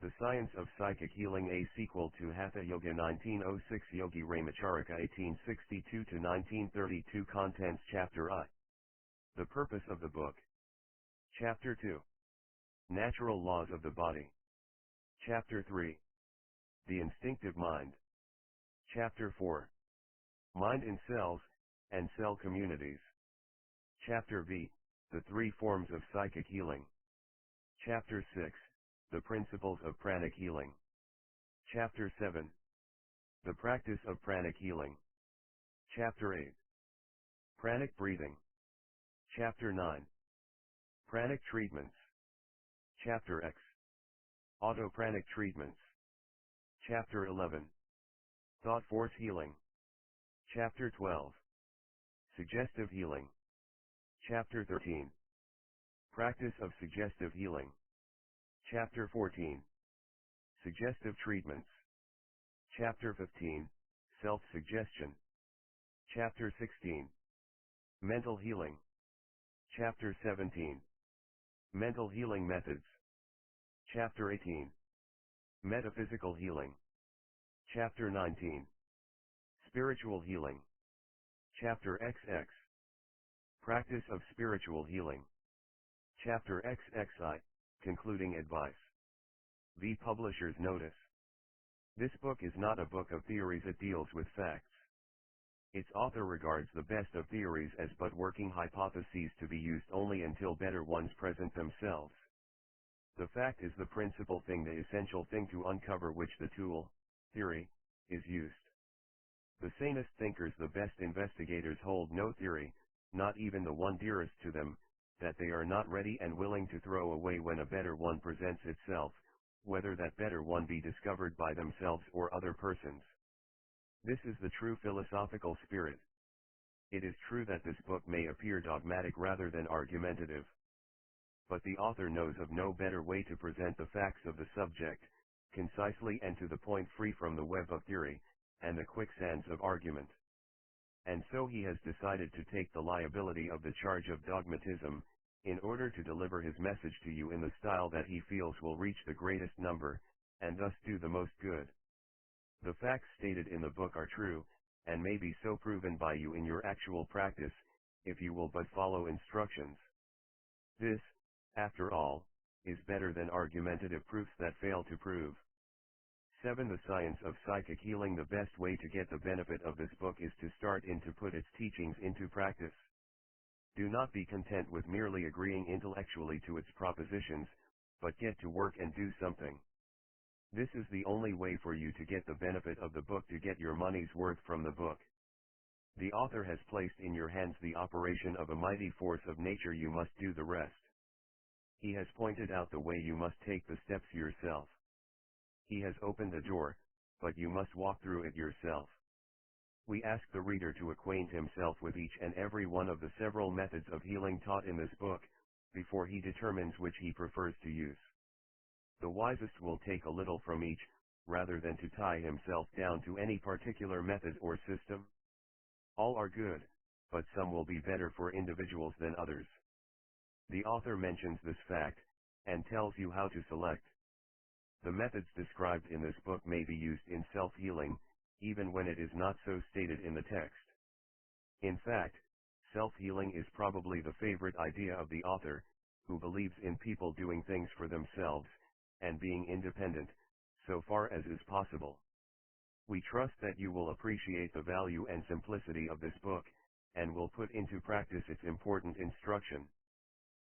The Science of Psychic Healing, a sequel to Hatha Yoga 1906, Yogi Ramacharaka 1862-1932. Contents: Chapter I. The purpose of the book. Chapter 2. Natural laws of the body. Chapter 3. The instinctive mind. Chapter 4. Mind in cells, and cell communities. Chapter V. The three forms of psychic healing. Chapter 6. The principles of pranic healing. Chapter 7. The practice of pranic healing. Chapter 8. Pranic breathing. Chapter 9. Pranic treatments. Chapter X. Autopranic treatments. Chapter 11. Thought force healing. Chapter 12. Suggestive healing. Chapter 13. Practice of suggestive healing. Chapter 14. Suggestive treatments. Chapter 15. Self-suggestion. Chapter 16. Mental healing. Chapter 17. Mental healing methods. Chapter 18. Metaphysical healing. Chapter 19. Spiritual healing. Chapter XX. Practice of spiritual healing. Chapter XXI. Concluding advice. The publisher's notice. This book is not a book of theories, it deals with facts. Its author regards the best of theories as but working hypotheses to be used only until better ones present themselves. The fact is the principal thing, the essential thing to uncover which the tool, theory, is used. The sanest thinkers, the best investigators hold no theory, not even the one dearest to them, that they are not ready and willing to throw away when a better one presents itself, whether that better one be discovered by themselves or other persons. This is the true philosophical spirit. It is true that this book may appear dogmatic rather than argumentative. But the author knows of no better way to present the facts of the subject, concisely and to the point, free from the web of theory, and the quicksands of argument. And so he has decided to take the liability of the charge of dogmatism, in order to deliver his message to you in the style that he feels will reach the greatest number, and thus do the most good. The facts stated in the book are true, and may be so proven by you in your actual practice, if you will but follow instructions. This, after all, is better than argumentative proofs that fail to prove. 7. The Science of Psychic Healing. The best way to get the benefit of this book is to start in to put its teachings into practice. Do not be content with merely agreeing intellectually to its propositions, but get to work and do something. This is the only way for you to get the benefit of the book, to get your money's worth from the book. The author has placed in your hands the operation of a mighty force of nature, you must do the rest. He has pointed out the way, you must take the steps yourself. He has opened the door, but you must walk through it yourself. We ask the reader to acquaint himself with each and every one of the several methods of healing taught in this book, before he determines which he prefers to use. The wisest will take a little from each, rather than to tie himself down to any particular method or system. All are good, but some will be better for individuals than others. The author mentions this fact, and tells you how to select. The methods described in this book may be used in self-healing, even when it is not so stated in the text. In fact, self-healing is probably the favorite idea of the author, who believes in people doing things for themselves, and being independent, so far as is possible. We trust that you will appreciate the value and simplicity of this book, and will put into practice its important instruction.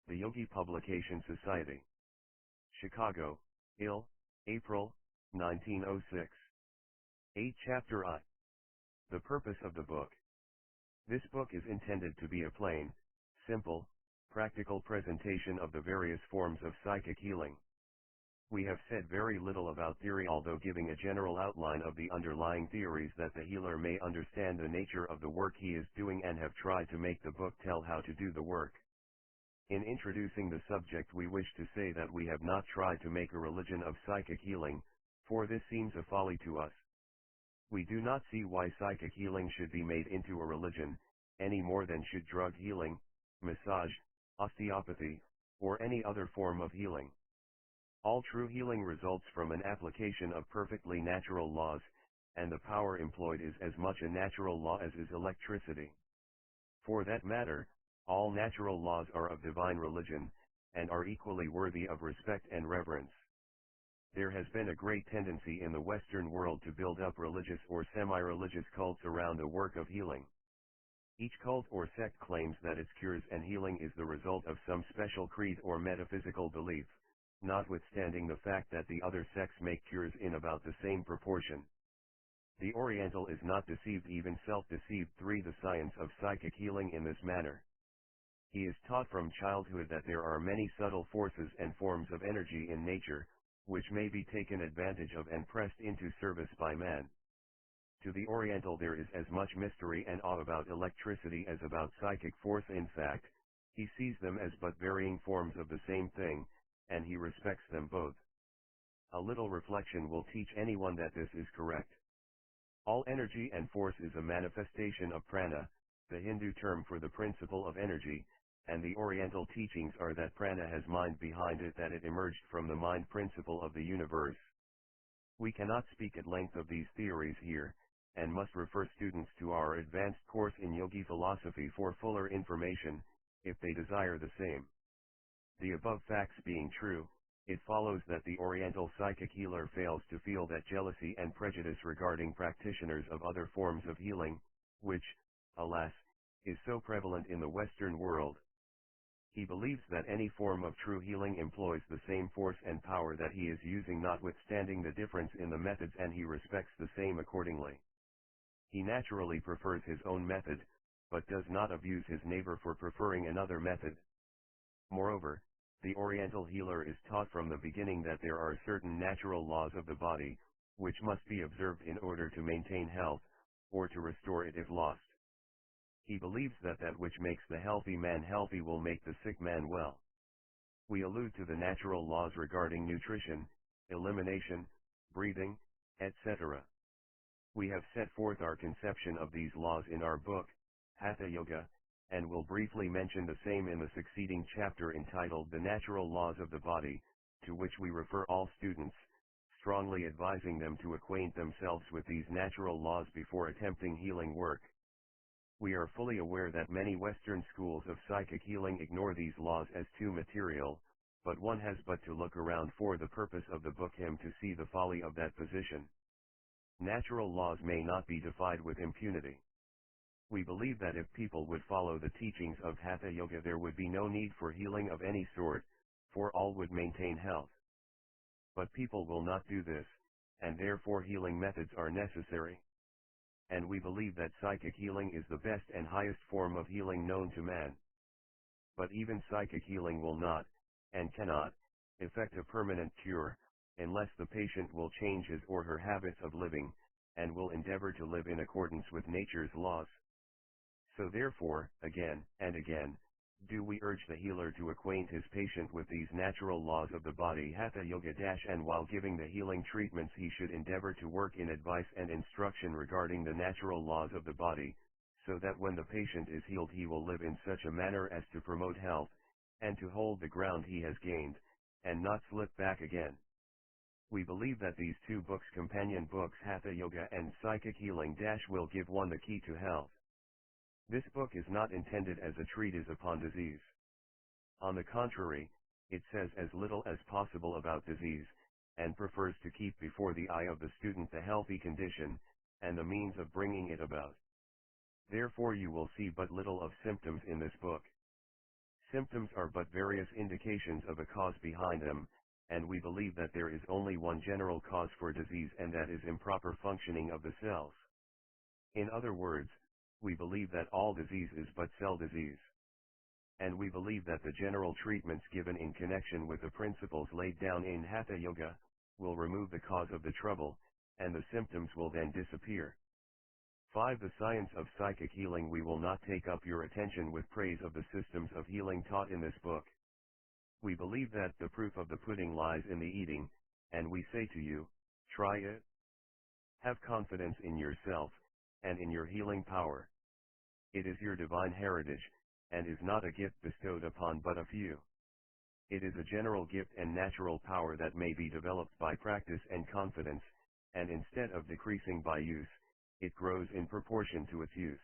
The Yogi Publication Society. Chicago, Ill., April, 1906. 8. Chapter I. The purpose of the book. This book is intended to be a plain, simple, practical presentation of the various forms of psychic healing. We have said very little about theory, although giving a general outline of the underlying theories that the healer may understand the nature of the work he is doing, and have tried to make the book tell how to do the work. In introducing the subject, we wish to say that we have not tried to make a religion of psychic healing, for this seems a folly to us. We do not see why psychic healing should be made into a religion, any more than should drug healing, massage, osteopathy, or any other form of healing. All true healing results from an application of perfectly natural laws, and the power employed is as much a natural law as is electricity. For that matter, all natural laws are of divine religion, and are equally worthy of respect and reverence. There has been a great tendency in the Western world to build up religious or semi-religious cults around the work of healing. Each cult or sect claims that its cures and healing is the result of some special creed or metaphysical belief, notwithstanding the fact that the other sects make cures in about the same proportion. The Oriental is not deceived, even self-deceived, through the science of psychic healing in this manner. He is taught from childhood that there are many subtle forces and forms of energy in nature, which may be taken advantage of and pressed into service by man. To the Oriental there is as much mystery and awe about electricity as about psychic force. In fact, he sees them as but varying forms of the same thing, and he respects them both. A little reflection will teach anyone that this is correct. All energy and force is a manifestation of prana, the Hindu term for the principle of energy, and the Oriental teachings are that prana has mind behind it, that it emerged from the mind principle of the universe. We cannot speak at length of these theories here, and must refer students to our advanced course in yogi philosophy for fuller information, if they desire the same. The above facts being true, it follows that the Oriental psychic healer fails to feel that jealousy and prejudice regarding practitioners of other forms of healing, which, alas, is so prevalent in the Western world. He believes that any form of true healing employs the same force and power that he is using, notwithstanding the difference in the methods, and he respects the same accordingly. He naturally prefers his own method, but does not abuse his neighbor for preferring another method. Moreover, the Oriental healer is taught from the beginning that there are certain natural laws of the body, which must be observed in order to maintain health, or to restore it if lost. He believes that that which makes the healthy man healthy will make the sick man well. We allude to the natural laws regarding nutrition, elimination, breathing, etc. We have set forth our conception of these laws in our book, Hatha Yoga, and will briefly mention the same in the succeeding chapter entitled The Natural Laws of the Body, to which we refer all students, strongly advising them to acquaint themselves with these natural laws before attempting healing work. We are fully aware that many Western schools of psychic healing ignore these laws as too material, but one has but to look around for the purpose of the book him to see the folly of that position. Natural laws may not be defied with impunity. We believe that if people would follow the teachings of Hatha Yoga there would be no need for healing of any sort, for all would maintain health. But people will not do this, and therefore healing methods are necessary. And we believe that psychic healing is the best and highest form of healing known to man. But even psychic healing will not, and cannot, effect a permanent cure, unless the patient will change his or her habits of living, and will endeavor to live in accordance with nature's laws. So therefore, again and again, do we urge the healer to acquaint his patient with these natural laws of the body Hatha Yoga and while giving the healing treatments he should endeavor to work in advice and instruction regarding the natural laws of the body, so that when the patient is healed he will live in such a manner as to promote health, and to hold the ground he has gained, and not slip back again. We believe that these two books, companion books Hatha Yoga and Psychic Healing will give one the key to health. This book is not intended as a treatise upon disease. On the contrary, it says as little as possible about disease, and prefers to keep before the eye of the student the healthy condition, and the means of bringing it about. Therefore you will see but little of symptoms in this book. Symptoms are but various indications of a cause behind them, and we believe that there is only one general cause for disease, and that is improper functioning of the cells. In other words, we believe that all disease is but cell disease. And we believe that the general treatments given in connection with the principles laid down in Hatha Yoga will remove the cause of the trouble, and the symptoms will then disappear. 5. The science of psychic healing. We will not take up your attention with praise of the systems of healing taught in this book. We believe that the proof of the pudding lies in the eating, and we say to you, try it. Have confidence in yourself, and in your healing power. It is your divine heritage, and is not a gift bestowed upon but a few. It is a general gift and natural power that may be developed by practice and confidence, and instead of decreasing by use, it grows in proportion to its use.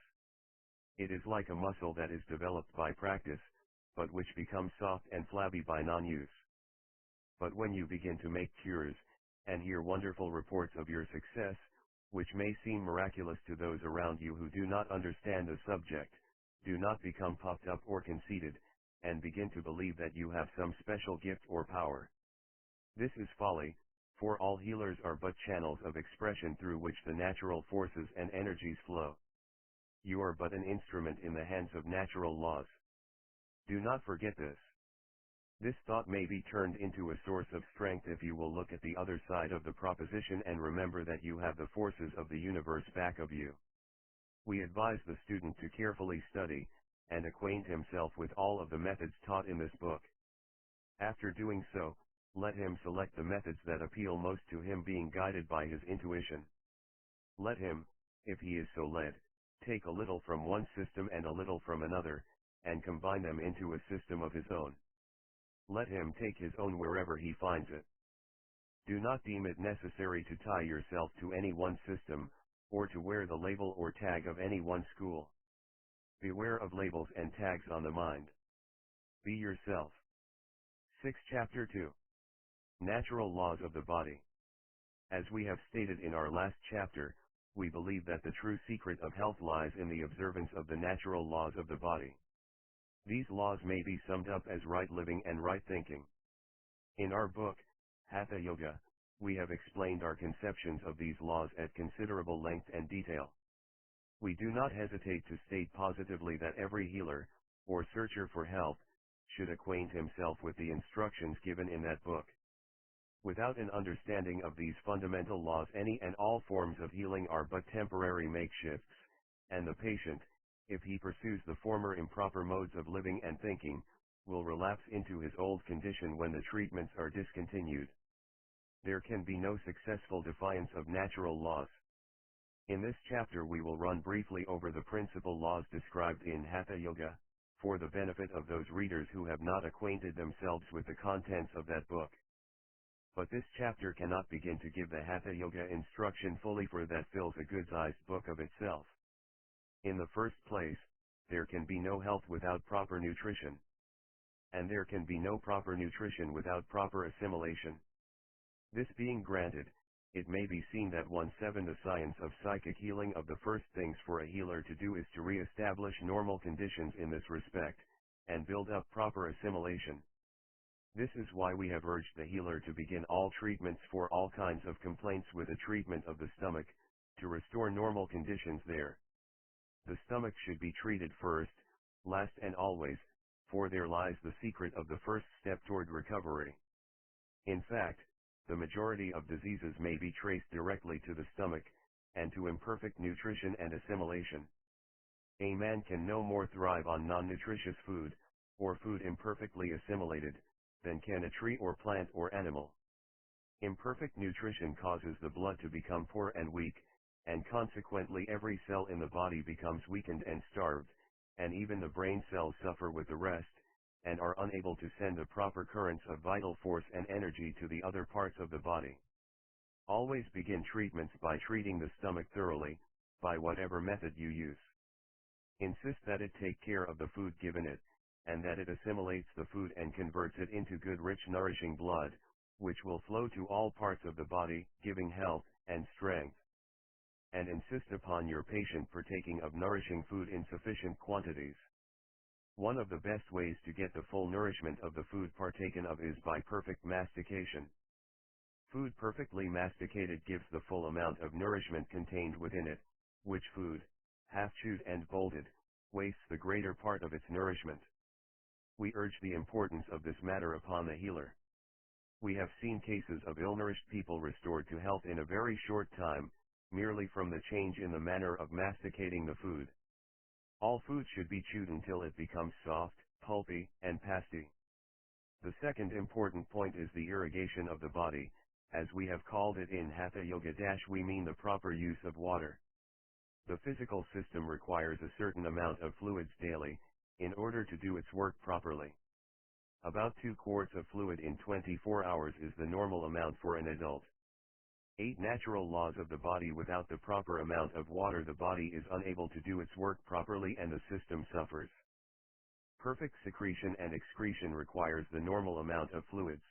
It is like a muscle that is developed by practice, but which becomes soft and flabby by non-use. But when you begin to make cures, and hear wonderful reports of your success, which may seem miraculous to those around you who do not understand the subject, do not become puffed up or conceited, and begin to believe that you have some special gift or power. This is folly, for all healers are but channels of expression through which the natural forces and energies flow. You are but an instrument in the hands of natural laws. Do not forget this. This thought may be turned into a source of strength if you will look at the other side of the proposition and remember that you have the forces of the universe back of you. We advise the student to carefully study, and acquaint himself with all of the methods taught in this book. After doing so, let him select the methods that appeal most to him, being guided by his intuition. Let him, if he is so led, take a little from one system and a little from another, and combine them into a system of his own. Let him take his own wherever he finds it. Do not deem it necessary to tie yourself to any one system, or to wear the label or tag of any one school. Beware of labels and tags on the mind. Be yourself. 6. Chapter 2. Natural Laws of the Body. As we have stated in our last chapter, we believe that the true secret of health lies in the observance of the natural laws of the body. These laws may be summed up as right living and right thinking. In our book, Hatha Yoga, we have explained our conceptions of these laws at considerable length and detail. We do not hesitate to state positively that every healer, or searcher for health, should acquaint himself with the instructions given in that book. Without an understanding of these fundamental laws, any and all forms of healing are but temporary makeshifts, and the patient, if he pursues the former improper modes of living and thinking, will relapse into his old condition when the treatments are discontinued. There can be no successful defiance of natural laws. In this chapter we will run briefly over the principal laws described in Hatha Yoga, for the benefit of those readers who have not acquainted themselves with the contents of that book. But this chapter cannot begin to give the Hatha Yoga instruction fully, for that fills a good-sized book of itself. In the first place, there can be no health without proper nutrition. And there can be no proper nutrition without proper assimilation. This being granted, it may be seen that 1/7 the science of psychic healing of the first things for a healer to do is to re-establish normal conditions in this respect, and build up proper assimilation. This is why we have urged the healer to begin all treatments for all kinds of complaints with a treatment of the stomach, to restore normal conditions there. The stomach should be treated first, last and always, for there lies the secret of the first step toward recovery. In fact, the majority of diseases may be traced directly to the stomach, and to imperfect nutrition and assimilation. A man can no more thrive on non-nutritious food, or food imperfectly assimilated, than can a tree or plant or animal. Imperfect nutrition causes the blood to become poor and weak, and consequently every cell in the body becomes weakened and starved, and even the brain cells suffer with the rest, and are unable to send the proper currents of vital force and energy to the other parts of the body. Always begin treatments by treating the stomach thoroughly, by whatever method you use. Insist that it take care of the food given it, and that it assimilates the food and converts it into good rich nourishing blood, which will flow to all parts of the body, giving health and strength. And insist upon your patient partaking of nourishing food in sufficient quantities. One of the best ways to get the full nourishment of the food partaken of is by perfect mastication. Food perfectly masticated gives the full amount of nourishment contained within it, which food, half chewed and bolted, wastes the greater part of its nourishment. We urge the importance of this matter upon the healer. We have seen cases of ill-nourished people restored to health in a very short time, merely from the change in the manner of masticating the food. All food should be chewed until it becomes soft, pulpy, and pasty. The second important point is the irrigation of the body, as we have called it in Hatha Yoga. We mean the proper use of water. The physical system requires a certain amount of fluids daily, in order to do its work properly. About 2 quarts of fluid in 24 hours is the normal amount for an adult. 8 natural laws of the body. Without the proper amount of water, the body is unable to do its work properly and the system suffers. Perfect secretion and excretion requires the normal amount of fluids.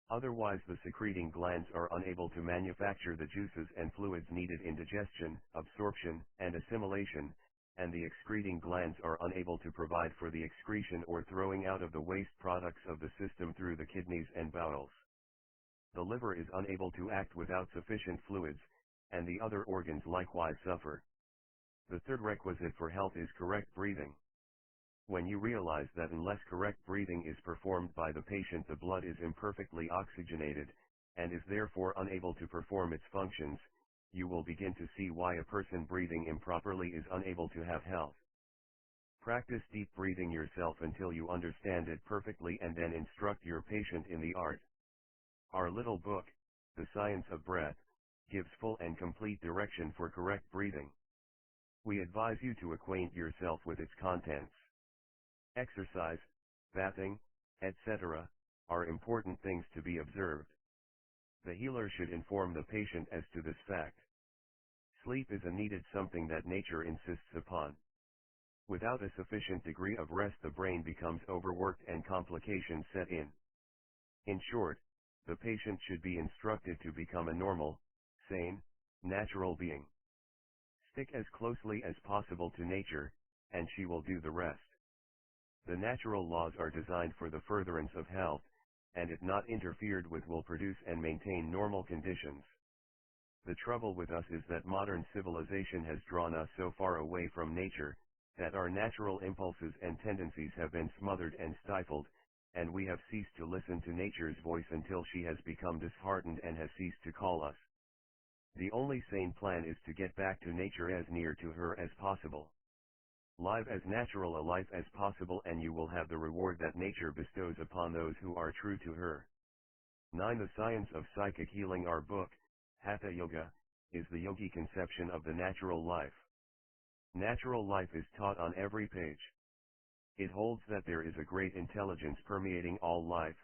Otherwise the secreting glands are unable to manufacture the juices and fluids needed in digestion, absorption, and assimilation, and the excreting glands are unable to provide for the excretion or throwing out of the waste products of the system through the kidneys and bowels. The liver is unable to act without sufficient fluids, and the other organs likewise suffer. The third requisite for health is correct breathing. When you realize that unless correct breathing is performed by the patient, the blood is imperfectly oxygenated, and is therefore unable to perform its functions, you will begin to see why a person breathing improperly is unable to have health. Practice deep breathing yourself until you understand it perfectly and then instruct your patient in the art. Our little book, The Science of Breath, gives full and complete direction for correct breathing. We advise you to acquaint yourself with its contents. Exercise, bathing, etc., are important things to be observed. The healer should inform the patient as to this fact. Sleep is a needed something that nature insists upon. Without a sufficient degree of rest, the brain becomes overworked and complications set in. In short, the patient should be instructed to become a normal, sane, natural being. Stick as closely as possible to nature, and she will do the rest. The natural laws are designed for the furtherance of health, and if not interfered with will produce and maintain normal conditions. The trouble with us is that modern civilization has drawn us so far away from nature, that our natural impulses and tendencies have been smothered and stifled, and we have ceased to listen to nature's voice until she has become disheartened and has ceased to call us. The only sane plan is to get back to nature as near to her as possible. Live as natural a life as possible, and you will have the reward that nature bestows upon those who are true to her. 9. The Science of Psychic Healing. Our book, Hatha Yoga, is the yogi conception of the natural life. Natural life is taught on every page. It holds that there is a great intelligence permeating all life,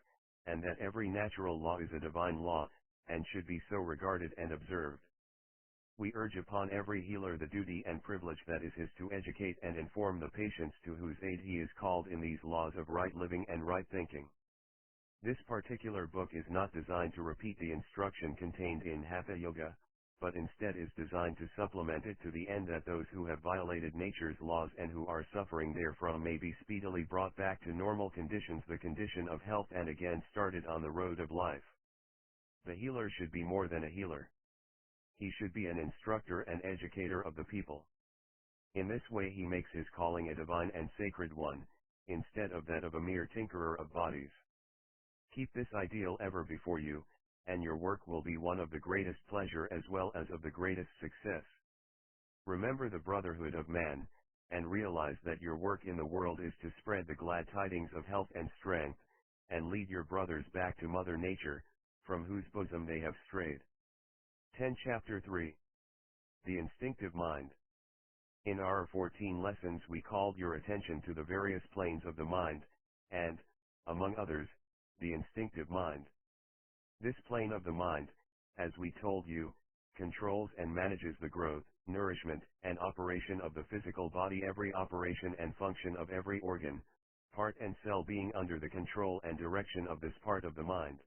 and that every natural law is a divine law, and should be so regarded and observed. We urge upon every healer the duty and privilege that is his to educate and inform the patients to whose aid he is called in these laws of right living and right thinking. This particular book is not designed to repeat the instruction contained in Hatha Yoga, but instead is designed to supplement it to the end that those who have violated nature's laws and who are suffering therefrom may be speedily brought back to normal conditions, the condition of health, and again started on the road of life. The healer should be more than a healer. He should be an instructor and educator of the people. In this way he makes his calling a divine and sacred one, instead of that of a mere tinkerer of bodies. Keep this ideal ever before you, and your work will be one of the greatest pleasure as well as of the greatest success. Remember the brotherhood of man, and realize that your work in the world is to spread the glad tidings of health and strength, and lead your brothers back to Mother Nature, from whose bosom they have strayed. 10. Chapter 3. The Instinctive Mind. In our 14 lessons we called your attention to the various planes of the mind, and, among others, the instinctive mind. This plane of the mind, as we told you, controls and manages the growth, nourishment, and operation of the physical body, every operation and function of every organ, part and cell being under the control and direction of this part of the mind.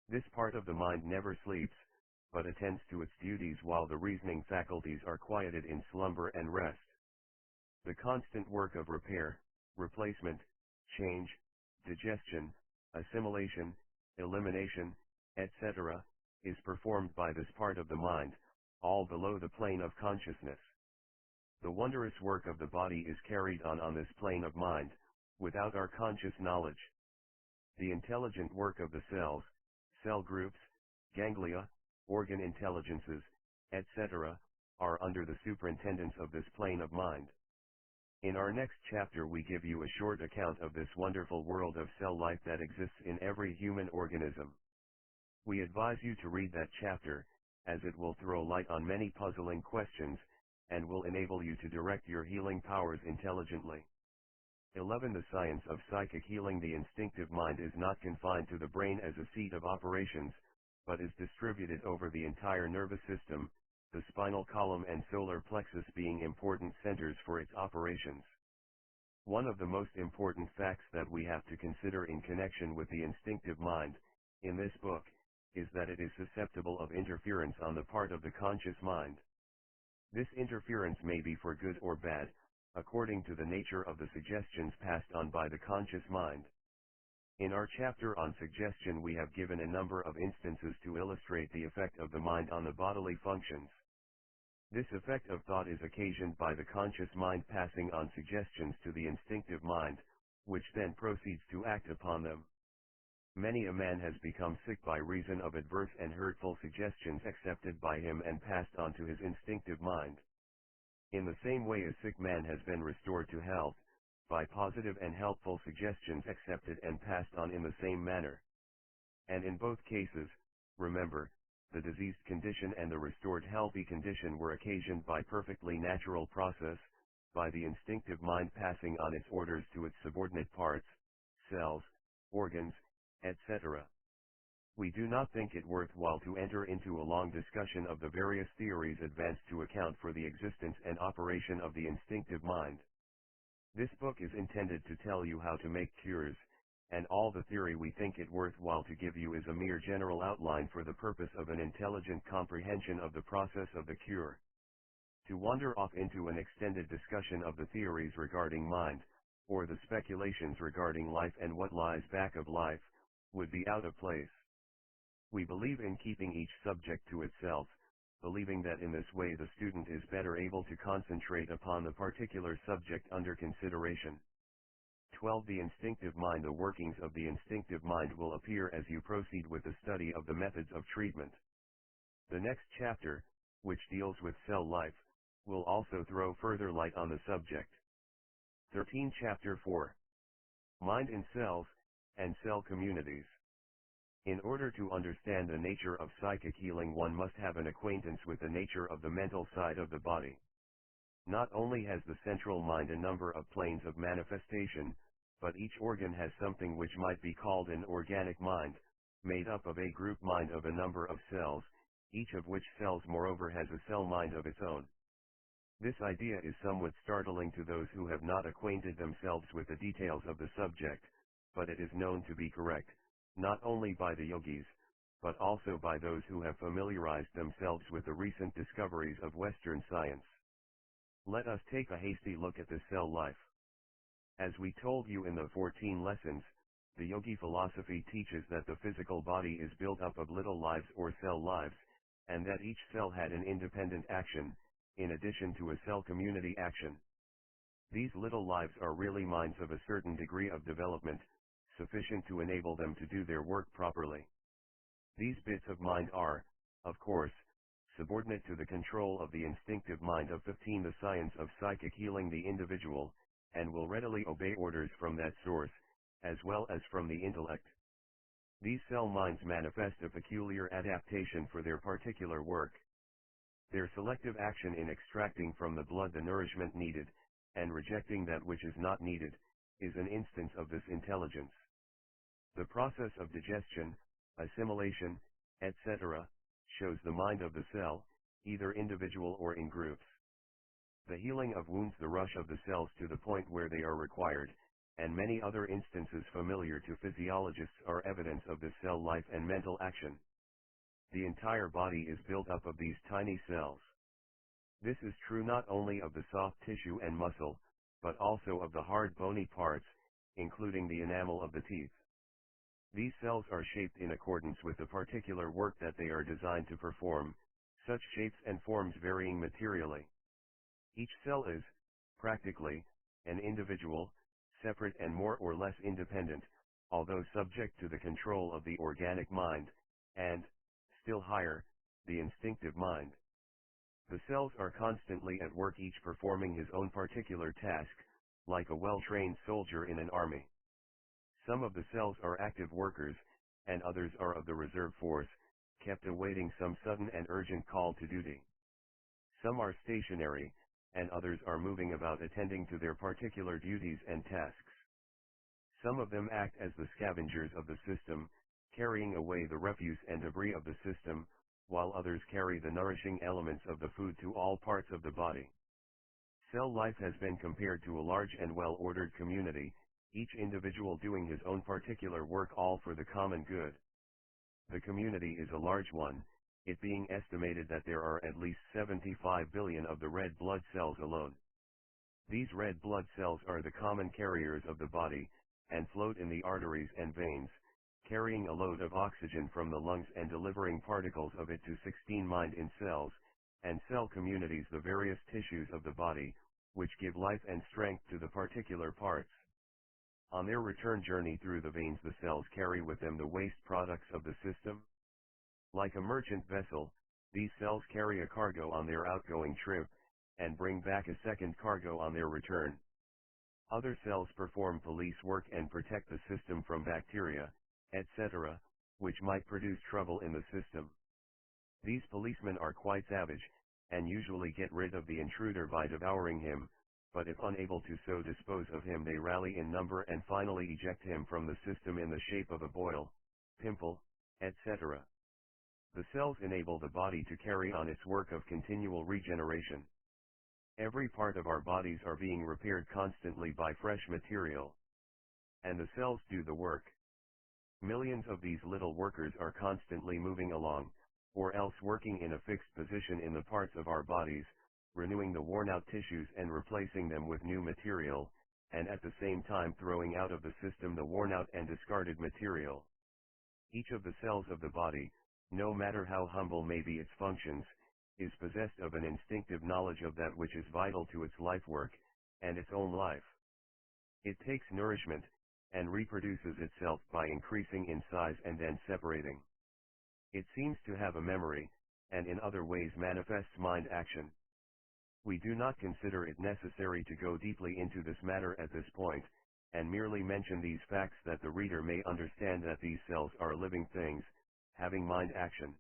This part of the mind never sleeps, but attends to its duties while the reasoning faculties are quieted in slumber and rest. The constant work of repair, replacement, change, digestion, assimilation, elimination, etc., is performed by this part of the mind, all below the plane of consciousness. The wondrous work of the body is carried on this plane of mind, without our conscious knowledge. The intelligent work of the cells, cell groups, ganglia, organ intelligences, etc., are under the superintendence of this plane of mind. In our next chapter we give you a short account of this wonderful world of cell life that exists in every human organism. We advise you to read that chapter, as it will throw light on many puzzling questions, and will enable you to direct your healing powers intelligently. 11. The science of psychic healing. The instinctive mind is not confined to the brain as a seat of operations, but is distributed over the entire nervous system, the spinal column and solar plexus being important centers for its operations. One of the most important facts that we have to consider in connection with the instinctive mind, in this book, is that it is susceptible of interference on the part of the conscious mind. This interference may be for good or bad, according to the nature of the suggestions passed on by the conscious mind. In our chapter on suggestion we have given a number of instances to illustrate the effect of the mind on the bodily functions. This effect of thought is occasioned by the conscious mind passing on suggestions to the instinctive mind, which then proceeds to act upon them. Many a man has become sick by reason of adverse and hurtful suggestions accepted by him and passed on to his instinctive mind. In the same way a sick man has been restored to health, by positive and helpful suggestions accepted and passed on in the same manner. And in both cases, remember, the diseased condition and the restored healthy condition were occasioned by perfectly natural process, by the instinctive mind passing on its orders to its subordinate parts, cells, organs, etc. We do not think it worthwhile to enter into a long discussion of the various theories advanced to account for the existence and operation of the instinctive mind. This book is intended to tell you how to make cures, and all the theory we think it worthwhile to give you is a mere general outline for the purpose of an intelligent comprehension of the process of the cure. To wander off into an extended discussion of the theories regarding mind, or the speculations regarding life and what lies back of life, would be out of place. We believe in keeping each subject to itself, believing that in this way the student is better able to concentrate upon the particular subject under consideration. 12. The instinctive mind. The workings of the instinctive mind will appear as you proceed with the study of the methods of treatment. The next chapter, which deals with cell life, will also throw further light on the subject. 13. Chapter 4. Mind in cells, and cell communities. In order to understand the nature of psychic healing one must have an acquaintance with the nature of the mental side of the body. Not only has the central mind a number of planes of manifestation, but each organ has something which might be called an organic mind, made up of a group mind of a number of cells, each of which cells moreover has a cell mind of its own. This idea is somewhat startling to those who have not acquainted themselves with the details of the subject, but it is known to be correct, not only by the yogis, but also by those who have familiarized themselves with the recent discoveries of Western science. Let us take a hasty look at the cell life. As we told you in the 14 lessons, the yogi philosophy teaches that the physical body is built up of little lives or cell lives, and that each cell had an independent action, in addition to a cell community action. These little lives are really minds of a certain degree of development, sufficient to enable them to do their work properly. These bits of mind are, of course, subordinate to the control of the instinctive mind. Of 15. The science of psychic healing. The individual, and will readily obey orders from that source, as well as from the intellect. These cell minds manifest a peculiar adaptation for their particular work. Their selective action in extracting from the blood the nourishment needed, and rejecting that which is not needed, is an instance of this intelligence. The process of digestion, assimilation, etc., shows the mind of the cell, either individual or in groups. The healing of wounds, the rush of the cells to the point where they are required, and many other instances familiar to physiologists are evidence of this cell life and mental action. The entire body is built up of these tiny cells. This is true not only of the soft tissue and muscle, but also of the hard bony parts, including the enamel of the teeth. These cells are shaped in accordance with the particular work that they are designed to perform, such shapes and forms varying materially. Each cell is, practically, an individual, separate and more or less independent, although subject to the control of the organic mind, and, still higher, the instinctive mind. The cells are constantly at work, each performing his own particular task, like a well-trained soldier in an army. Some of the cells are active workers, and others are of the reserve force, kept awaiting some sudden and urgent call to duty. Some are stationary, and others are moving about attending to their particular duties and tasks. Some of them act as the scavengers of the system, carrying away the refuse and debris of the system, while others carry the nourishing elements of the food to all parts of the body. Cell life has been compared to a large and well-ordered community, each individual doing his own particular work, all for the common good. The community is a large one, it being estimated that there are at least 75 billion of the red blood cells alone. These red blood cells are the common carriers of the body, and float in the arteries and veins, carrying a load of oxygen from the lungs and delivering particles of it to 16 mind in cells, and cell communities, the various tissues of the body, which give life and strength to the particular parts. On their return journey through the veins, the cells carry with them the waste products of the system. Like a merchant vessel, these cells carry a cargo on their outgoing trip, and bring back a second cargo on their return. Other cells perform police work and protect the system from bacteria, etc., which might produce trouble in the system. These policemen are quite savage, and usually get rid of the intruder by devouring him, but if unable to so dispose of him, they rally in number and finally eject him from the system in the shape of a boil, pimple, etc. The cells enable the body to carry on its work of continual regeneration. Every part of our bodies are being repaired constantly by fresh material. And the cells do the work. Millions of these little workers are constantly moving along, or else working in a fixed position in the parts of our bodies, renewing the worn-out tissues and replacing them with new material, and at the same time throwing out of the system the worn-out and discarded material. Each of the cells of the body, no matter how humble may be its functions, is possessed of an instinctive knowledge of that which is vital to its life work, and its own life. It takes nourishment, and reproduces itself by increasing in size and then separating. It seems to have a memory, and in other ways manifests mind action. We do not consider it necessary to go deeply into this matter at this point, and merely mention these facts that the reader may understand that these cells are living things, having mind action.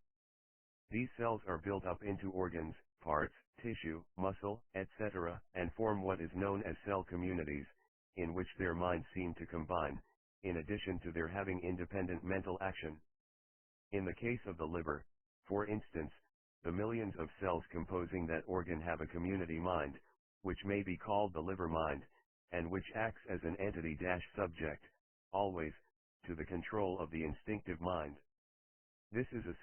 These cells are built up into organs, parts, tissue, muscle, etc., and form what is known as cell communities, in which their minds seem to combine, in addition to their having independent mental action. In the case of the liver, for instance, the millions of cells composing that organ have a community mind, which may be called the liver mind, and which acts as an entity-subject, always, to the control of the instinctive mind. This is the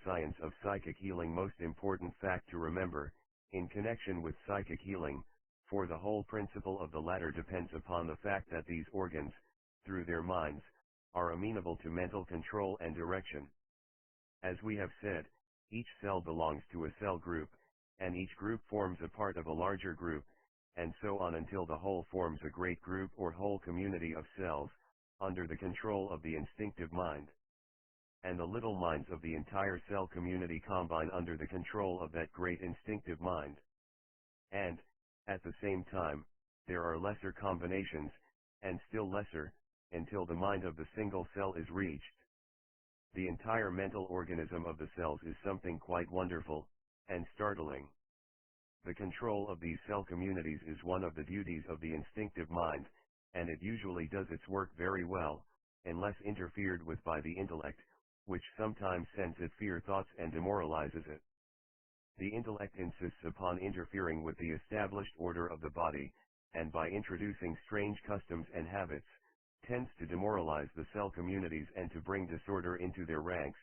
science of psychic healing most important fact to remember, in connection with psychic healing, for the whole principle of the latter depends upon the fact that these organs, through their minds, are amenable to mental control and direction. As we have said, each cell belongs to a cell group, and each group forms a part of a larger group, and so on until the whole forms a great group or whole community of cells, under the control of the instinctive mind. And the little minds of the entire cell community combine under the control of that great instinctive mind. And, at the same time, there are lesser combinations, and still lesser, until the mind of the single cell is reached. The entire mental organism of the cells is something quite wonderful, and startling. The control of these cell communities is one of the duties of the instinctive mind, and it usually does its work very well, unless interfered with by the intellect, which sometimes sends it fear thoughts and demoralizes it. The intellect insists upon interfering with the established order of the body, and by introducing strange customs and habits, tends to demoralize the cell communities and to bring disorder into their ranks.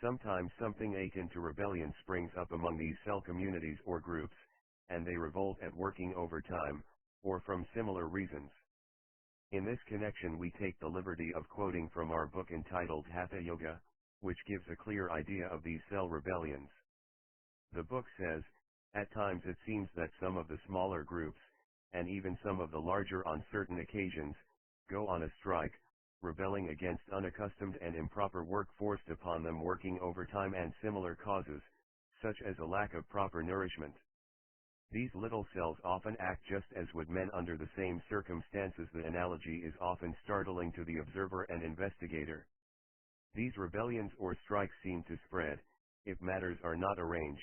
Sometimes something akin to rebellion springs up among these cell communities or groups, and they revolt at working overtime, or from similar reasons. In this connection we take the liberty of quoting from our book entitled Hatha Yoga, which gives a clear idea of these cell rebellions. The book says, at times it seems that some of the smaller groups, and even some of the larger on certain occasions, go on a strike, rebelling against unaccustomed and improper work forced upon them, working overtime and similar causes, such as a lack of proper nourishment. These little cells often act just as would men under the same circumstances. The analogy is often startling to the observer and investigator. These rebellions or strikes seem to spread, if matters are not arranged,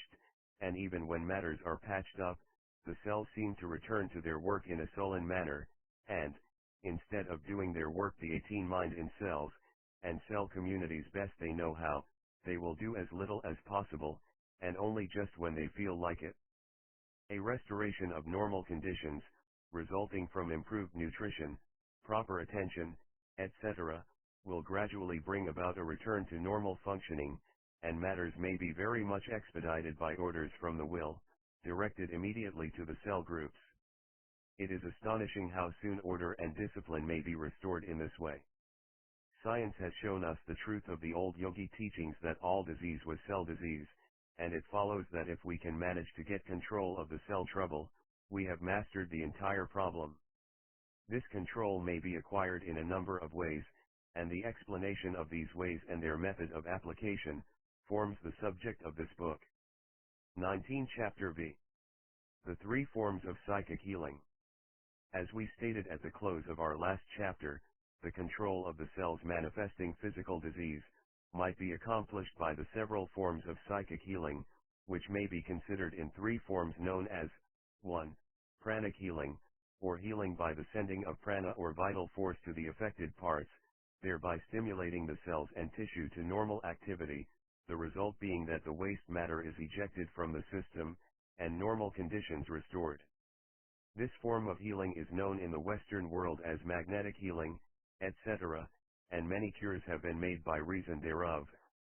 and even when matters are patched up, the cells seem to return to their work in a sullen manner, and, instead of doing their work the 18 mind in cells, and cell communities best they know how, they will do as little as possible, and only just when they feel like it. A restoration of normal conditions, resulting from improved nutrition, proper attention, etc., will gradually bring about a return to normal functioning, and matters may be very much expedited by orders from the will, directed immediately to the cell groups. It is astonishing how soon order and discipline may be restored in this way. Science has shown us the truth of the old yogi teachings that all disease was cell disease, and it follows that if we can manage to get control of the cell trouble, we have mastered the entire problem. This control may be acquired in a number of ways, and the explanation of these ways and their method of application forms the subject of this book. 19 Chapter V. The three forms of psychic healing. As we stated at the close of our last chapter, the control of the cells manifesting physical disease might be accomplished by the several forms of psychic healing, which may be considered in three forms known as 1. Pranic healing, or healing by the sending of prana or vital force to the affected parts, thereby stimulating the cells and tissue to normal activity, the result being that the waste matter is ejected from the system, and normal conditions restored. This form of healing is known in the Western world as magnetic healing, etc., and many cures have been made by reason thereof,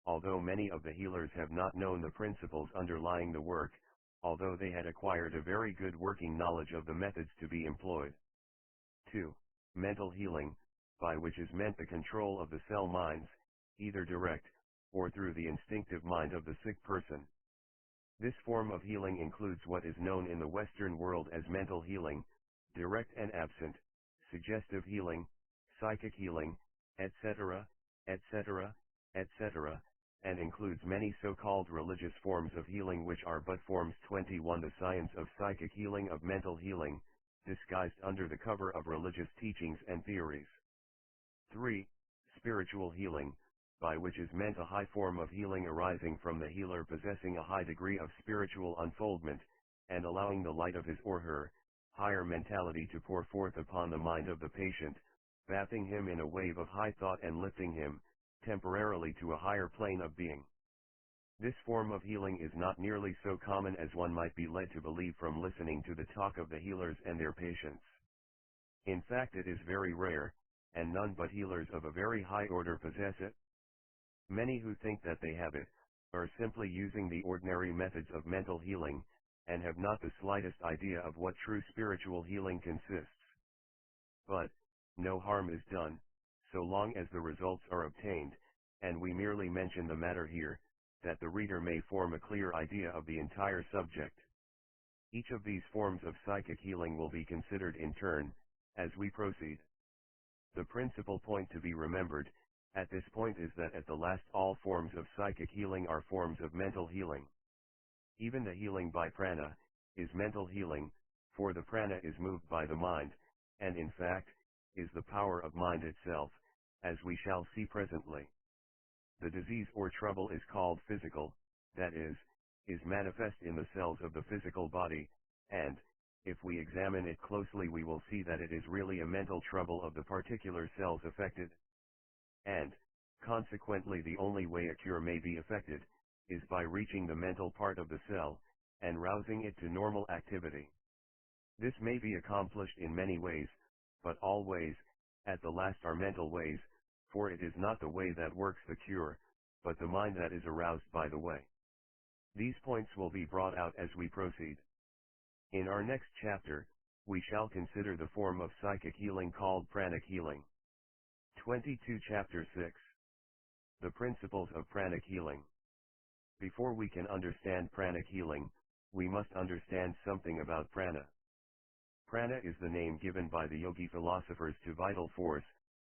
although many of the healers have not known the principles underlying the work, although they had acquired a very good working knowledge of the methods to be employed. 2. Mental healing, by which is meant the control of the cell minds, either direct, or through the instinctive mind of the sick person. This form of healing includes what is known in the Western world as mental healing, direct and absent, suggestive healing, psychic healing, etc., etc., etc., and includes many so-called religious forms of healing which are but forms. 21 The science of psychic healing, of mental healing, disguised under the cover of religious teachings and theories. 3. Spiritual healing, by which is meant a high form of healing arising from the healer possessing a high degree of spiritual unfoldment, and allowing the light of his or her higher mentality to pour forth upon the mind of the patient, bathing him in a wave of high thought and lifting him, temporarily, to a higher plane of being. This form of healing is not nearly so common as one might be led to believe from listening to the talk of the healers and their patients. In fact, it is very rare, and none but healers of a very high order possess it. Many who think that they have it, are simply using the ordinary methods of mental healing, and have not the slightest idea of what true spiritual healing consists. But, no harm is done, so long as the results are obtained, and we merely mention the matter here, that the reader may form a clear idea of the entire subject. Each of these forms of psychic healing will be considered in turn, as we proceed. The principal point to be remembered at this point is that at the last all forms of psychic healing are forms of mental healing. Even the healing by prana is mental healing, for the prana is moved by the mind, and in fact, is the power of mind itself, as we shall see presently. The disease or trouble is called physical, that is manifest in the cells of the physical body, and, if we examine it closely, we will see that it is really a mental trouble of the particular cells affected. And, consequently, the only way a cure may be effected, is by reaching the mental part of the cell, and rousing it to normal activity. This may be accomplished in many ways, but all ways, at the last, are mental ways, for it is not the way that works the cure, but the mind that is aroused by the way. These points will be brought out as we proceed. In our next chapter, we shall consider the form of psychic healing called pranic healing. 22 Chapter 6. The principles of pranic healing. Before we can understand pranic healing, we must understand something about prana. Prana is the name given by the yogi philosophers to vital force,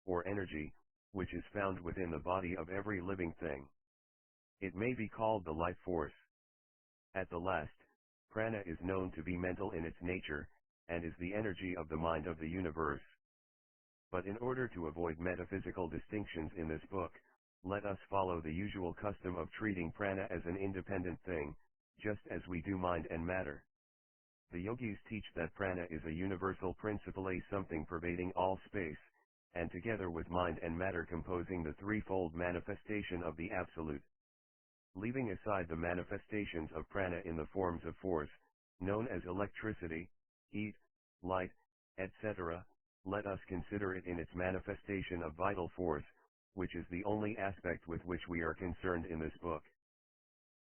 or energy, which is found within the body of every living thing. It may be called the life force. At the last, prana is known to be mental in its nature, and is the energy of the mind of the universe. But in order to avoid metaphysical distinctions in this book, let us follow the usual custom of treating prana as an independent thing, just as we do mind and matter. The yogis teach that prana is a universal principle, a something pervading all space, and together with mind and matter composing the threefold manifestation of the Absolute. Leaving aside the manifestations of prana in the forms of force, known as electricity, heat, light, etc., let us consider it in its manifestation of vital force, which is the only aspect with which we are concerned in this book.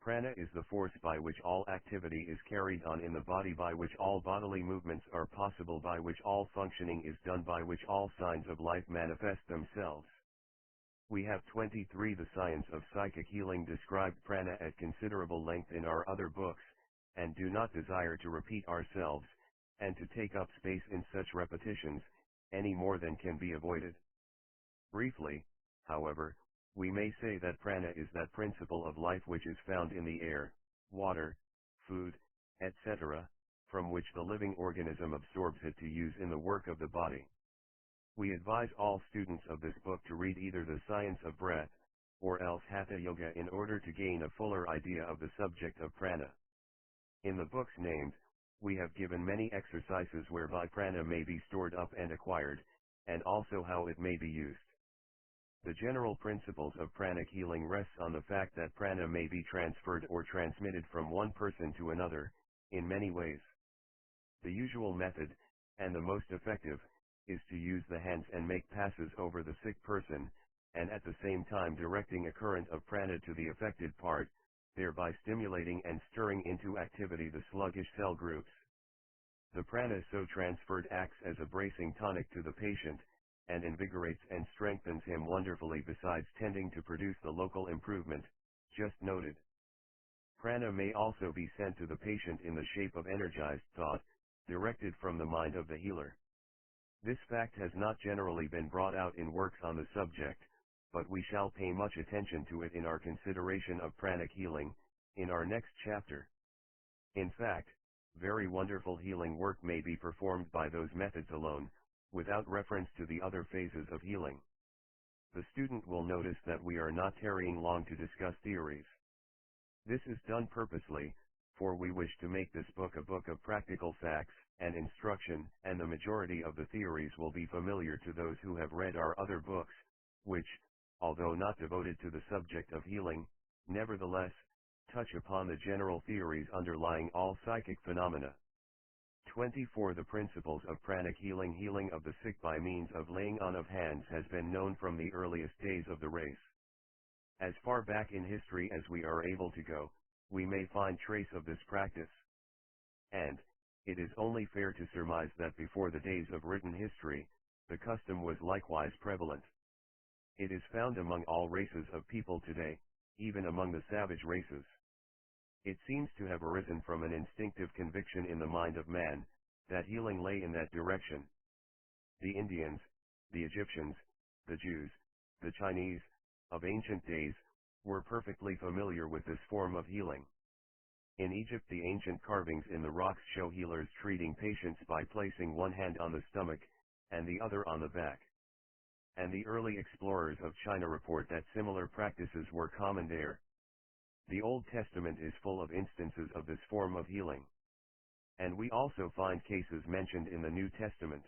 Prana is the force by which all activity is carried on in the body, by which all bodily movements are possible, by which all functioning is done, by which all signs of life manifest themselves. We have 23 The Science of Psychic Healing described prana at considerable length in our other books, and do not desire to repeat ourselves, and to take up space in such repetitions, any more than can be avoided. Briefly, however, we may say that prana is that principle of life which is found in the air, water, food, etc., from which the living organism absorbs it to use in the work of the body. We advise all students of this book to read either The Science of Breath, or else Hatha Yoga, in order to gain a fuller idea of the subject of prana. In the books named, we have given many exercises whereby prana may be stored up and acquired, and also how it may be used. The general principles of pranic healing rests on the fact that prana may be transferred or transmitted from one person to another, in many ways. The usual method, and the most effective, is to use the hands and make passes over the sick person, and at the same time directing a current of prana to the affected part, thereby stimulating and stirring into activity the sluggish cell groups. The prana so transferred acts as a bracing tonic to the patient, and invigorates and strengthens him wonderfully, besides tending to produce the local improvement just noted. Prana may also be sent to the patient in the shape of energized thought, directed from the mind of the healer. This fact has not generally been brought out in works on the subject, but we shall pay much attention to it in our consideration of pranic healing, in our next chapter. In fact, very wonderful healing work may be performed by those methods alone, without reference to the other phases of healing. The student will notice that we are not tarrying long to discuss theories. This is done purposely, for we wish to make this book a book of practical facts and instruction, and the majority of the theories will be familiar to those who have read our other books, which, although not devoted to the subject of healing, nevertheless, touch upon the general theories underlying all psychic phenomena. 24. The principles of pranic healing. Healing of the sick by means of laying on of hands has been known from the earliest days of the race. As far back in history as we are able to go, we may find trace of this practice. And, it is only fair to surmise that before the days of written history, the custom was likewise prevalent. It is found among all races of people today, even among the savage races. It seems to have arisen from an instinctive conviction in the mind of man, that healing lay in that direction. The Indians, the Egyptians, the Jews, the Chinese, of ancient days, were perfectly familiar with this form of healing. In Egypt, the ancient carvings in the rocks show healers treating patients by placing one hand on the stomach, and the other on the back. And the early explorers of China report that similar practices were common there. The Old Testament is full of instances of this form of healing. And we also find cases mentioned in the New Testament.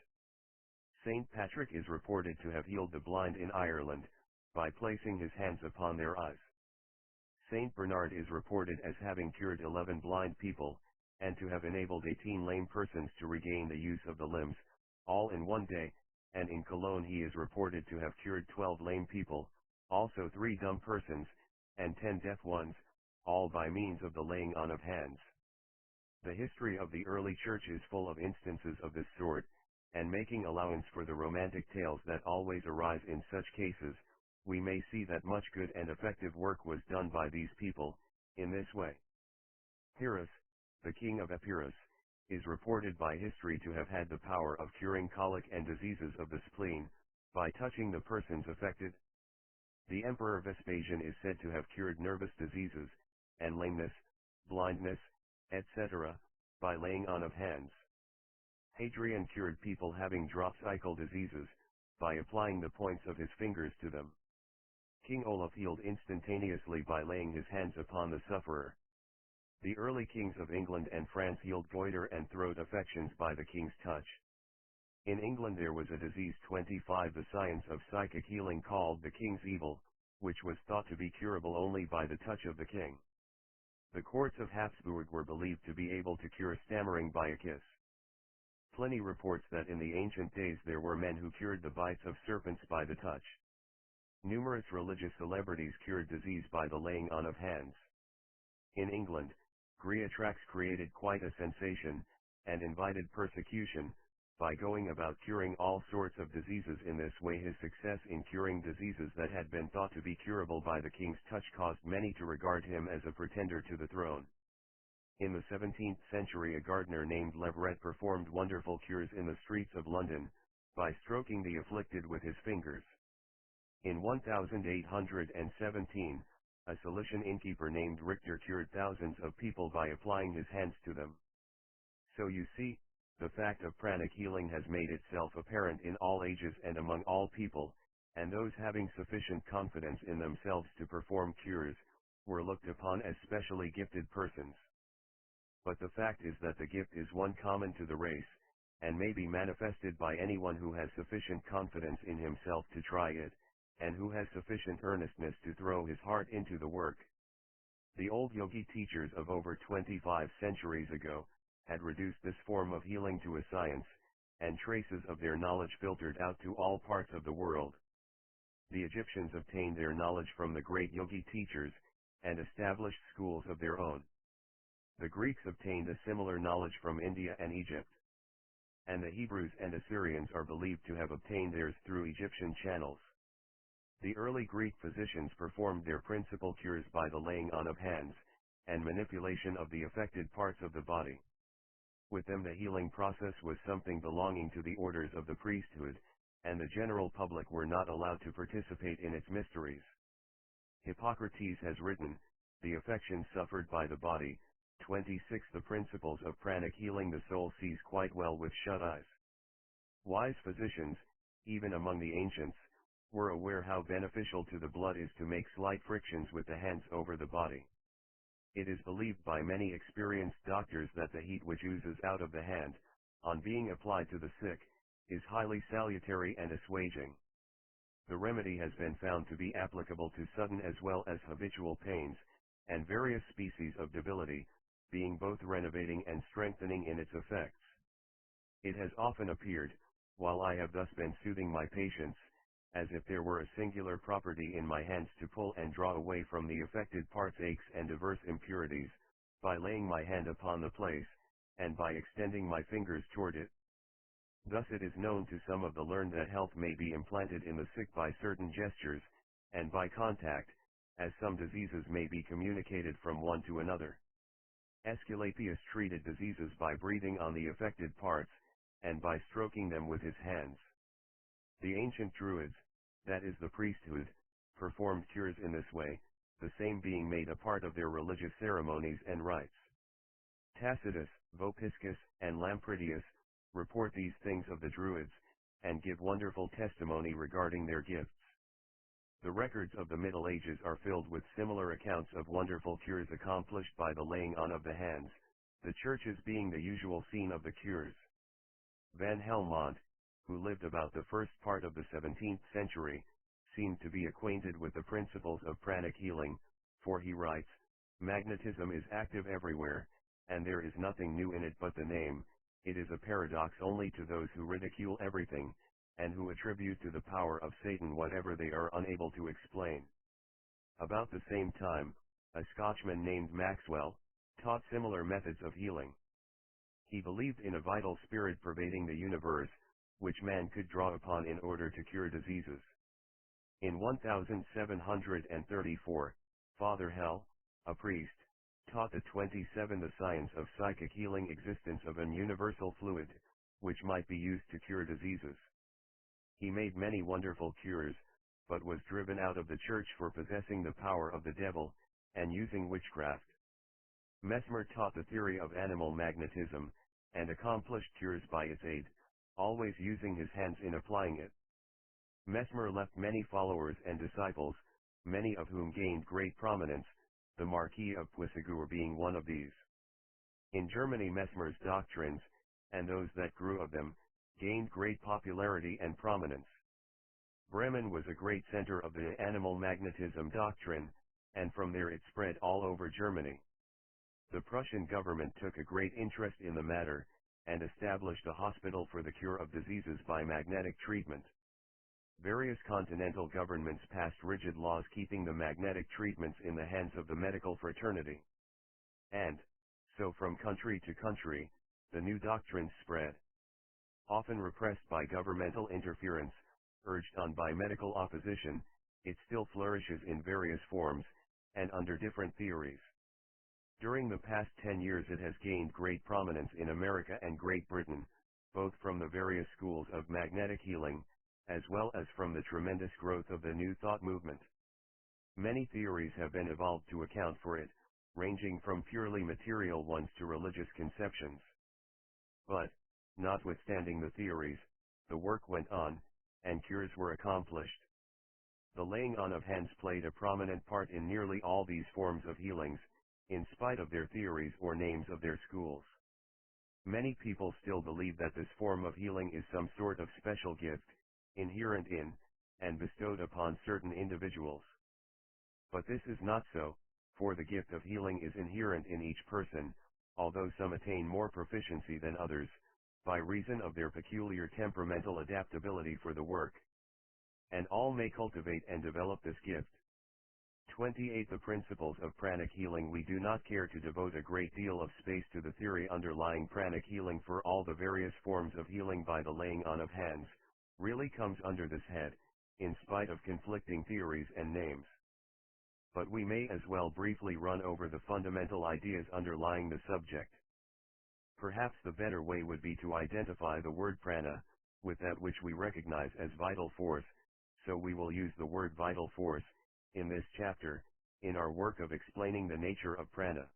Saint Patrick is reported to have healed the blind in Ireland, by placing his hands upon their eyes. Saint Bernard is reported as having cured 11 blind people, and to have enabled 18 lame persons to regain the use of the limbs, all in one day, and in Cologne he is reported to have cured 12 lame people, also 3 dumb persons, and 10 deaf ones, all by means of the laying on of hands. The history of the early church is full of instances of this sort, and making allowance for the romantic tales that always arise in such cases, we may see that much good and effective work was done by these people, in this way. Pyrrhus, the king of Epirus, is reported by history to have had the power of curing colic and diseases of the spleen, by touching the persons affected. The Emperor Vespasian is said to have cured nervous diseases, and lameness, blindness, etc., by laying on of hands. Hadrian cured people having dropsical diseases, by applying the points of his fingers to them. King Olaf healed instantaneously by laying his hands upon the sufferer. The early kings of England and France healed goiter and throat affections by the king's touch. In England there was a disease 25, the science of psychic healing, called the king's evil, which was thought to be curable only by the touch of the king. The courts of Habsburg were believed to be able to cure stammering by a kiss. Pliny reports that in the ancient days there were men who cured the bites of serpents by the touch. Numerous religious celebrities cured disease by the laying on of hands. In England, Greatrax created quite a sensation, and invited persecution, by going about curing all sorts of diseases. In this way his success in curing diseases that had been thought to be curable by the king's touch caused many to regard him as a pretender to the throne. In the 17th century a gardener named Leverett performed wonderful cures in the streets of London, by stroking the afflicted with his fingers. In 1817, a Cilician innkeeper named Richter cured thousands of people by applying his hands to them. So you see, the fact of pranic healing has made itself apparent in all ages and among all people, and those having sufficient confidence in themselves to perform cures, were looked upon as specially gifted persons. But the fact is that the gift is one common to the race, and may be manifested by anyone who has sufficient confidence in himself to try it, and who has sufficient earnestness to throw his heart into the work. The old yogi teachers of over 25 centuries ago had reduced this form of healing to a science, and traces of their knowledge filtered out to all parts of the world. The Egyptians obtained their knowledge from the great yogi teachers, and established schools of their own. The Greeks obtained a similar knowledge from India and Egypt. And the Hebrews and Assyrians are believed to have obtained theirs through Egyptian channels. The early Greek physicians performed their principal cures by the laying on of hands, and manipulation of the affected parts of the body. With them the healing process was something belonging to the orders of the priesthood, and the general public were not allowed to participate in its mysteries. Hippocrates has written, "The affections suffered by the body." 26. The principles of pranic healing the soul sees quite well with shut eyes. Wise physicians, even among the ancients, were aware how beneficial to the blood is to make slight frictions with the hands over the body. It is believed by many experienced doctors that the heat which oozes out of the hand, on being applied to the sick, is highly salutary and assuaging. The remedy has been found to be applicable to sudden as well as habitual pains, and various species of debility, being both renovating and strengthening in its effects. It has often appeared, while I have thus been soothing my patients, as if there were a singular property in my hands to pull and draw away from the affected parts aches and diverse impurities, by laying my hand upon the place, and by extending my fingers toward it. Thus it is known to some of the learned that health may be implanted in the sick by certain gestures, and by contact, as some diseases may be communicated from one to another. Aesculapius treated diseases by breathing on the affected parts, and by stroking them with his hands. The ancient Druids, that is the priesthood, performed cures in this way, the same being made a part of their religious ceremonies and rites. Tacitus, Vopiscus, and Lampridius report these things of the Druids, and give wonderful testimony regarding their gifts. The records of the Middle Ages are filled with similar accounts of wonderful cures accomplished by the laying on of the hands, the churches being the usual scene of the cures. Van Helmont, who lived about the first part of the 17th century, seemed to be acquainted with the principles of pranic healing, for he writes, "Magnetism is active everywhere, and there is nothing new in it but the name. It is a paradox only to those who ridicule everything, and who attribute to the power of Satan whatever they are unable to explain." About the same time, a Scotchman named Maxwell taught similar methods of healing. He believed in a vital spirit pervading the universe, which man could draw upon in order to cure diseases. In 1734, Father Hell, a priest, taught the 27 the science of psychic healing, existence of an universal fluid, which might be used to cure diseases. He made many wonderful cures, but was driven out of the church for possessing the power of the devil, and using witchcraft. Mesmer taught the theory of animal magnetism, and accomplished cures by its aid, always using his hands in applying it. Mesmer left many followers and disciples, many of whom gained great prominence, the Marquis of Puysegur being one of these. In Germany Mesmer's doctrines, and those that grew of them, gained great popularity and prominence. Bremen was a great center of the animal magnetism doctrine, and from there it spread all over Germany. The Prussian government took a great interest in the matter, and established a hospital for the cure of diseases by magnetic treatment. Various continental governments passed rigid laws keeping the magnetic treatments in the hands of the medical fraternity. And, so from country to country, the new doctrines spread. Often repressed by governmental interference, urged on by medical opposition, it still flourishes in various forms, and under different theories. During the past 10 years it has gained great prominence in America and Great Britain, both from the various schools of magnetic healing, as well as from the tremendous growth of the New Thought movement. Many theories have been evolved to account for it, ranging from purely material ones to religious conceptions. But, notwithstanding the theories, the work went on, and cures were accomplished. The laying on of hands played a prominent part in nearly all these forms of healings, in spite of their theories or names of their schools. Many people still believe that this form of healing is some sort of special gift, inherent in, and bestowed upon certain individuals. But this is not so, for the gift of healing is inherent in each person, although some attain more proficiency than others, by reason of their peculiar temperamental adaptability for the work. And all may cultivate and develop this gift. 28. The principles of pranic healing. We do not care to devote a great deal of space to the theory underlying pranic healing, for all the various forms of healing by the laying on of hands, really comes under this head, in spite of conflicting theories and names. But we may as well briefly run over the fundamental ideas underlying the subject. Perhaps the better way would be to identify the word prana, with that which we recognize as vital force, so we will use the word vital force, in this chapter, in our work of explaining the nature of prana.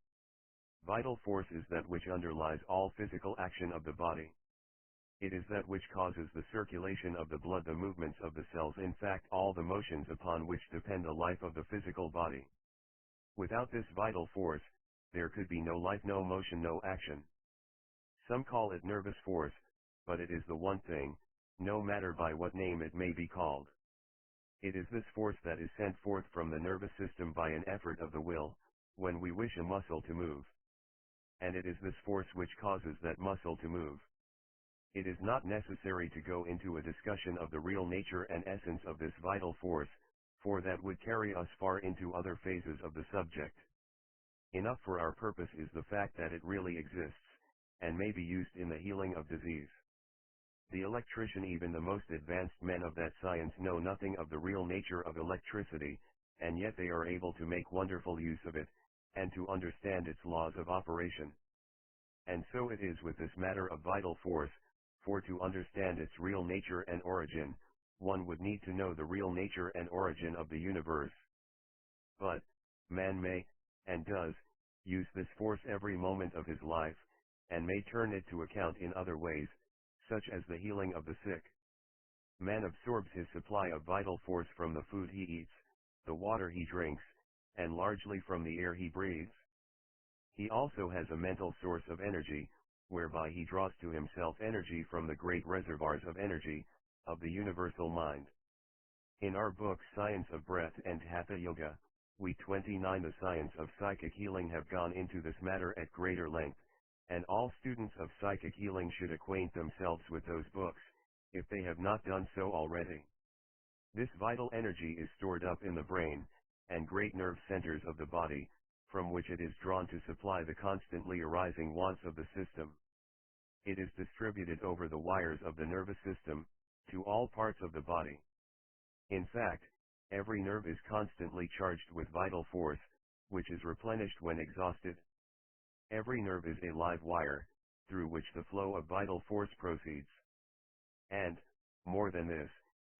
Vital force is that which underlies all physical action of the body. It is that which causes the circulation of the blood, the movements of the cells, in fact all the motions upon which depend the life of the physical body. Without this vital force, there could be no life, no motion, no action. Some call it nervous force, but it is the one thing, no matter by what name it may be called. It is this force that is sent forth from the nervous system by an effort of the will, when we wish a muscle to move. And it is this force which causes that muscle to move. It is not necessary to go into a discussion of the real nature and essence of this vital force, for that would carry us far into other phases of the subject. Enough for our purpose is the fact that it really exists, and may be used in the healing of disease. The electrician, even the most advanced men of that science, know nothing of the real nature of electricity, and yet they are able to make wonderful use of it, and to understand its laws of operation. And so it is with this matter of vital force, for to understand its real nature and origin, one would need to know the real nature and origin of the universe. But, man may, and does, use this force every moment of his life, and may turn it to account in other ways, such as the healing of the sick. Man absorbs his supply of vital force from the food he eats, the water he drinks, and largely from the air he breathes. He also has a mental source of energy, whereby he draws to himself energy from the great reservoirs of energy, of the universal mind. In our book Science of Breath and Hatha Yoga, we 29 the science of psychic healing have gone into this matter at greater length, and all students of psychic healing should acquaint themselves with those books, if they have not done so already. This vital energy is stored up in the brain, and great nerve centers of the body, from which it is drawn to supply the constantly arising wants of the system. It is distributed over the wires of the nervous system, to all parts of the body. In fact, every nerve is constantly charged with vital force, which is replenished when exhausted. Every nerve is a live wire, through which the flow of vital force proceeds. And, more than this,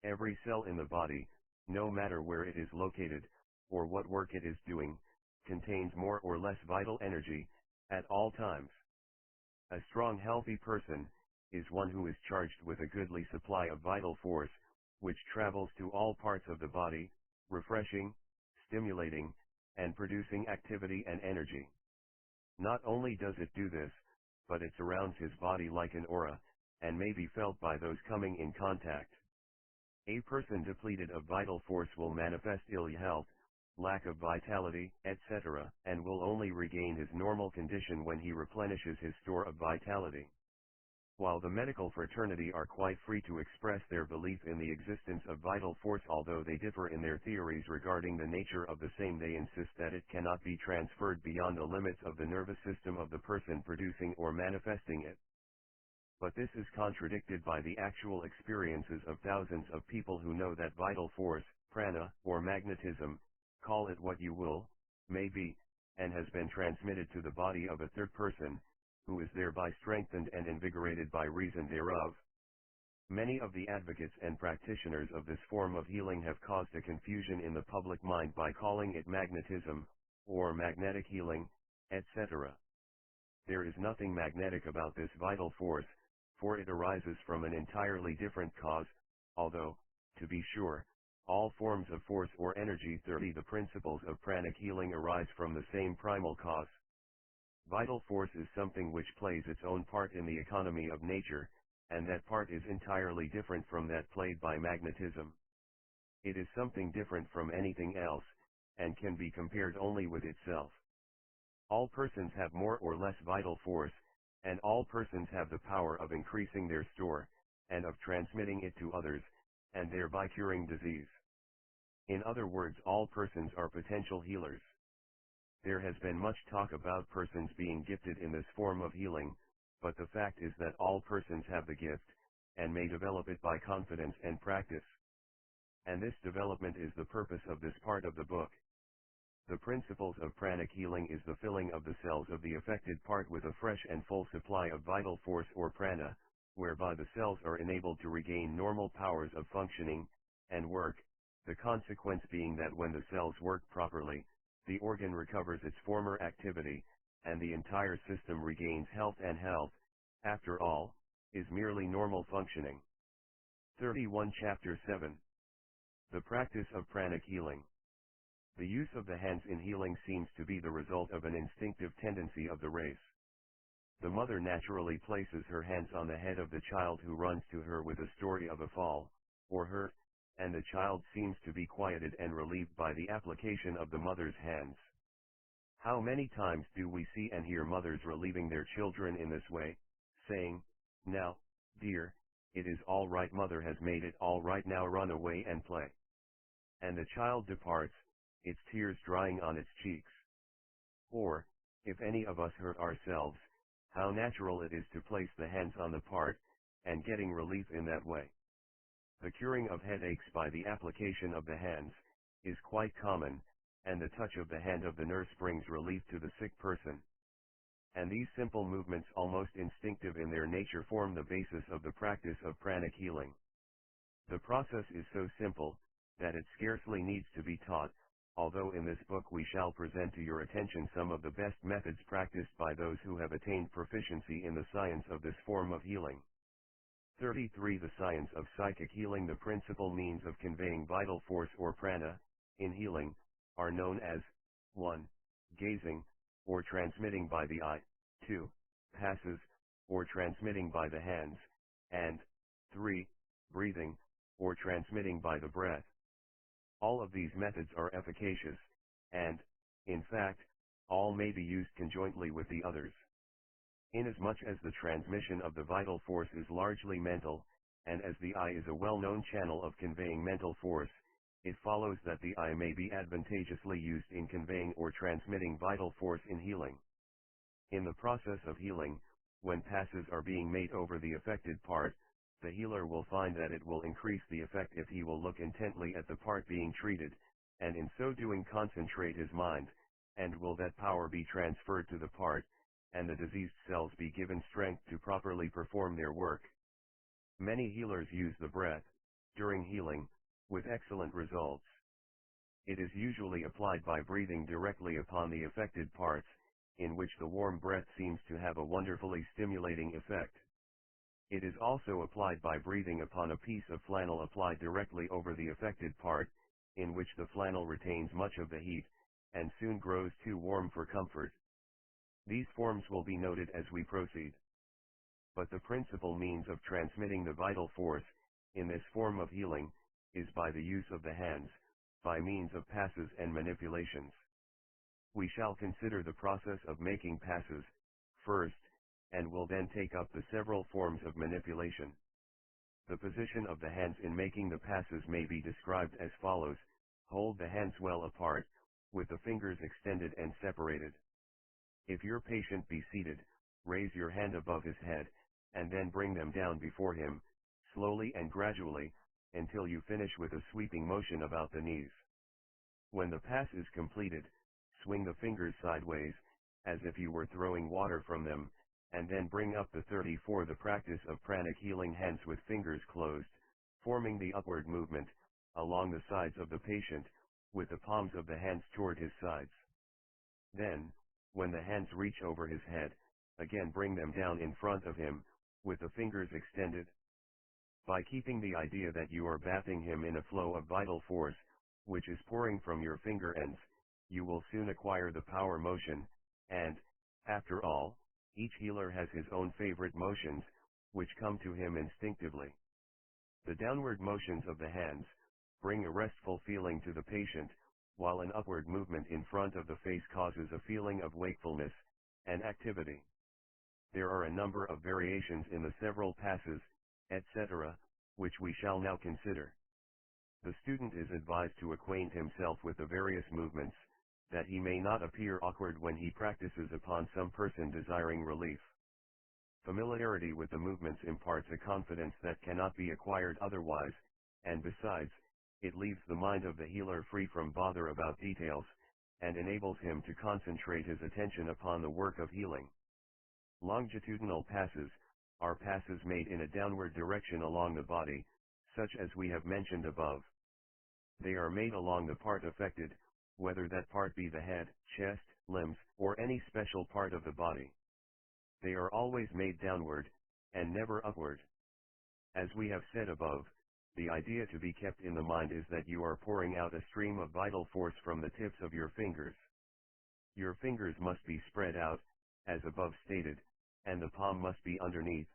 every cell in the body, no matter where it is located, or what work it is doing, contains more or less vital energy, at all times. A strong, healthy person is one who is charged with a goodly supply of vital force, which travels to all parts of the body, refreshing, stimulating, and producing activity and energy. Not only does it do this, but it surrounds his body like an aura, and may be felt by those coming in contact. A person depleted of vital force will manifest ill health, lack of vitality, etc., and will only regain his normal condition when he replenishes his store of vitality. While the medical fraternity are quite free to express their belief in the existence of vital force, although they differ in their theories regarding the nature of the same, they insist that it cannot be transferred beyond the limits of the nervous system of the person producing or manifesting it. But this is contradicted by the actual experiences of thousands of people who know that vital force, prana, or magnetism, call it what you will, may be, and has been transmitted to the body of a third person, who is thereby strengthened and invigorated by reason thereof. Many of the advocates and practitioners of this form of healing have caused a confusion in the public mind by calling it magnetism, or magnetic healing, etc. There is nothing magnetic about this vital force, for it arises from an entirely different cause, although, to be sure, all forms of force or energy, the principles of pranic healing, arise from the same primal cause. Vital force is something which plays its own part in the economy of nature, and that part is entirely different from that played by magnetism. It is something different from anything else, and can be compared only with itself. All persons have more or less vital force, and all persons have the power of increasing their store, and of transmitting it to others, and thereby curing disease. In other words, all persons are potential healers. There has been much talk about persons being gifted in this form of healing, but the fact is that all persons have the gift, and may develop it by confidence and practice. And this development is the purpose of this part of the book. The principles of pranic healing is the filling of the cells of the affected part with a fresh and full supply of vital force or prana, whereby the cells are enabled to regain normal powers of functioning and work, the consequence being that when the cells work properly, the organ recovers its former activity, and the entire system regains health, and health, after all, is merely normal functioning. 31 Chapter 7. The practice of pranic healing. The use of the hands in healing seems to be the result of an instinctive tendency of the race. The mother naturally places her hands on the head of the child who runs to her with a story of a fall, or hurt, and the child seems to be quieted and relieved by the application of the mother's hands. How many times do we see and hear mothers relieving their children in this way, saying, "Now, dear, it is all right, mother has made it all right, now run away and play." And the child departs, its tears drying on its cheeks. Or, if any of us hurt ourselves, how natural it is to place the hands on the part, and getting relief in that way. The curing of headaches by the application of the hands is quite common, and the touch of the hand of the nurse brings relief to the sick person. And these simple movements, almost instinctive in their nature, form the basis of the practice of pranic healing. The process is so simple that it scarcely needs to be taught, although in this book we shall present to your attention some of the best methods practiced by those who have attained proficiency in the science of this form of healing. 33. The science of psychic healing. The principal means of conveying vital force or prana in healing are known as 1. Gazing, or transmitting by the eye, 2. Passes, or transmitting by the hands, and 3. Breathing, or transmitting by the breath. All of these methods are efficacious, and, in fact, all may be used conjointly with the others. Inasmuch as the transmission of the vital force is largely mental, and as the eye is a well-known channel of conveying mental force, it follows that the eye may be advantageously used in conveying or transmitting vital force in healing. In the process of healing, when passes are being made over the affected part, the healer will find that it will increase the effect if he will look intently at the part being treated, and in so doing concentrate his mind, and will that power be transferred to the part, and the diseased cells be given strength to properly perform their work. Many healers use the breath during healing, with excellent results. It is usually applied by breathing directly upon the affected parts, in which the warm breath seems to have a wonderfully stimulating effect. It is also applied by breathing upon a piece of flannel applied directly over the affected part, in which the flannel retains much of the heat, and soon grows too warm for comfort. These forms will be noted as we proceed. But the principal means of transmitting the vital force, in this form of healing, is by the use of the hands, by means of passes and manipulations. We shall consider the process of making passes, first, and will then take up the several forms of manipulation. The position of the hands in making the passes may be described as follows: hold the hands well apart, with the fingers extended and separated. If your patient be seated, raise your hand above his head, and then bring them down before him, slowly and gradually, until you finish with a sweeping motion about the knees. When the pass is completed, swing the fingers sideways, as if you were throwing water from them, and then bring up the 30 for the practice of pranic healing hands with fingers closed, forming the upward movement, along the sides of the patient, with the palms of the hands toward his sides. Then, when the hands reach over his head, again bring them down in front of him, with the fingers extended. By keeping the idea that you are bathing him in a flow of vital force, which is pouring from your finger ends, you will soon acquire the power motion, and, after all, each healer has his own favorite motions, which come to him instinctively. The downward motions of the hands bring a restful feeling to the patient, while an upward movement in front of the face causes a feeling of wakefulness and activity. There are a number of variations in the several passes, etc., which we shall now consider. The student is advised to acquaint himself with the various movements, that he may not appear awkward when he practices upon some person desiring relief. Familiarity with the movements imparts a confidence that cannot be acquired otherwise, and besides, it leaves the mind of the healer free from bother about details, and enables him to concentrate his attention upon the work of healing. Longitudinal passes are passes made in a downward direction along the body, such as we have mentioned above. They are made along the part affected, whether that part be the head, chest, limbs, or any special part of the body. They are always made downward, and never upward. As we have said above, the idea to be kept in the mind is that you are pouring out a stream of vital force from the tips of your fingers. Your fingers must be spread out, as above stated, and the palm must be underneath.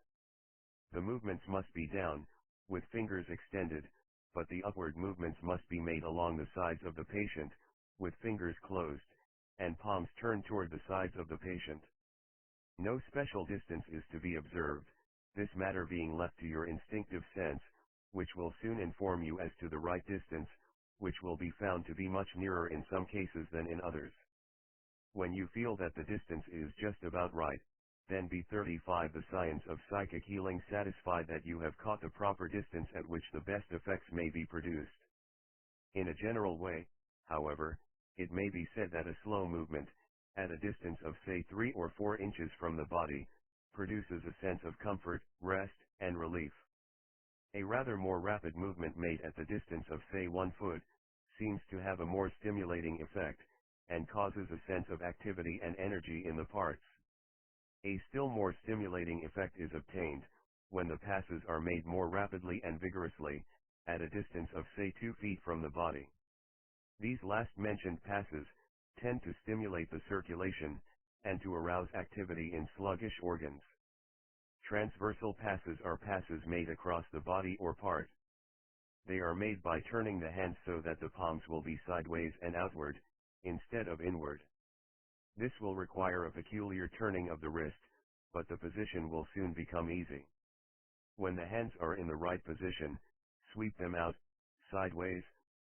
The movements must be down, with fingers extended, but the upward movements must be made along the sides of the patient, with fingers closed, and palms turned toward the sides of the patient. No special distance is to be observed, this matter being left to your instinctive sense, which will soon inform you as to the right distance, which will be found to be much nearer in some cases than in others. When you feel that the distance is just about right, then be 35 the science of psychic healing satisfied that you have caught the proper distance at which the best effects may be produced. In a general way, however, it may be said that a slow movement, at a distance of say 3 or 4 inches from the body, produces a sense of comfort, rest, and relief. A rather more rapid movement made at the distance of say 1 foot, seems to have a more stimulating effect, and causes a sense of activity and energy in the parts. A still more stimulating effect is obtained, when the passes are made more rapidly and vigorously, at a distance of say 2 feet from the body. These last mentioned passes tend to stimulate the circulation, and to arouse activity in sluggish organs. Transversal passes are passes made across the body or part. They are made by turning the hands so that the palms will be sideways and outward, instead of inward. This will require a peculiar turning of the wrist, but the position will soon become easy. When the hands are in the right position, sweep them out, sideways,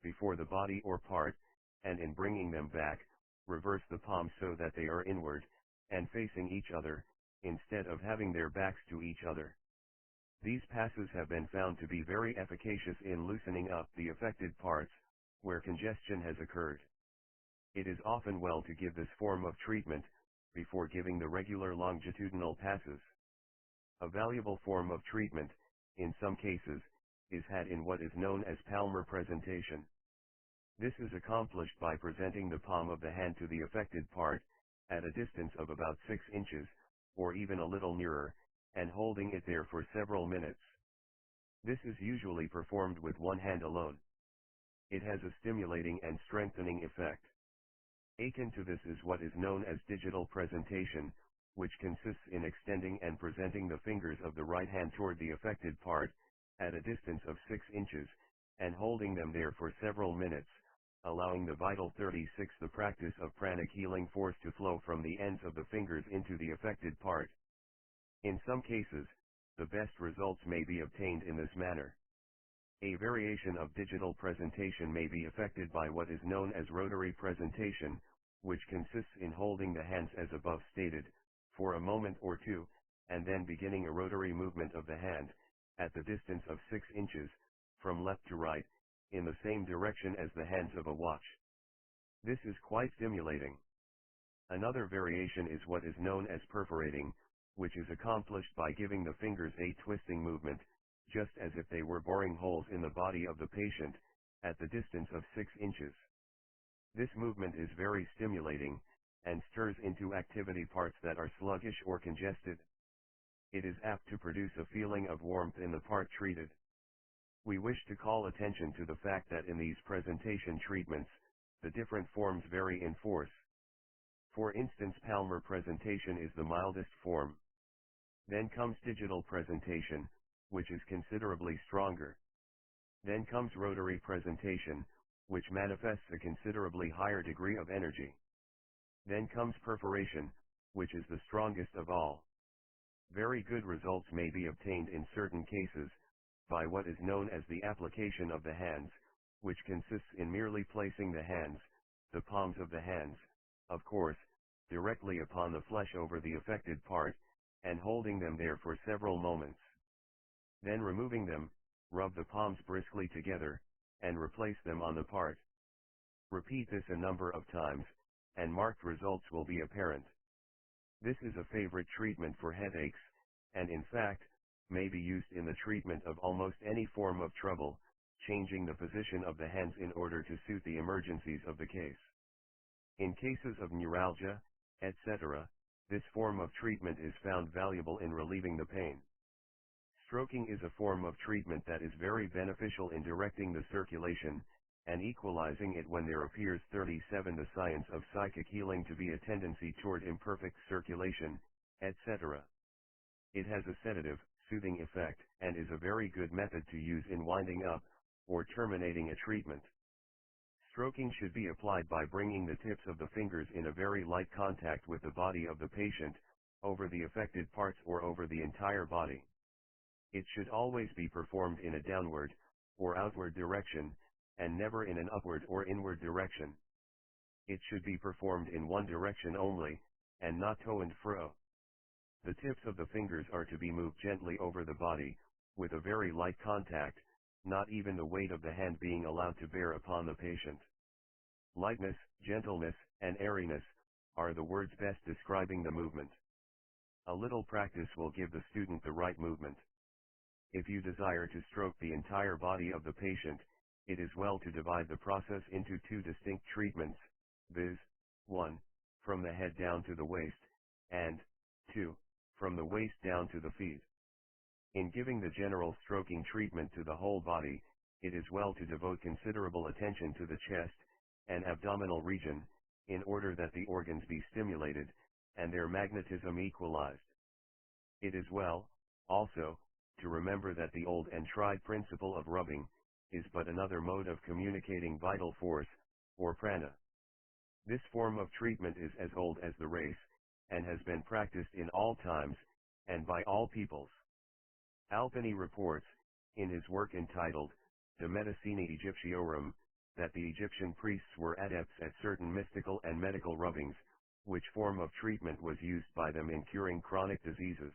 before the body or part, and in bringing them back, reverse the palms so that they are inward, and facing each other, instead of having their backs to each other. These passes have been found to be very efficacious in loosening up the affected parts, where congestion has occurred. It is often well to give this form of treatment, before giving the regular longitudinal passes. A valuable form of treatment, in some cases, is had in what is known as palmar presentation. This is accomplished by presenting the palm of the hand to the affected part, at a distance of about 6 inches, or even a little nearer, and holding it there for several minutes. This is usually performed with one hand alone. It has a stimulating and strengthening effect. Akin to this is what is known as digital presentation, which consists in extending and presenting the fingers of the right hand toward the affected part, at a distance of 6 inches, and holding them there for several minutes, allowing the vital 36 the practice of pranic healing force to flow from the ends of the fingers into the affected part. In some cases, the best results may be obtained in this manner. A variation of digital presentation may be effected by what is known as rotary presentation, which consists in holding the hands as above stated, for a moment or two, and then beginning a rotary movement of the hand, at the distance of 6 inches, from left to right, in the same direction as the hands of a watch. This is quite stimulating. Another variation is what is known as perforating, which is accomplished by giving the fingers a twisting movement, just as if they were boring holes in the body of the patient, at the distance of 6 inches. This movement is very stimulating, and stirs into activity parts that are sluggish or congested. It is apt to produce a feeling of warmth in the part treated. We wish to call attention to the fact that in these presentation treatments, the different forms vary in force. For instance, palmar presentation is the mildest form. Then comes digital presentation, which is considerably stronger. Then comes rotary presentation, which manifests a considerably higher degree of energy. Then comes perforation, which is the strongest of all. Very good results may be obtained in certain cases, by what is known as the application of the hands, which consists in merely placing the hands, the palms of the hands, of course, directly upon the flesh over the affected part, and holding them there for several moments. Then removing them, rub the palms briskly together, and replace them on the part. Repeat this a number of times, and marked results will be apparent. This is a favorite treatment for headaches, and in fact, may be used in the treatment of almost any form of trouble, changing the position of the hands in order to suit the emergencies of the case. In cases of neuralgia, etc., this form of treatment is found valuable in relieving the pain. Stroking is a form of treatment that is very beneficial in directing the circulation, and equalizing it when there appears 37 the science of psychic healing to be a tendency toward imperfect circulation, etc. It has a sedative, soothing effect, and is a very good method to use in winding up, or terminating a treatment. Stroking should be applied by bringing the tips of the fingers in a very light contact with the body of the patient, over the affected parts or over the entire body. It should always be performed in a downward, or outward direction, and never in an upward or inward direction. It should be performed in one direction only, and not to and fro. The tips of the fingers are to be moved gently over the body, with a very light contact, not even the weight of the hand being allowed to bear upon the patient. Lightness, gentleness, and airiness are the words best describing the movement. A little practice will give the student the right movement. If you desire to stroke the entire body of the patient, it is well to divide the process into two distinct treatments, viz. 1. From the head down to the waist, and 2. From the waist down to the feet. In giving the general stroking treatment to the whole body, it is well to devote considerable attention to the chest and abdominal region, in order that the organs be stimulated, and their magnetism equalized. It is well, also, to remember that the old and tried principle of rubbing is but another mode of communicating vital force, or prana. This form of treatment is as old as the race, and has been practiced in all times, and by all peoples. Alpini reports, in his work entitled, De Medicina Egyptiorum, that the Egyptian priests were adepts at certain mystical and medical rubbings, which form of treatment was used by them in curing chronic diseases.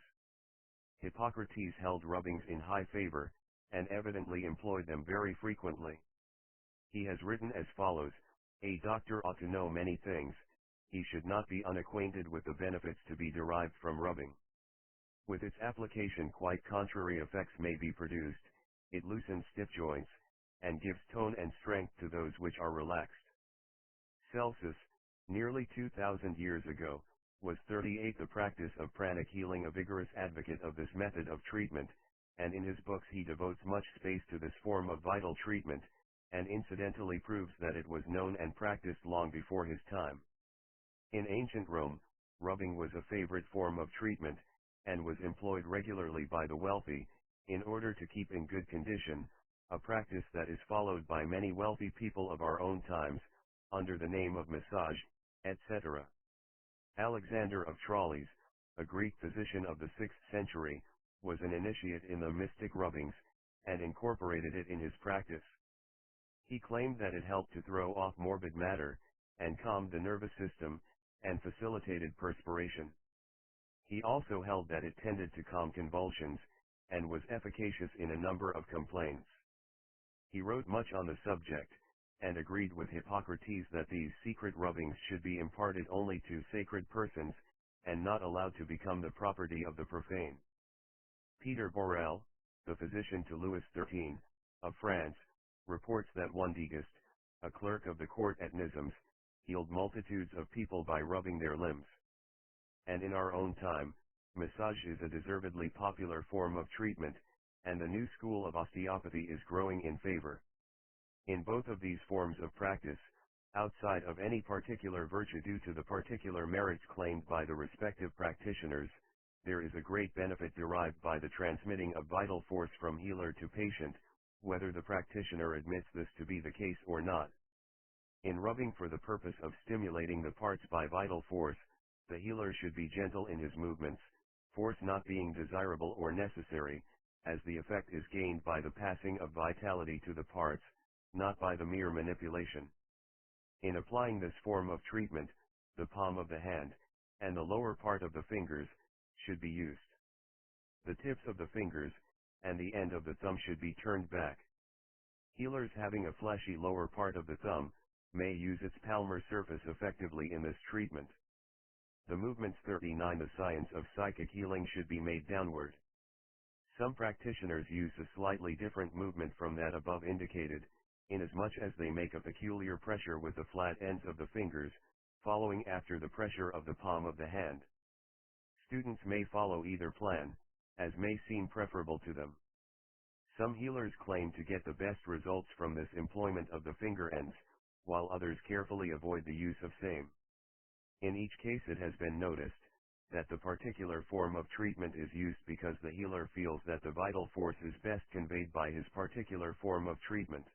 Hippocrates held rubbings in high favor, and evidently employed them very frequently. He has written as follows: a doctor ought to know many things, he should not be unacquainted with the benefits to be derived from rubbing. With its application quite contrary effects may be produced. It loosens stiff joints, and gives tone and strength to those which are relaxed. Celsus, nearly 2,000 years ago, was 38 the practice of pranic healing, a vigorous advocate of this method of treatment, and in his books he devotes much space to this form of vital treatment, and incidentally proves that it was known and practiced long before his time. In ancient Rome, rubbing was a favorite form of treatment, and was employed regularly by the wealthy, in order to keep in good condition, a practice that is followed by many wealthy people of our own times, under the name of massage, etc. Alexander of Tralles, a Greek physician of the 6th century, was an initiate in the mystic rubbings, and incorporated it in his practice. He claimed that it helped to throw off morbid matter, and calmed the nervous system, and facilitated perspiration. He also held that it tended to calm convulsions, and was efficacious in a number of complaints. He wrote much on the subject, and agreed with Hippocrates that these secret rubbings should be imparted only to sacred persons, and not allowed to become the property of the profane. Peter Borel, the physician to Louis XIII, of France, reports that one Digest, a clerk of the court at Nizams, healed multitudes of people by rubbing their limbs. And in our own time, massage is a deservedly popular form of treatment, and the new school of osteopathy is growing in favor. In both of these forms of practice, outside of any particular virtue due to the particular merits claimed by the respective practitioners, there is a great benefit derived by the transmitting of vital force from healer to patient, whether the practitioner admits this to be the case or not. In rubbing for the purpose of stimulating the parts by vital force, the healer should be gentle in his movements, force not being desirable or necessary, as the effect is gained by the passing of vitality to the parts, not by the mere manipulation. In applying this form of treatment, the palm of the hand, and the lower part of the fingers, should be used. The tips of the fingers, and the end of the thumb should be turned back. Healers having a fleshy lower part of the thumb, may use its palmar surface effectively in this treatment. The movements 39. The science of psychic healing should be made downward. Some practitioners use a slightly different movement from that above indicated, inasmuch as they make a peculiar pressure with the flat ends of the fingers, following after the pressure of the palm of the hand. Students may follow either plan, as may seem preferable to them. Some healers claim to get the best results from this employment of the finger ends, while others carefully avoid the use of same. In each case it has been noticed, that the particular form of treatment is used because the healer feels that the vital force is best conveyed by his particular form of treatment.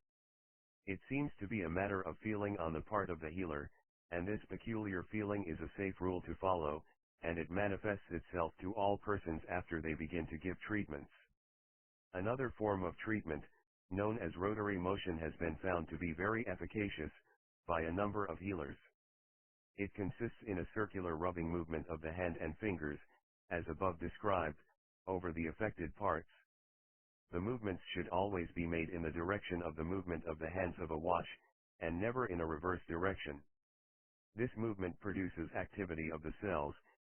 It seems to be a matter of feeling on the part of the healer, and this peculiar feeling is a safe rule to follow, and it manifests itself to all persons after they begin to give treatments. Another form of treatment, known as rotary motion, has been found to be very efficacious, by a number of healers. It consists in a circular rubbing movement of the hand and fingers, as above described, over the affected parts. The movements should always be made in the direction of the movement of the hands of a watch, and never in a reverse direction. This movement produces activity of the cells,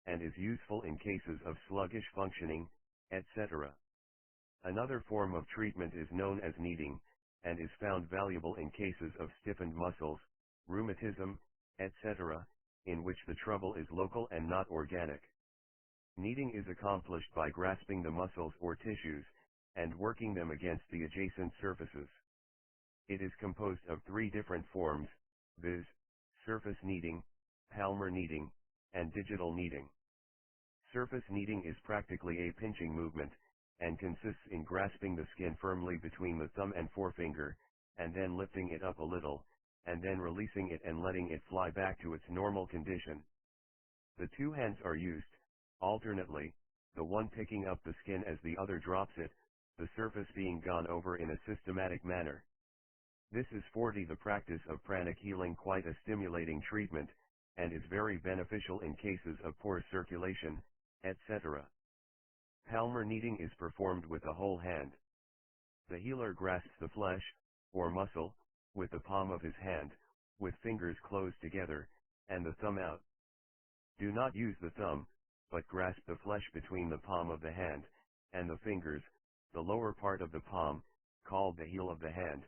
and is useful in cases of sluggish functioning, etc. Another form of treatment is known as kneading, and is found valuable in cases of stiffened muscles, rheumatism, etc., in which the trouble is local and not organic. Kneading is accomplished by grasping the muscles or tissues, and working them against the adjacent surfaces. It is composed of 3 different forms, viz., surface kneading, palmar kneading, and digital kneading. Surface kneading is practically a pinching movement, and consists in grasping the skin firmly between the thumb and forefinger, and then lifting it up a little, and then releasing it and letting it fly back to its normal condition. The 2 hands are used, alternately, the one picking up the skin as the other drops it, the surface being gone over in a systematic manner. This is for the practice of pranic healing quite a stimulating treatment, and is very beneficial in cases of poor circulation, etc. Palmar kneading is performed with the whole hand. The healer grasps the flesh, or muscle, with the palm of his hand, with fingers closed together, and the thumb out. Do not use the thumb, but grasp the flesh between the palm of the hand, and the fingers, the lower part of the palm, called the heel of the hand,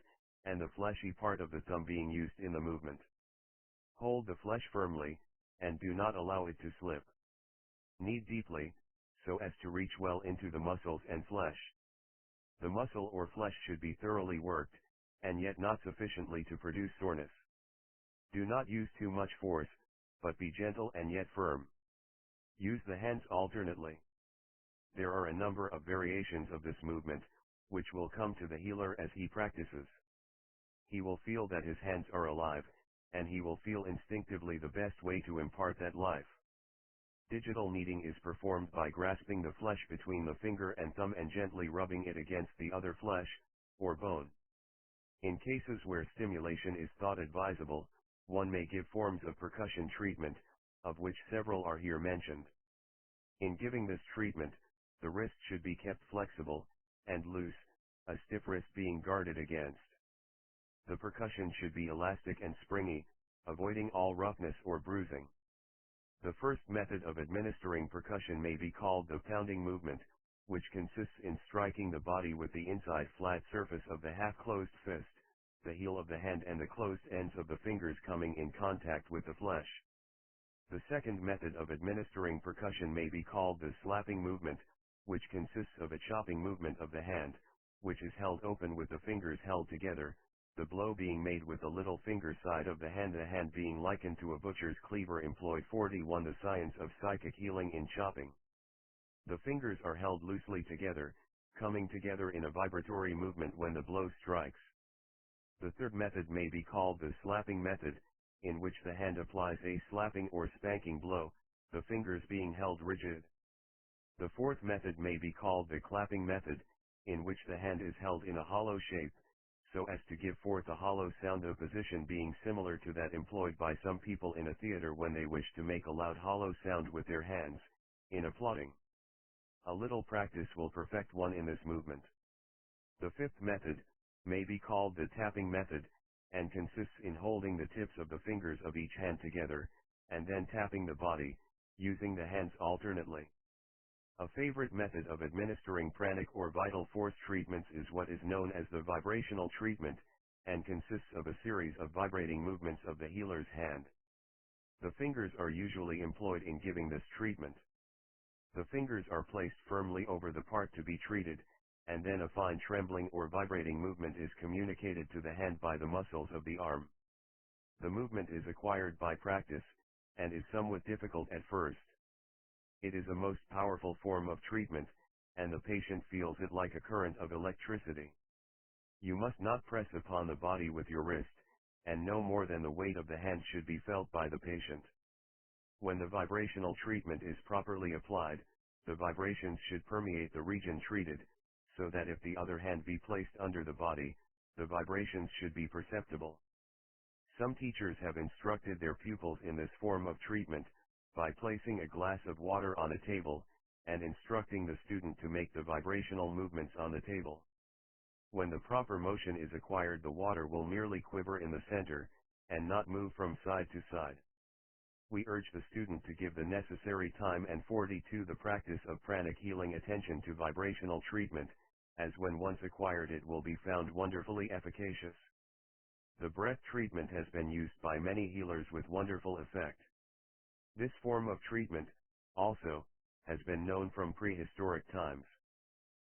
and the fleshy part of the thumb being used in the movement. Hold the flesh firmly, and do not allow it to slip. Knead deeply, so as to reach well into the muscles and flesh. The muscle or flesh should be thoroughly worked, and yet not sufficiently to produce soreness. Do not use too much force, but be gentle and yet firm. Use the hands alternately. There are a number of variations of this movement, which will come to the healer as he practices. He will feel that his hands are alive, and he will feel instinctively the best way to impart that life. Digital kneading is performed by grasping the flesh between the finger and thumb and gently rubbing it against the other flesh, or bone. In cases where stimulation is thought advisable, one may give forms of percussion treatment, of which several are here mentioned. In giving this treatment, the wrist should be kept flexible and loose, a stiff wrist being guarded against. The percussion should be elastic and springy, avoiding all roughness or bruising. The first method of administering percussion may be called the pounding movement, which consists in striking the body with the inside flat surface of the half-closed fist, the heel of the hand and the closed ends of the fingers coming in contact with the flesh. The second method of administering percussion may be called the slapping movement, which consists of a chopping movement of the hand, which is held open with the fingers held together, the blow being made with the little finger side of the hand being likened to a butcher's cleaver employed. 41 The science of psychic healing in chopping. The fingers are held loosely together, coming together in a vibratory movement when the blow strikes. The third method may be called the slapping method, in which the hand applies a slapping or spanking blow, the fingers being held rigid. The fourth method may be called the clapping method, in which the hand is held in a hollow shape, so as to give forth a hollow sound, the position being similar to that employed by some people in a theater when they wish to make a loud hollow sound with their hands, in applauding. A little practice will perfect one in this movement. The fifth method may be called the tapping method, and consists in holding the tips of the fingers of each hand together, and then tapping the body, using the hands alternately. A favorite method of administering pranic or vital force treatments is what is known as the vibrational treatment, and consists of a series of vibrating movements of the healer's hand. The fingers are usually employed in giving this treatment. The fingers are placed firmly over the part to be treated, and then a fine trembling or vibrating movement is communicated to the hand by the muscles of the arm. The movement is acquired by practice, and is somewhat difficult at first. It is a most powerful form of treatment, and the patient feels it like a current of electricity. You must not press upon the body with your wrist, and no more than the weight of the hand should be felt by the patient. When the vibrational treatment is properly applied, the vibrations should permeate the region treated, so that if the other hand be placed under the body, the vibrations should be perceptible. Some teachers have instructed their pupils in this form of treatment, by placing a glass of water on a table, and instructing the student to make the vibrational movements on the table. When the proper motion is acquired, the water will merely quiver in the center, and not move from side to side. We urge the student to give the necessary time and 42 the practice of pranic healing attention to vibrational treatment, as when once acquired it will be found wonderfully efficacious. The breath treatment has been used by many healers with wonderful effect. This form of treatment, also, has been known from prehistoric times.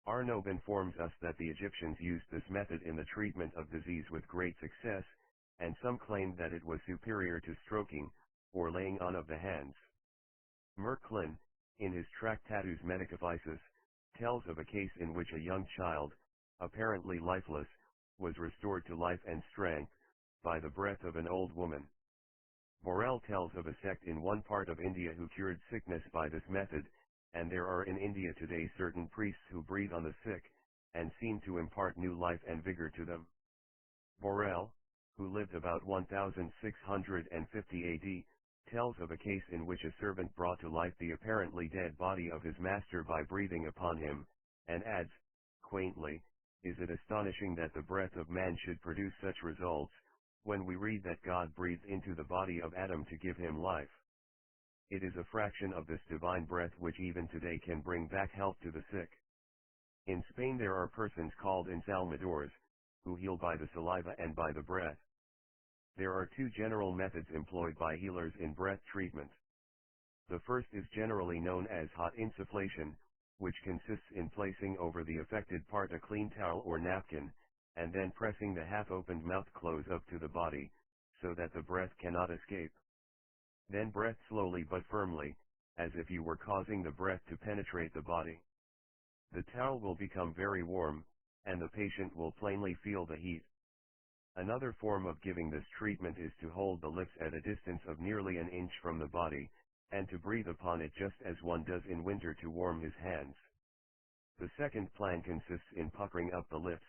Arnob informs us that the Egyptians used this method in the treatment of disease with great success, and some claimed that it was superior to stroking, or laying on of the hands. Merklin, in his Tractatus Medicavicis, tells of a case in which a young child, apparently lifeless, was restored to life and strength, by the breath of an old woman. Borel tells of a sect in one part of India who cured sickness by this method, and there are in India today certain priests who breathe on the sick, and seem to impart new life and vigor to them. Borel, who lived about 1650 AD, tells of a case in which a servant brought to life the apparently dead body of his master by breathing upon him, and adds, quaintly, "Is it astonishing that the breath of man should produce such results, when we read that God breathed into the body of Adam to give him life? It is a fraction of this divine breath which even today can bring back health to the sick." In Spain there are persons called ensalmadores, who heal by the saliva and by the breath. There are two general methods employed by healers in breath treatment. The first is generally known as hot insufflation, which consists in placing over the affected part a clean towel or napkin, and then pressing the half-opened mouth close up to the body, so that the breath cannot escape. Then breath slowly but firmly, as if you were causing the breath to penetrate the body. The towel will become very warm, and the patient will plainly feel the heat. Another form of giving this treatment is to hold the lips at a distance of nearly an inch from the body, and to breathe upon it just as one does in winter to warm his hands. The second plan consists in puckering up the lips,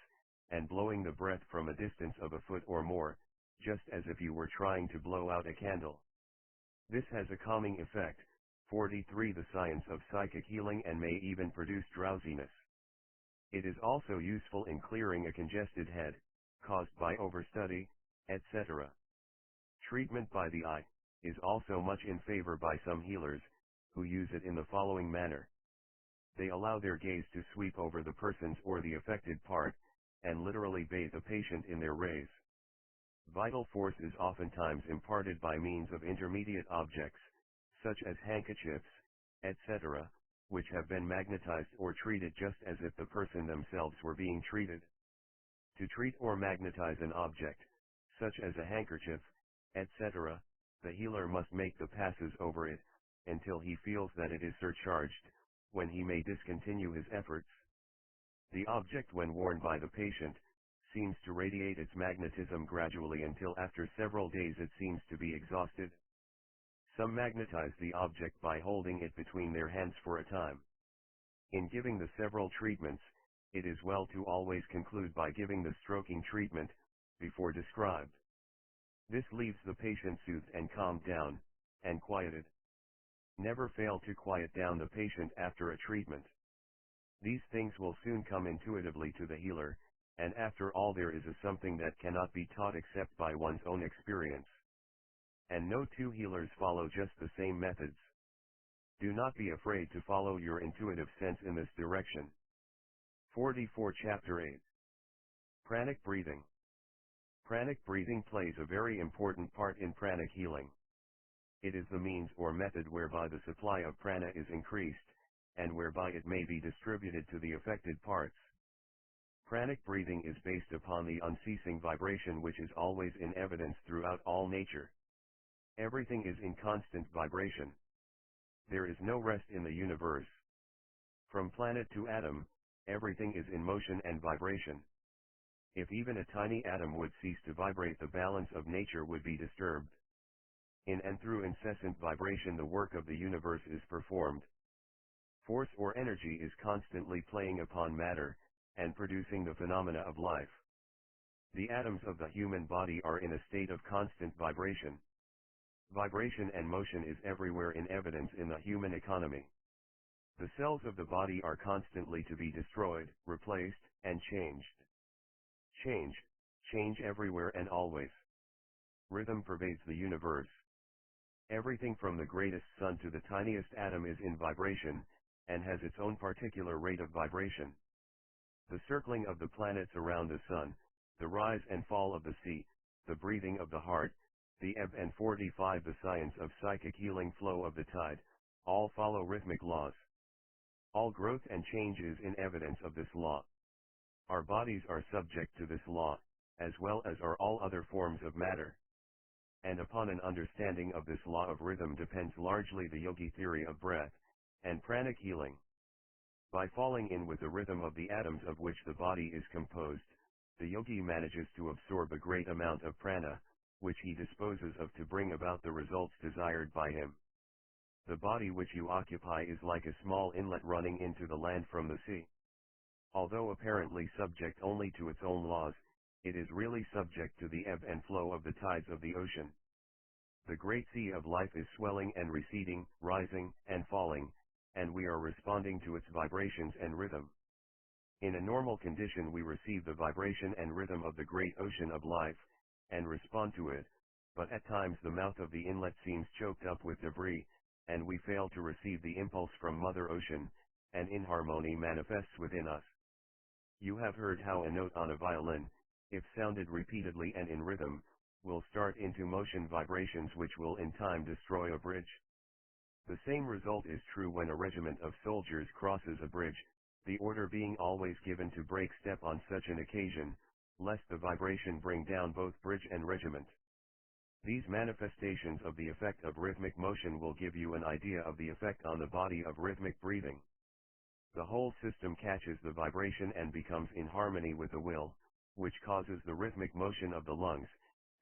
and blowing the breath from a distance of a foot or more, just as if you were trying to blow out a candle. This has a calming effect. 43 The science of psychic healing and may even produce drowsiness. It is also useful in clearing a congested head, caused by overstudy, etc. Treatment by the eye is also much in favor by some healers, who use it in the following manner. They allow their gaze to sweep over the person's or the affected part, and literally bathe the patient in their rays. Vital force is oftentimes imparted by means of intermediate objects, such as handkerchiefs, etc., which have been magnetized or treated just as if the person themselves were being treated. To treat or magnetize an object, such as a handkerchief, etc., the healer must make the passes over it, until he feels that it is surcharged, when he may discontinue his efforts. The object, when worn by the patient, seems to radiate its magnetism gradually until after several days it seems to be exhausted. Some magnetize the object by holding it between their hands for a time. In giving the several treatments, it is well to always conclude by giving the stroking treatment, before described. This leaves the patient soothed and calmed down, and quieted. Never fail to quiet down the patient after a treatment. These things will soon come intuitively to the healer, and after all there is something that cannot be taught except by one's own experience. And no two healers follow just the same methods. Do not be afraid to follow your intuitive sense in this direction. 44 Chapter 8. Pranic breathing. Pranic breathing plays a very important part in pranic healing. It is the means or method whereby the supply of prana is increased, and whereby it may be distributed to the affected parts. Pranic breathing is based upon the unceasing vibration which is always in evidence throughout all nature. Everything is in constant vibration. There is no rest in the universe. From planet to atom, everything is in motion and vibration. If even a tiny atom would cease to vibrate, the balance of nature would be disturbed. In and through incessant vibration the work of the universe is performed. Force or energy is constantly playing upon matter, and producing the phenomena of life. The atoms of the human body are in a state of constant vibration. Vibration and motion is everywhere in evidence in the human economy. The cells of the body are constantly to be destroyed, replaced, and changed. Change everywhere and always. Rhythm pervades the universe. Everything from the greatest sun to the tiniest atom is in vibration, and has its own particular rate of vibration. The circling of the planets around the sun, the rise and fall of the sea, the breathing of the heart, the ebb and 45 the science of psychic healing, flow of the tide, all follow rhythmic laws. All growth and change is in evidence of this law. Our bodies are subject to this law, as well as are all other forms of matter. And upon an understanding of this law of rhythm depends largely the yogi theory of breath, and pranic healing. By falling in with the rhythm of the atoms of which the body is composed, the yogi manages to absorb a great amount of prana, which he disposes of to bring about the results desired by him. The body which you occupy is like a small inlet running into the land from the sea. Although apparently subject only to its own laws, it is really subject to the ebb and flow of the tides of the ocean. The great sea of life is swelling and receding, rising and falling, and we are responding to its vibrations and rhythm. In a normal condition we receive the vibration and rhythm of the great ocean of life, and respond to it, but at times the mouth of the inlet seems choked up with debris, and we fail to receive the impulse from Mother Ocean, and inharmony manifests within us. You have heard how a note on a violin, if sounded repeatedly and in rhythm, will start into motion vibrations which will in time destroy a bridge. The same result is true when a regiment of soldiers crosses a bridge, the order being always given to break step on such an occasion, lest the vibration bring down both bridge and regiment. These manifestations of the effect of rhythmic motion will give you an idea of the effect on the body of rhythmic breathing. The whole system catches the vibration and becomes in harmony with the will, which causes the rhythmic motion of the lungs,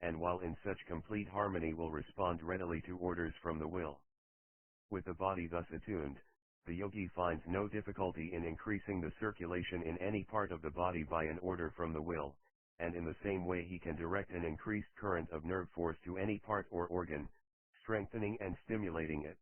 and while in such complete harmony will respond readily to orders from the will. With the body thus attuned, the yogi finds no difficulty in increasing the circulation in any part of the body by an order from the will, and in the same way he can direct an increased current of nerve force to any part or organ, strengthening and stimulating it.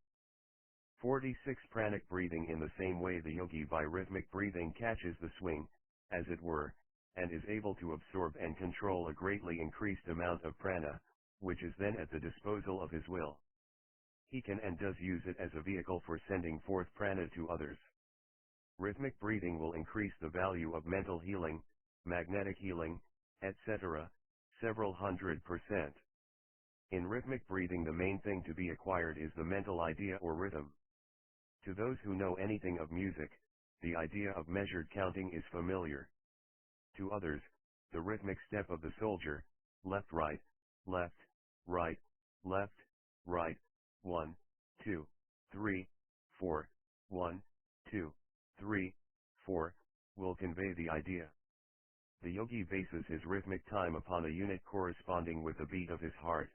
46. Pranic breathing. In the same way the yogi by rhythmic breathing catches the swing, as it were, and is able to absorb and control a greatly increased amount of prana, which is then at the disposal of his will. He can and does use it as a vehicle for sending forth prana to others. Rhythmic breathing will increase the value of mental healing, magnetic healing, etc., several 100%. In rhythmic breathing the main thing to be acquired is the mental idea or rhythm. To those who know anything of music, the idea of measured counting is familiar. To others, the rhythmic step of the soldier, left right, left, right, left, right, 1, 2, 3, 4, 1, 2, 3, 4, will convey the idea. The yogi bases his rhythmic time upon a unit corresponding with the beat of his heart.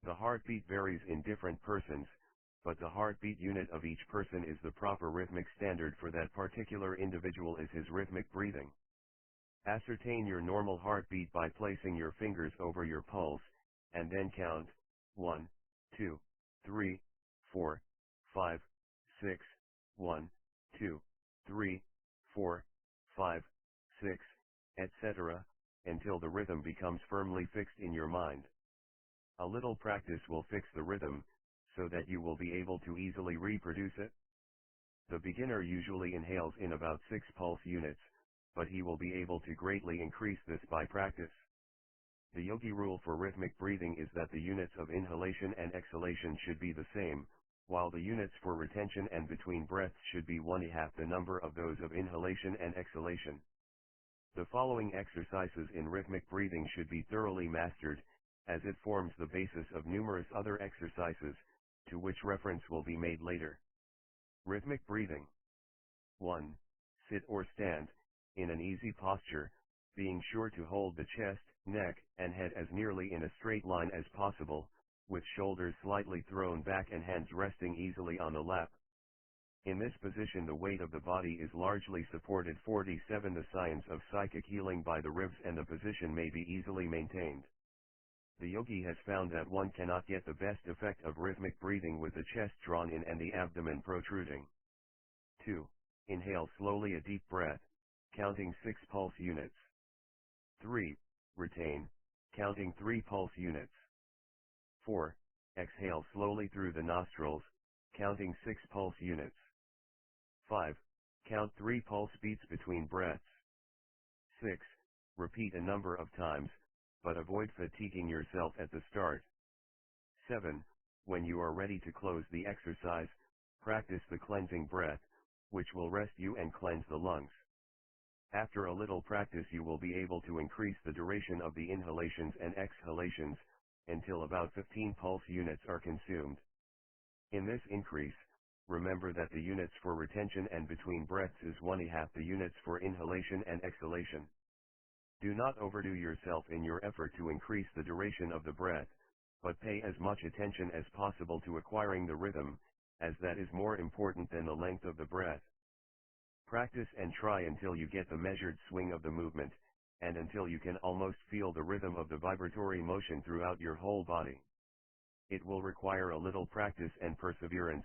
The heartbeat varies in different persons, but the heartbeat unit of each person is the proper rhythmic standard for that particular individual is his rhythmic breathing. Ascertain your normal heartbeat by placing your fingers over your pulse, and then count 1, 2, 3, 4, 5, 6, 1, 2, 3, 4, 5, 6, etc., until the rhythm becomes firmly fixed in your mind. A little practice will fix the rhythm, so that you will be able to easily reproduce it. The beginner usually inhales in about 6 pulse units, but he will be able to greatly increase this by practice. The yogi rule for rhythmic breathing is that the units of inhalation and exhalation should be the same, while the units for retention and between breaths should be 1/2 the number of those of inhalation and exhalation. The following exercises in rhythmic breathing should be thoroughly mastered, as it forms the basis of numerous other exercises, to which reference will be made later. Rhythmic breathing. 1. Sit or stand, in an easy posture, being sure to hold the chest, neck, and head as nearly in a straight line as possible, with shoulders slightly thrown back and hands resting easily on the lap. In this position the weight of the body is largely supported. 47. The science of psychic healing by the ribs and the position may be easily maintained. The yogi has found that one cannot get the best effect of rhythmic breathing with the chest drawn in and the abdomen protruding. 2. Inhale slowly a deep breath, counting 6 pulse units. 3. Retain, counting 3 pulse units. 4. Exhale slowly through the nostrils, counting 6 pulse units. 5. Count 3 pulse beats between breaths. 6. Repeat a number of times, but avoid fatiguing yourself at the start. 7. When you are ready to close the exercise, practice the cleansing breath, which will rest you and cleanse the lungs. After a little practice you will be able to increase the duration of the inhalations and exhalations, until about 15 pulse units are consumed. In this increase, remember that the units for retention and between breaths is 1/2 the units for inhalation and exhalation. Do not overdo yourself in your effort to increase the duration of the breath, but pay as much attention as possible to acquiring the rhythm, as that is more important than the length of the breath. Practice and try until you get the measured swing of the movement, and until you can almost feel the rhythm of the vibratory motion throughout your whole body. It will require a little practice and perseverance,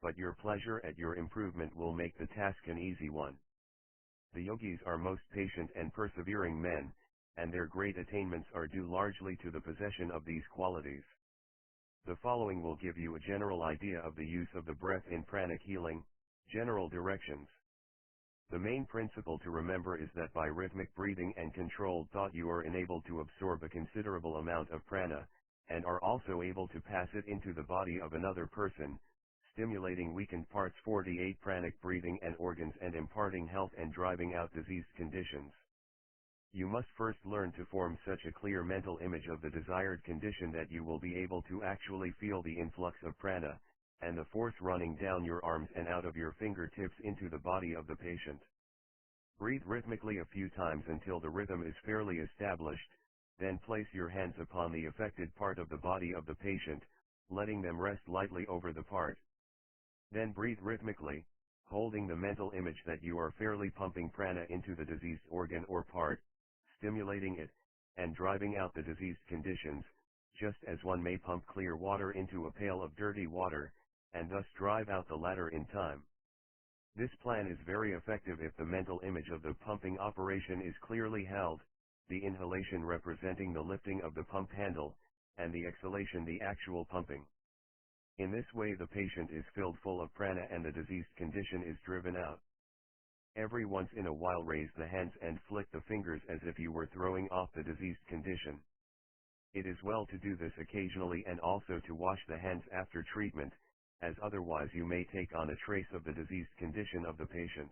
but your pleasure at your improvement will make the task an easy one. The yogis are most patient and persevering men, and their great attainments are due largely to the possession of these qualities. The following will give you a general idea of the use of the breath in pranic healing. General directions. The main principle to remember is that by rhythmic breathing and controlled thought you are enabled to absorb a considerable amount of prana, and are also able to pass it into the body of another person, stimulating weakened parts. 48. Pranic breathing and organs and imparting health and driving out diseased conditions. You must first learn to form such a clear mental image of the desired condition that you will be able to actually feel the influx of prana, and the force running down your arms and out of your fingertips into the body of the patient. Breathe rhythmically a few times until the rhythm is fairly established, then place your hands upon the affected part of the body of the patient, letting them rest lightly over the part. Then breathe rhythmically, holding the mental image that you are fairly pumping prana into the diseased organ or part, stimulating it, and driving out the diseased conditions, just as one may pump clear water into a pail of dirty water, and thus drive out the latter in time. This plan is very effective if the mental image of the pumping operation is clearly held, the inhalation representing the lifting of the pump handle, and the exhalation the actual pumping. In this way the patient is filled full of prana and the diseased condition is driven out. Every once in a while raise the hands and flick the fingers as if you were throwing off the diseased condition. It is well to do this occasionally and also to wash the hands after treatment, as otherwise you may take on a trace of the diseased condition of the patient.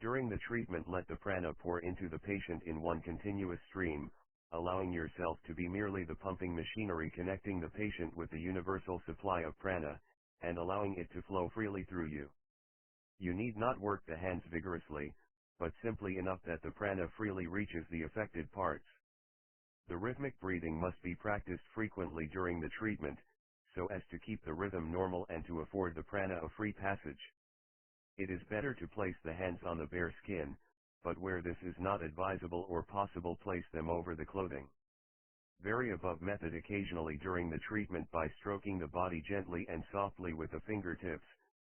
During the treatment let the prana pour into the patient in one continuous stream, allowing yourself to be merely the pumping machinery connecting the patient with the universal supply of prana, and allowing it to flow freely through you. You need not work the hands vigorously, but simply enough that the prana freely reaches the affected parts. The rhythmic breathing must be practiced frequently during the treatment, so as to keep the rhythm normal and to afford the prana a free passage. It is better to place the hands on the bare skin, but where this is not advisable or possible place them over the clothing. Vary above method occasionally during the treatment by stroking the body gently and softly with the fingertips,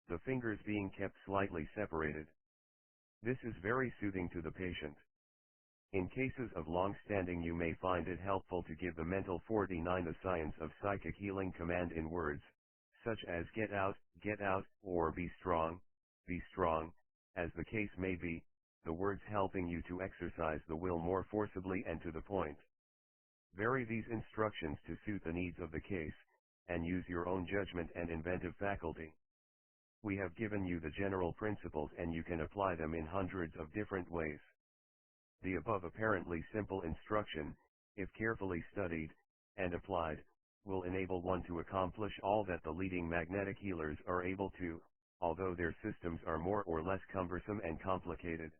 the fingers being kept slightly separated. This is very soothing to the patient. In cases of long-standing you may find it helpful to give the mental 49 the science of psychic healing command in words, such as get out, or be strong, as the case may be, the words helping you to exercise the will more forcibly and to the point. Vary these instructions to suit the needs of the case, and use your own judgment and inventive faculty. We have given you the general principles and you can apply them in hundreds of different ways. The above apparently simple instruction, if carefully studied and applied, will enable one to accomplish all that the leading magnetic healers are able to, although their systems are more or less cumbersome and complicated.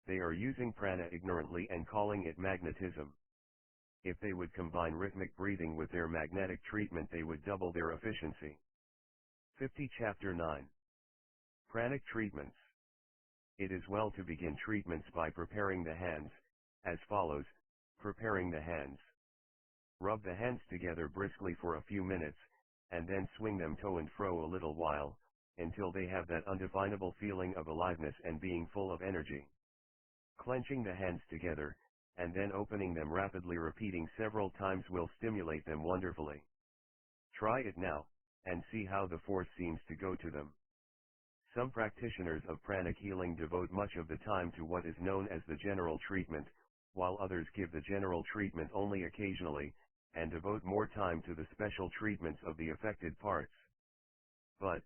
They are using prana ignorantly and calling it magnetism. If they would combine rhythmic breathing with their magnetic treatment they would double their efficiency. 50 Chapter 9. Pranic Treatments. It is well to begin treatments by preparing the hands, as follows. Preparing the hands. Rub the hands together briskly for a few minutes, and then swing them to and fro a little while, until they have that undefinable feeling of aliveness and being full of energy. Clenching the hands together, and then opening them rapidly repeating several times will stimulate them wonderfully. Try it now, and see how the force seems to go to them. Some practitioners of pranic healing devote much of the time to what is known as the general treatment, while others give the general treatment only occasionally, and devote more time to the special treatments of the affected parts. But,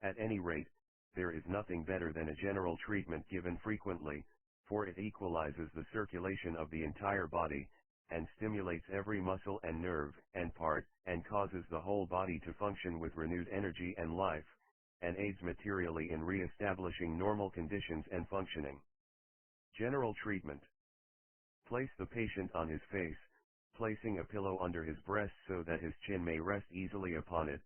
at any rate, there is nothing better than a general treatment given frequently, for it equalizes the circulation of the entire body, and stimulates every muscle and nerve and part, and causes the whole body to function with renewed energy and life, and aids materially in re-establishing normal conditions and functioning. General treatment. Place the patient on his face, placing a pillow under his breast so that his chin may rest easily upon it.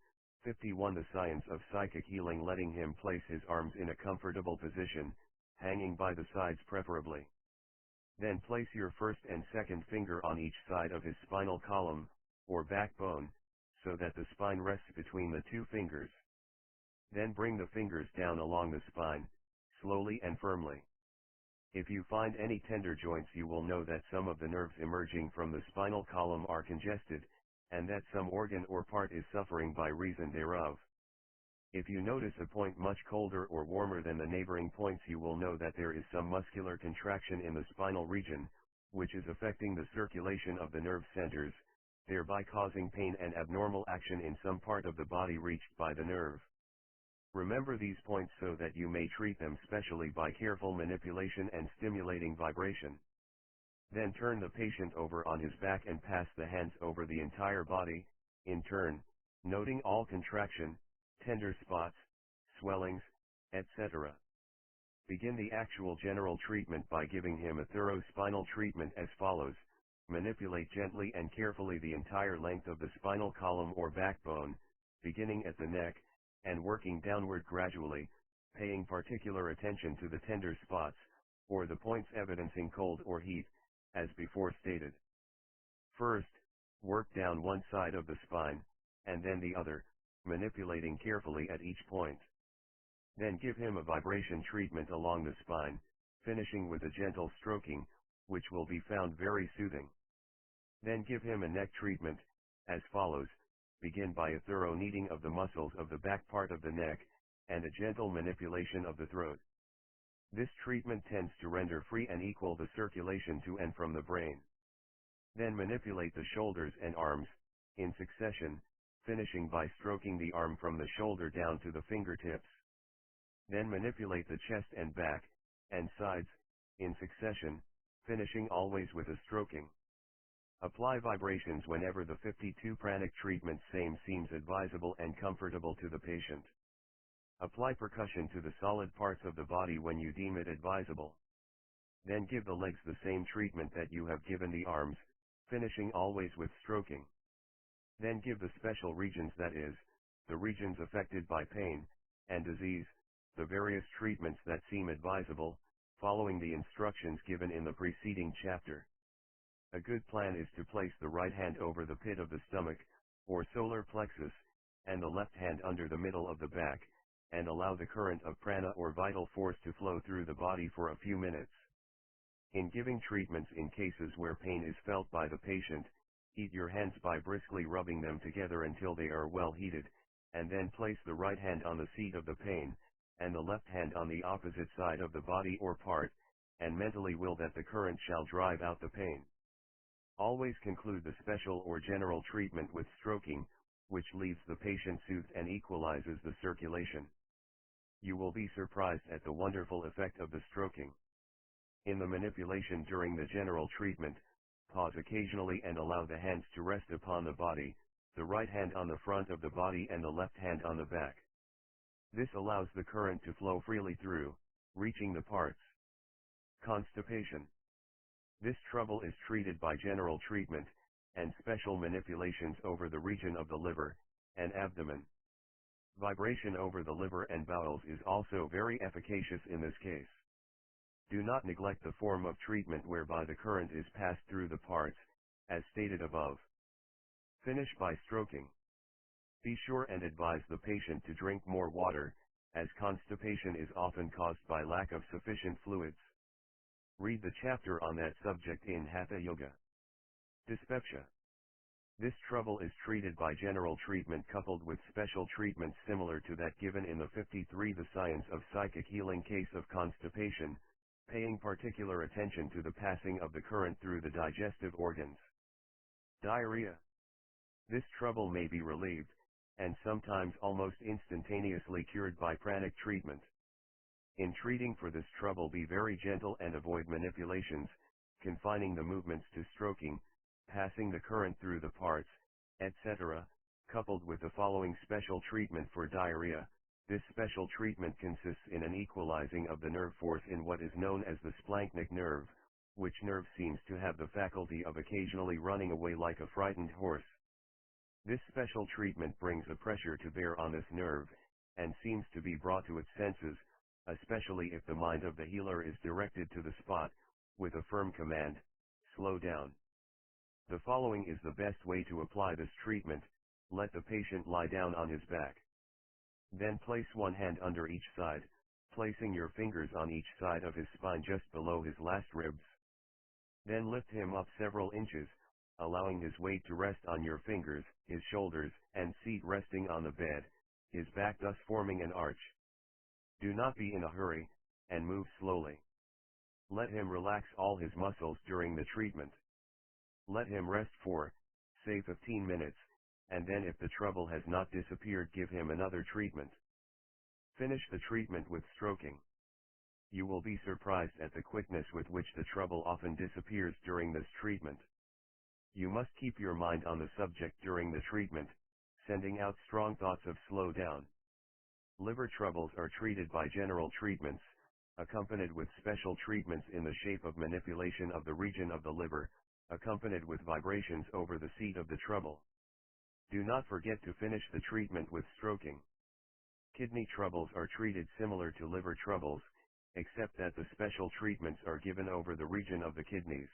51 The science of psychic healing, letting him place his arms in a comfortable position, hanging by the sides preferably. Then place your first and second finger on each side of his spinal column, or backbone, so that the spine rests between the two fingers. Then bring the fingers down along the spine, slowly and firmly. If you find any tender joints you will know that some of the nerves emerging from the spinal column are congested, and that some organ or part is suffering by reason thereof. If you notice a point much colder or warmer than the neighboring points you will know that there is some muscular contraction in the spinal region, which is affecting the circulation of the nerve centers, thereby causing pain and abnormal action in some part of the body reached by the nerve. Remember these points so that you may treat them specially by careful manipulation and stimulating vibration. Then turn the patient over on his back and pass the hands over the entire body, in turn, noting all contraction, tender spots, swellings, etc. Begin the actual general treatment by giving him a thorough spinal treatment as follows. Manipulate gently and carefully the entire length of the spinal column or backbone, beginning at the neck, and working downward gradually, paying particular attention to the tender spots, or the points evidencing cold or heat, as before stated. First, work down one side of the spine, and then the other, manipulating carefully at each point. Then give him a vibration treatment along the spine, finishing with a gentle stroking, which will be found very soothing. Then give him a neck treatment, as follows. Begin by a thorough kneading of the muscles of the back part of the neck, and a gentle manipulation of the throat. This treatment tends to render free and equal the circulation to and from the brain. Then manipulate the shoulders and arms, in succession, finishing by stroking the arm from the shoulder down to the fingertips. Then manipulate the chest and back, and sides, in succession, finishing always with a stroking. Apply vibrations whenever the 52 pranic treatment same seems advisable and comfortable to the patient. Apply percussion to the solid parts of the body when you deem it advisable. Then give the legs the same treatment that you have given the arms, finishing always with stroking. Then give the special regions, that is, the regions affected by pain and disease, the various treatments that seem advisable, following the instructions given in the preceding chapter. A good plan is to place the right hand over the pit of the stomach, or solar plexus, and the left hand under the middle of the back, and allow the current of prana or vital force to flow through the body for a few minutes. In giving treatments in cases where pain is felt by the patient, heat your hands by briskly rubbing them together until they are well heated, and then place the right hand on the seat of the pain, and the left hand on the opposite side of the body or part, and mentally will that the current shall drive out the pain. Always conclude the special or general treatment with stroking, which leaves the patient soothed and equalizes the circulation. You will be surprised at the wonderful effect of the stroking. In the manipulation during the general treatment, pause occasionally and allow the hands to rest upon the body, the right hand on the front of the body and the left hand on the back. This allows the current to flow freely through, reaching the parts. Constipation. This trouble is treated by general treatment, and special manipulations over the region of the liver and abdomen. Vibration over the liver and bowels is also very efficacious in this case. Do not neglect the form of treatment whereby the current is passed through the parts, as stated above. Finish by stroking. Be sure and advise the patient to drink more water, as constipation is often caused by lack of sufficient fluids. Read the chapter on that subject in Hatha Yoga. Dyspepsia. This trouble is treated by general treatment coupled with special treatments similar to that given in the 53 The Science of Psychic Healing case of constipation, paying particular attention to the passing of the current through the digestive organs. Diarrhea. This trouble may be relieved, and sometimes almost instantaneously cured by pranic treatment. In treating for this trouble, be very gentle and avoid manipulations, confining the movements to stroking, passing the current through the parts, etc., coupled with the following special treatment for diarrhea. This special treatment consists in an equalizing of the nerve force in what is known as the splanchnic nerve, which nerve seems to have the faculty of occasionally running away like a frightened horse. This special treatment brings a pressure to bear on this nerve, and seems to be brought to its senses, especially if the mind of the healer is directed to the spot, with a firm command, slow down. The following is the best way to apply this treatment. Let the patient lie down on his back. Then place one hand under each side, placing your fingers on each side of his spine just below his last ribs. Then lift him up several inches, allowing his weight to rest on your fingers, his shoulders, and seat resting on the bed, his back thus forming an arch. Do not be in a hurry, and move slowly. Let him relax all his muscles during the treatment. Let him rest for, say 15 minutes, and then if the trouble has not disappeared, give him another treatment. Finish the treatment with stroking. You will be surprised at the quickness with which the trouble often disappears during this treatment. You must keep your mind on the subject during the treatment, sending out strong thoughts of slow down. Liver troubles are treated by general treatments, accompanied with special treatments in the shape of manipulation of the region of the liver, accompanied with vibrations over the seat of the trouble. Do not forget to finish the treatment with stroking. Kidney troubles are treated similar to liver troubles, except that the special treatments are given over the region of the kidneys.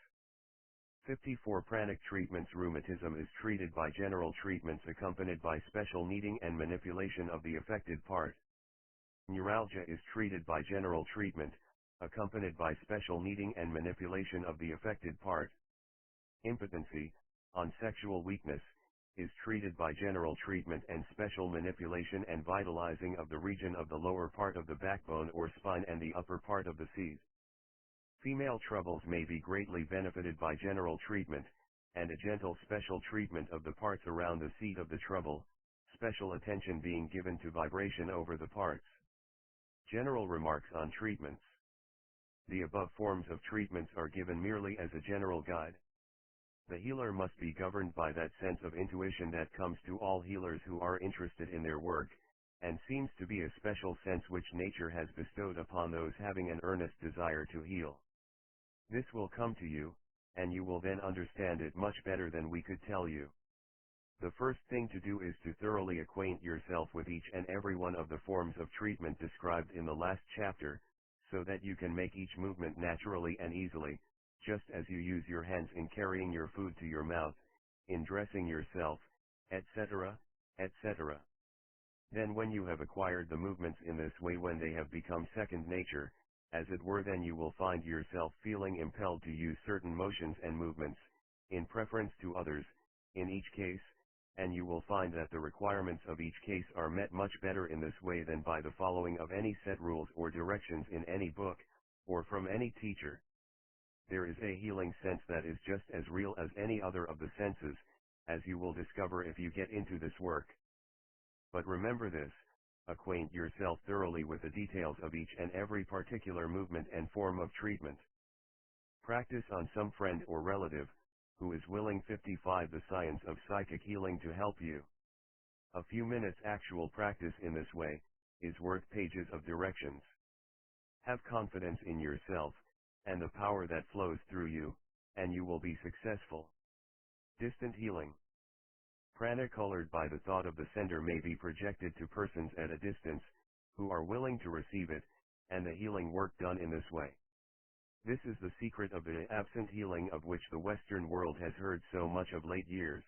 54 Pranic treatments. Rheumatism is treated by general treatments accompanied by special kneading and manipulation of the affected part. Neuralgia is treated by general treatment, accompanied by special kneading and manipulation of the affected part. Impotency, on sexual weakness, is treated by general treatment and special manipulation and vitalizing of the region of the lower part of the backbone or spine and the upper part of the seat. Female troubles may be greatly benefited by general treatment, and a gentle special treatment of the parts around the seat of the trouble, special attention being given to vibration over the parts. General remarks on treatments. The above forms of treatments are given merely as a general guide. The healer must be governed by that sense of intuition that comes to all healers who are interested in their work, and seems to be a special sense which nature has bestowed upon those having an earnest desire to heal. This will come to you, and you will then understand it much better than we could tell you. The first thing to do is to thoroughly acquaint yourself with each and every one of the forms of treatment described in the last chapter, so that you can make each movement naturally and easily, just as you use your hands in carrying your food to your mouth, in dressing yourself, etc., etc. Then when you have acquired the movements in this way, when they have become second nature, as it were, then you will find yourself feeling impelled to use certain motions and movements, in preference to others, in each case, and you will find that the requirements of each case are met much better in this way than by the following of any set rules or directions in any book, or from any teacher. There is a healing sense that is just as real as any other of the senses, as you will discover if you get into this work. But remember this: acquaint yourself thoroughly with the details of each and every particular movement and form of treatment. Practice on some friend or relative, who is willing. 55 The science of psychic healing to help you. A few minutes actual practice in this way, is worth pages of directions. Have confidence in yourself, and the power that flows through you, and you will be successful. Distant healing. Prana colored by the thought of the sender may be projected to persons at a distance, who are willing to receive it, and the healing work done in this way. This is the secret of the absent healing of which the Western world has heard so much of late years.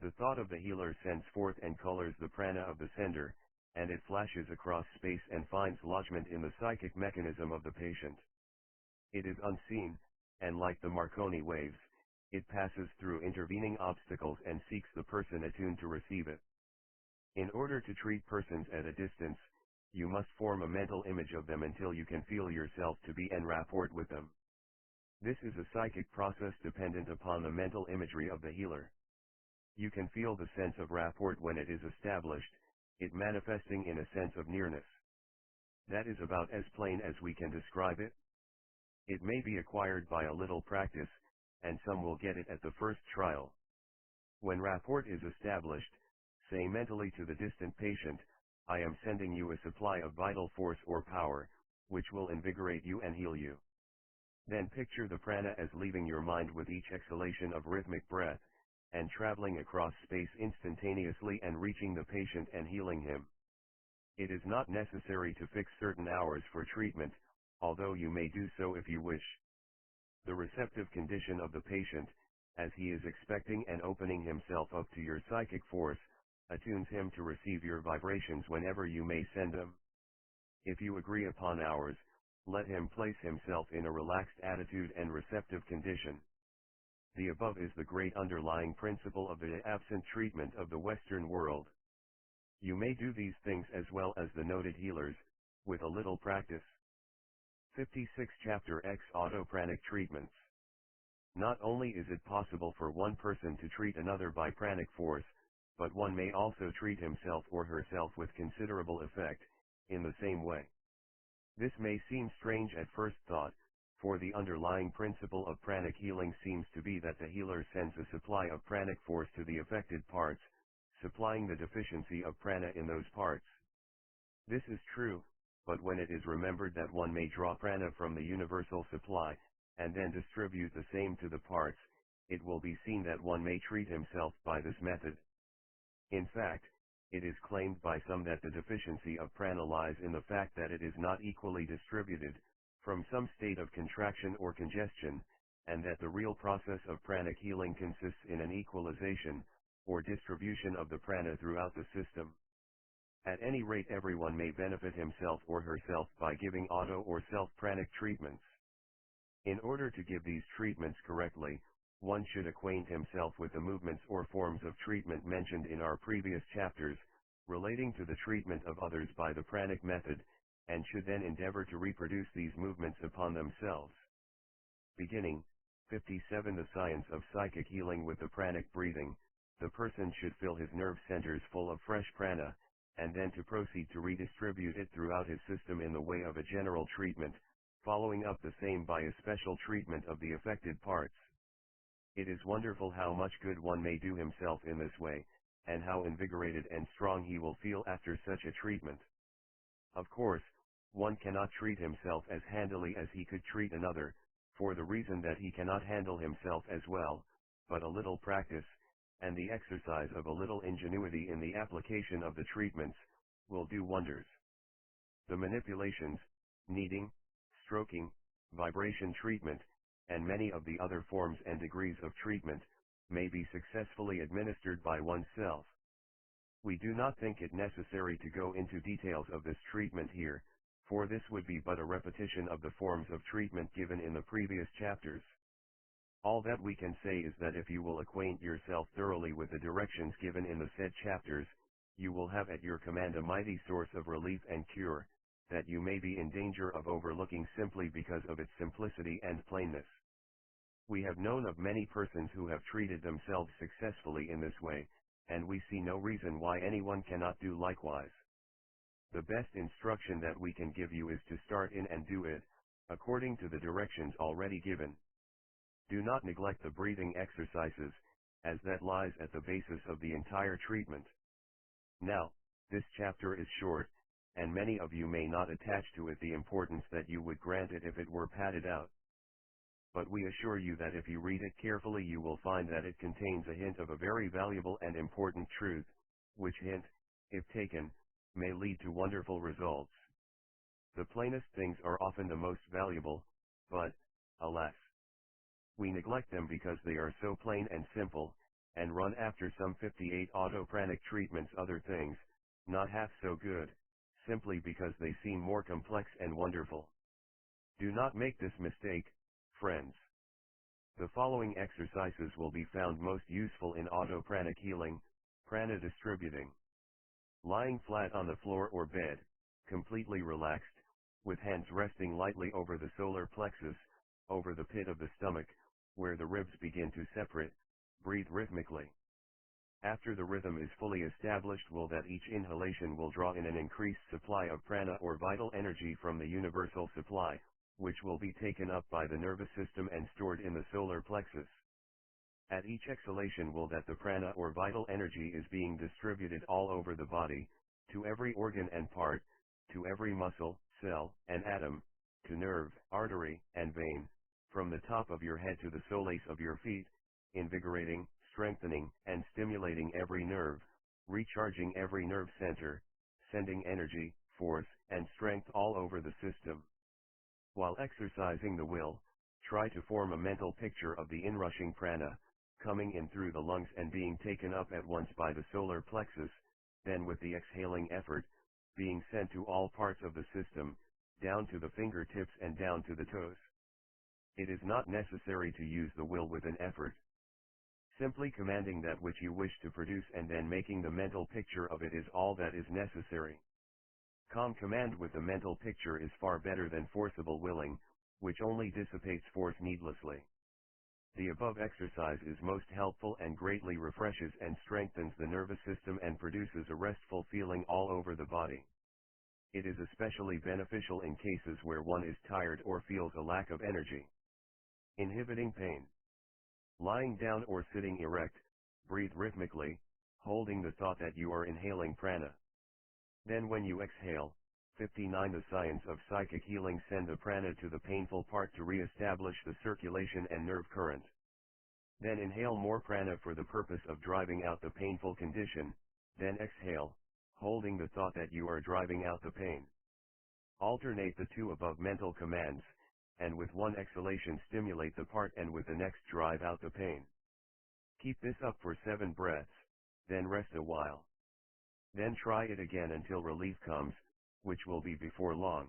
The thought of the healer sends forth and colors the prana of the sender, and it flashes across space and finds lodgment in the psychic mechanism of the patient. It is unseen, and like the Marconi waves, it passes through intervening obstacles and seeks the person attuned to receive it. In order to treat persons at a distance, you must form a mental image of them until you can feel yourself to be en rapport with them. This is a psychic process dependent upon the mental imagery of the healer. You can feel the sense of rapport when it is established, it manifesting in a sense of nearness. That is about as plain as we can describe it. It may be acquired by a little practice, and some will get it at the first trial. When rapport is established, say mentally to the distant patient, "I am sending you a supply of vital force or power, which will invigorate you and heal you." Then picture the prana as leaving your mind with each exhalation of rhythmic breath, and traveling across space instantaneously and reaching the patient and healing him. It is not necessary to fix certain hours for treatment, although you may do so if you wish. The receptive condition of the patient, as he is expecting and opening himself up to your psychic force, attunes him to receive your vibrations whenever you may send them. If you agree upon hours, let him place himself in a relaxed attitude and receptive condition. The above is the great underlying principle of the absent treatment of the Western world. You may do these things as well as the noted healers, with a little practice. 56 Chapter X Autopranic Treatments. Not only is it possible for one person to treat another by pranic force, but one may also treat himself or herself with considerable effect, in the same way. This may seem strange at first thought, for the underlying principle of pranic healing seems to be that the healer sends a supply of pranic force to the affected parts, supplying the deficiency of prana in those parts. This is true, but when it is remembered that one may draw prana from the universal supply, and then distribute the same to the parts, it will be seen that one may treat himself by this method. In fact, it is claimed by some that the deficiency of prana lies in the fact that it is not equally distributed, from some state of contraction or congestion, and that the real process of pranic healing consists in an equalization, or distribution of the prana throughout the system. At any rate, everyone may benefit himself or herself by giving auto or self-pranic treatments. In order to give these treatments correctly, one should acquaint himself with the movements or forms of treatment mentioned in our previous chapters, relating to the treatment of others by the pranic method, and should then endeavor to reproduce these movements upon themselves. Beginning, 57 The science of psychic healing with the pranic breathing. The person should fill his nerve centers full of fresh prana, and then to proceed to redistribute it throughout his system in the way of a general treatment, following up the same by a special treatment of the affected parts. It is wonderful how much good one may do himself in this way, and how invigorated and strong he will feel after such a treatment. Of course, one cannot treat himself as handily as he could treat another, for the reason that he cannot handle himself as well, but a little practice, and the exercise of a little ingenuity in the application of the treatments, will do wonders. The manipulations, kneading, stroking, vibration treatment, and many of the other forms and degrees of treatment, may be successfully administered by oneself. We do not think it necessary to go into details of this treatment here, for this would be but a repetition of the forms of treatment given in the previous chapters. All that we can say is that if you will acquaint yourself thoroughly with the directions given in the said chapters, you will have at your command a mighty source of relief and cure, that you may be in danger of overlooking simply because of its simplicity and plainness. We have known of many persons who have treated themselves successfully in this way, and we see no reason why anyone cannot do likewise. The best instruction that we can give you is to start in and do it, according to the directions already given. Do not neglect the breathing exercises, as that lies at the basis of the entire treatment. Now, this chapter is short, and many of you may not attach to it the importance that you would grant it if it were padded out. But we assure you that if you read it carefully you will find that it contains a hint of a very valuable and important truth, which hint, if taken, may lead to wonderful results. The plainest things are often the most valuable, but, alas, we neglect them because they are so plain and simple, and run after some 58 autopranic treatments, other things, not half so good, simply because they seem more complex and wonderful. Do not make this mistake, friends. The following exercises will be found most useful in autopranic healing, prana distributing. Lying flat on the floor or bed, completely relaxed, with hands resting lightly over the solar plexus, over the pit of the stomach, where the ribs begin to separate, breathe rhythmically. After the rhythm is fully established, will that each inhalation will draw in an increased supply of prana or vital energy from the universal supply, which will be taken up by the nervous system and stored in the solar plexus. At each exhalation will that the prana or vital energy is being distributed all over the body, to every organ and part, to every muscle, cell, and atom, to nerve, artery, and vein, from the top of your head to the soles of your feet, invigorating, strengthening, and stimulating every nerve, recharging every nerve center, sending energy, force, and strength all over the system. While exercising the will, try to form a mental picture of the inrushing prana, coming in through the lungs and being taken up at once by the solar plexus, then with the exhaling effort, being sent to all parts of the system, down to the fingertips and down to the toes. It is not necessary to use the will with an effort. Simply commanding that which you wish to produce and then making the mental picture of it is all that is necessary. Calm command with the mental picture is far better than forcible willing, which only dissipates force needlessly. The above exercise is most helpful and greatly refreshes and strengthens the nervous system and produces a restful feeling all over the body. It is especially beneficial in cases where one is tired or feels a lack of energy. Inhibiting pain. Lying down or sitting erect, breathe rhythmically, holding the thought that you are inhaling prana. Then when you exhale, 59 The science of psychic healing. Send the prana to the painful part to re-establish the circulation and nerve current. Then inhale more prana for the purpose of driving out the painful condition, then exhale, holding the thought that you are driving out the pain. Alternate the two above mental commands, and with one exhalation stimulate the part and with the next drive out the pain. Keep this up for 7 breaths, then rest a while. Then try it again until relief comes, which will be before long.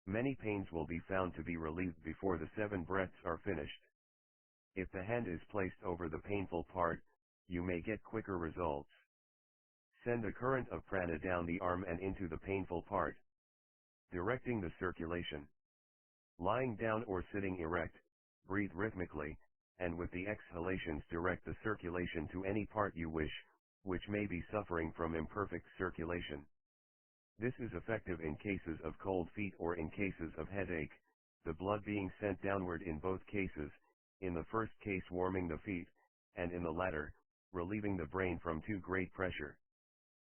Many pains will be found to be relieved before the 7 breaths are finished. If the hand is placed over the painful part, you may get quicker results. Send the current of prana down the arm and into the painful part. Directing the circulation. Lying down or sitting erect, breathe rhythmically, and with the exhalations direct the circulation to any part you wish, which may be suffering from imperfect circulation. This is effective in cases of cold feet or in cases of headache, the blood being sent downward in both cases, in the first case warming the feet, and in the latter, relieving the brain from too great pressure.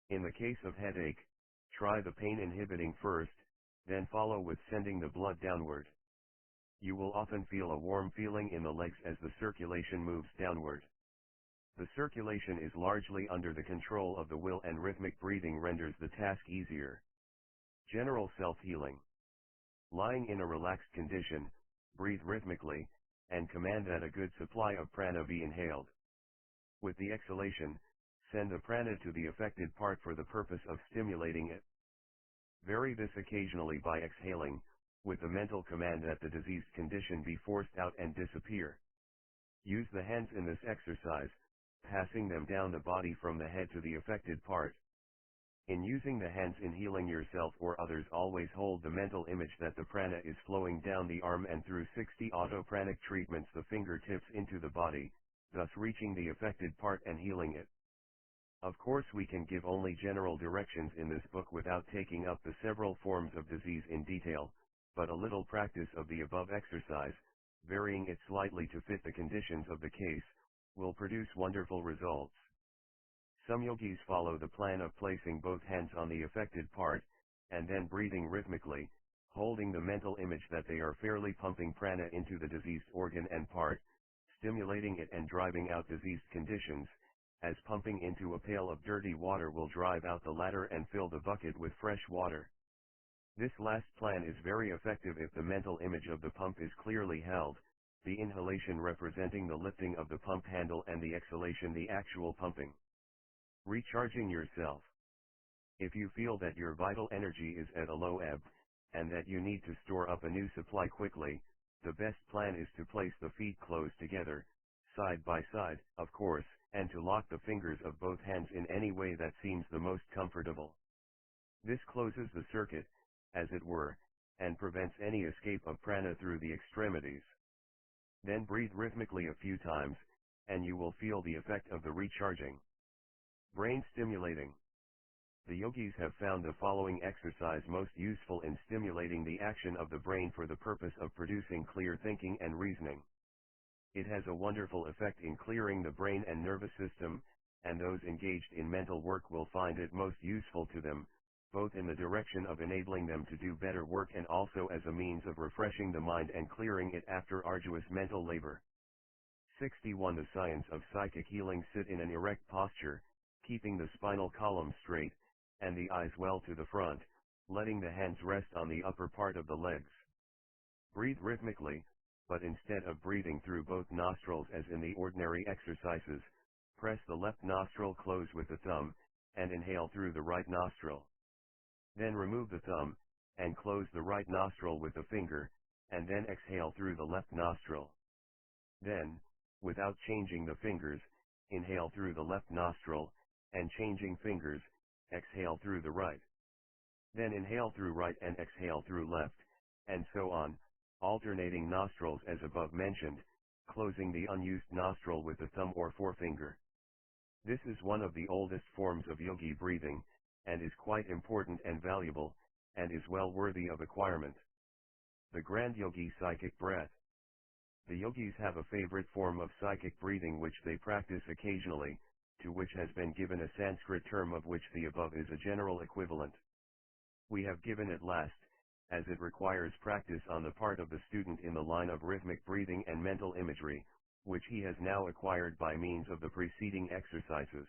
In the case of headache, try the pain inhibiting first, then follow with sending the blood downward. You will often feel a warm feeling in the legs as the circulation moves downward. The circulation is largely under the control of the will, and rhythmic breathing renders the task easier. General self-healing. Lying in a relaxed condition, breathe rhythmically, and command that a good supply of prana be inhaled. With the exhalation, send the prana to the affected part for the purpose of stimulating it. Vary this occasionally by exhaling, with the mental command that the diseased condition be forced out and disappear. Use the hands in this exercise, passing them down the body from the head to the affected part. In using the hands in healing yourself or others, always hold the mental image that the prana is flowing down the arm and through 60 autopranic treatments the fingertips into the body, thus reaching the affected part and healing it. Of course, we can give only general directions in this book without taking up the several forms of disease in detail, but a little practice of the above exercise, varying it slightly to fit the conditions of the case, will produce wonderful results. Some yogis follow the plan of placing both hands on the affected part, and then breathing rhythmically, holding the mental image that they are fairly pumping prana into the diseased organ and part, stimulating it and driving out diseased conditions, as pumping into a pail of dirty water will drive out the latter and fill the bucket with fresh water. This last plan is very effective if the mental image of the pump is clearly held, the inhalation representing the lifting of the pump handle and the exhalation the actual pumping. Recharging yourself. If you feel that your vital energy is at a low ebb, and that you need to store up a new supply quickly, the best plan is to place the feet close together, side by side, of course, and to lock the fingers of both hands in any way that seems the most comfortable. This closes the circuit, as it were, and prevents any escape of prana through the extremities. Then breathe rhythmically a few times, and you will feel the effect of the recharging. Brain stimulating. The yogis have found the following exercise most useful in stimulating the action of the brain for the purpose of producing clear thinking and reasoning. It has a wonderful effect in clearing the brain and nervous system, and those engaged in mental work will find it most useful to them, both in the direction of enabling them to do better work and also as a means of refreshing the mind and clearing it after arduous mental labor. 61 The science of psychic healing. Sit in an erect posture, keeping the spinal column straight, and the eyes well to the front, letting the hands rest on the upper part of the legs. Breathe rhythmically, but instead of breathing through both nostrils as in the ordinary exercises, press the left nostril close with the thumb, and inhale through the right nostril. Then remove the thumb, and close the right nostril with the finger, and then exhale through the left nostril. Then, without changing the fingers, inhale through the left nostril, and changing fingers, exhale through the right. Then inhale through right and exhale through left, and so on, alternating nostrils as above mentioned, closing the unused nostril with the thumb or forefinger. This is one of the oldest forms of yogi breathing, and is quite important and valuable, and is well worthy of acquirement. The Grand Yogi Psychic Breath. The yogis have a favorite form of psychic breathing which they practice occasionally, to which has been given a Sanskrit term of which the above is a general equivalent. We have given it last, as it requires practice on the part of the student in the line of rhythmic breathing and mental imagery, which he has now acquired by means of the preceding exercises.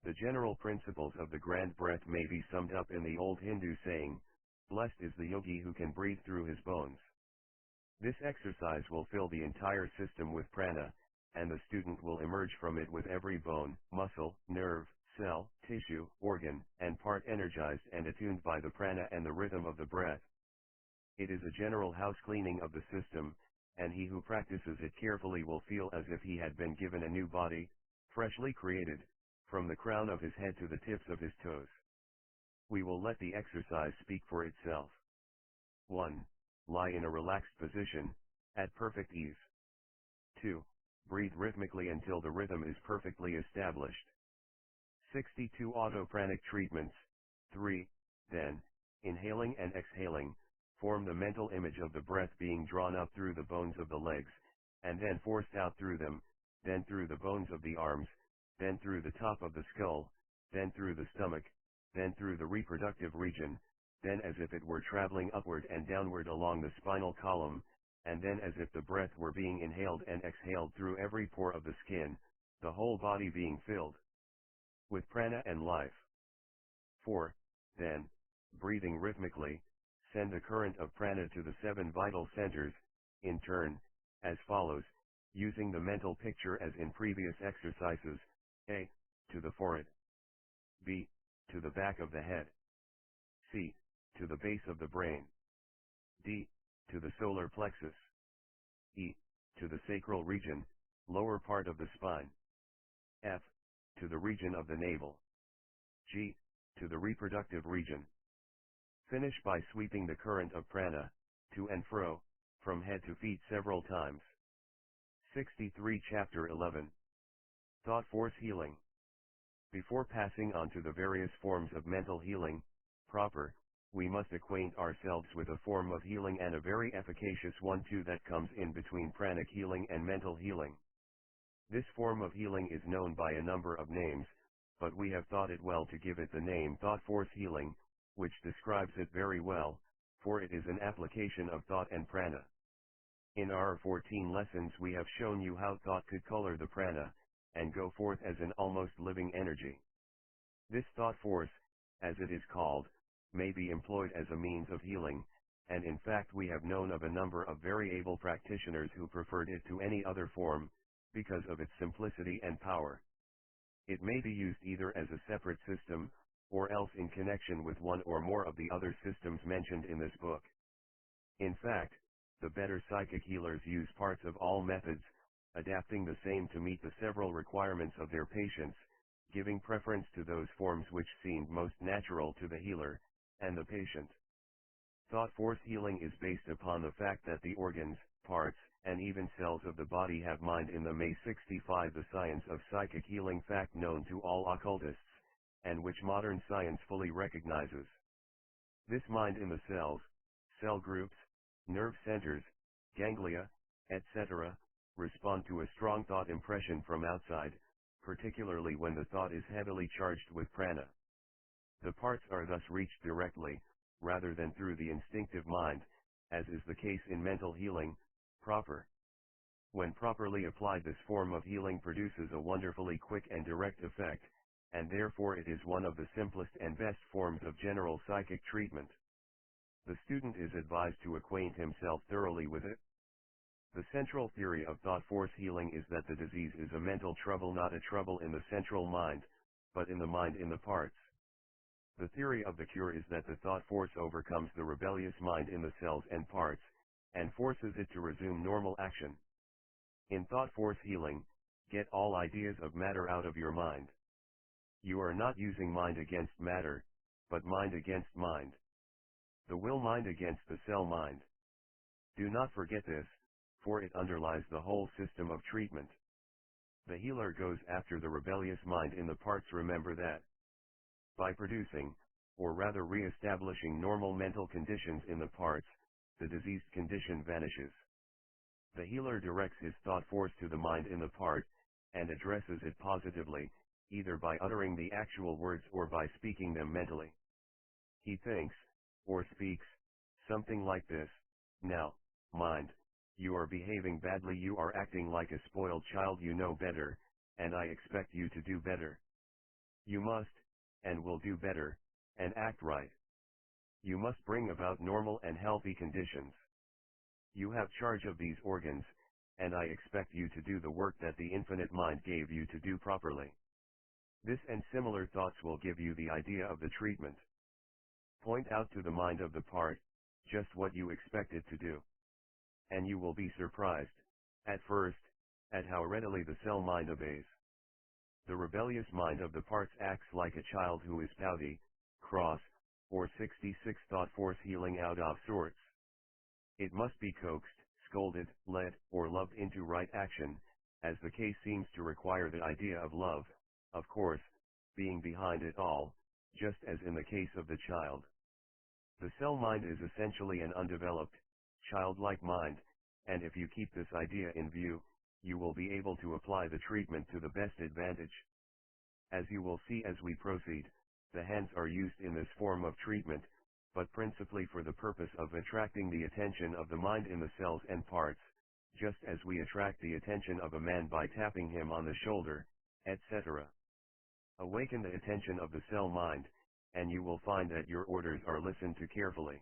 The general principles of the grand breath may be summed up in the old Hindu saying, "Blessed is the yogi who can breathe through his bones." This exercise will fill the entire system with prana, and the student will emerge from it with every bone, muscle, nerve, cell, tissue, organ, and part energized and attuned by the prana and the rhythm of the breath. It is a general house cleaning of the system, and he who practices it carefully will feel as if he had been given a new body, freshly created, from the crown of his head to the tips of his toes. We will let the exercise speak for itself. 1. Lie in a relaxed position, at perfect ease. 2. Breathe rhythmically until the rhythm is perfectly established. 62 autopranic treatments. 3. Then, inhaling and exhaling, form the mental image of the breath being drawn up through the bones of the legs, and then forced out through them, then through the bones of the arms, then through the top of the skull, then through the stomach, then through the reproductive region, then as if it were traveling upward and downward along the spinal column, and then as if the breath were being inhaled and exhaled through every pore of the skin, the whole body being filled with prana and life. 4. Then, breathing rhythmically, send the current of prana to the 7 vital centers, in turn, as follows, using the mental picture as in previous exercises: A. To the forehead. B. To the back of the head. C. To the base of the brain. D. To the solar plexus. E. To the sacral region, lower part of the spine. F. To the region of the navel. G. To the reproductive region. Finish by sweeping the current of prana, to and fro, from head to feet several times. 63 Chapter 11. Thought Force Healing. Before passing on to the various forms of mental healing, proper, we must acquaint ourselves with a form of healing, and a very efficacious one too, that comes in between pranic healing and mental healing. This form of healing is known by a number of names, but we have thought it well to give it the name thought force healing, which describes it very well, for it is an application of thought and prana. In our 14 lessons we have shown you how thought could color the prana, and go forth as an almost living energy. This thought force, as it is called, may be employed as a means of healing, and in fact we have known of a number of very able practitioners who preferred it to any other form, because of its simplicity and power. It may be used either as a separate system, or else in connection with one or more of the other systems mentioned in this book. In fact, the better psychic healers use parts of all methods, adapting the same to meet the several requirements of their patients, giving preference to those forms which seemed most natural to the healer and the patient. Thought force healing is based upon the fact that the organs, parts, and even cells of the body have mind in them. May 65 The science of psychic healing, fact known to all occultists, and which modern science fully recognizes. This mind in the cells, cell groups, nerve centers, ganglia, etc., respond to a strong thought impression from outside, particularly when the thought is heavily charged with prana. The parts are thus reached directly, rather than through the instinctive mind, as is the case in mental healing, proper. When properly applied, this form of healing produces a wonderfully quick and direct effect, and therefore it is one of the simplest and best forms of general psychic treatment. The student is advised to acquaint himself thoroughly with it. The central theory of thought force healing is that the disease is a mental trouble, not a trouble in the central mind, but in the mind in the parts. The theory of the cure is that the thought force overcomes the rebellious mind in the cells and parts, and forces it to resume normal action. In thought force healing, get all ideas of matter out of your mind. You are not using mind against matter, but mind against mind. The will mind against the cell mind. Do not forget this, for it underlies the whole system of treatment. The healer goes after the rebellious mind in the parts. Remember that. By producing, or rather re-establishing normal mental conditions in the parts, the diseased condition vanishes. The healer directs his thought force to the mind in the part, and addresses it positively, either by uttering the actual words or by speaking them mentally. He thinks, or speaks, something like this: "Now, mind, you are behaving badly, you are acting like a spoiled child, you know better, and I expect you to do better. You must, and will do better, and act right. You must bring about normal and healthy conditions. You have charge of these organs, and I expect you to do the work that the infinite mind gave you to do properly." This and similar thoughts will give you the idea of the treatment. Point out to the mind of the part, just what you expect it to do. And you will be surprised, at first, at how readily the cell mind obeys. The rebellious mind of the parts acts like a child who is pouty, cross, or 66 thought force healing out of sorts. It must be coaxed, scolded, led, or loved into right action, as the case seems to require the idea of love, of course, being behind it all, just as in the case of the child. The cell mind is essentially an undeveloped, childlike mind, and if you keep this idea in view, you will be able to apply the treatment to the best advantage. As you will see as we proceed, the hands are used in this form of treatment, but principally for the purpose of attracting the attention of the mind in the cells and parts, just as we attract the attention of a man by tapping him on the shoulder, etc. Awaken the attention of the cell mind, and you will find that your orders are listened to carefully.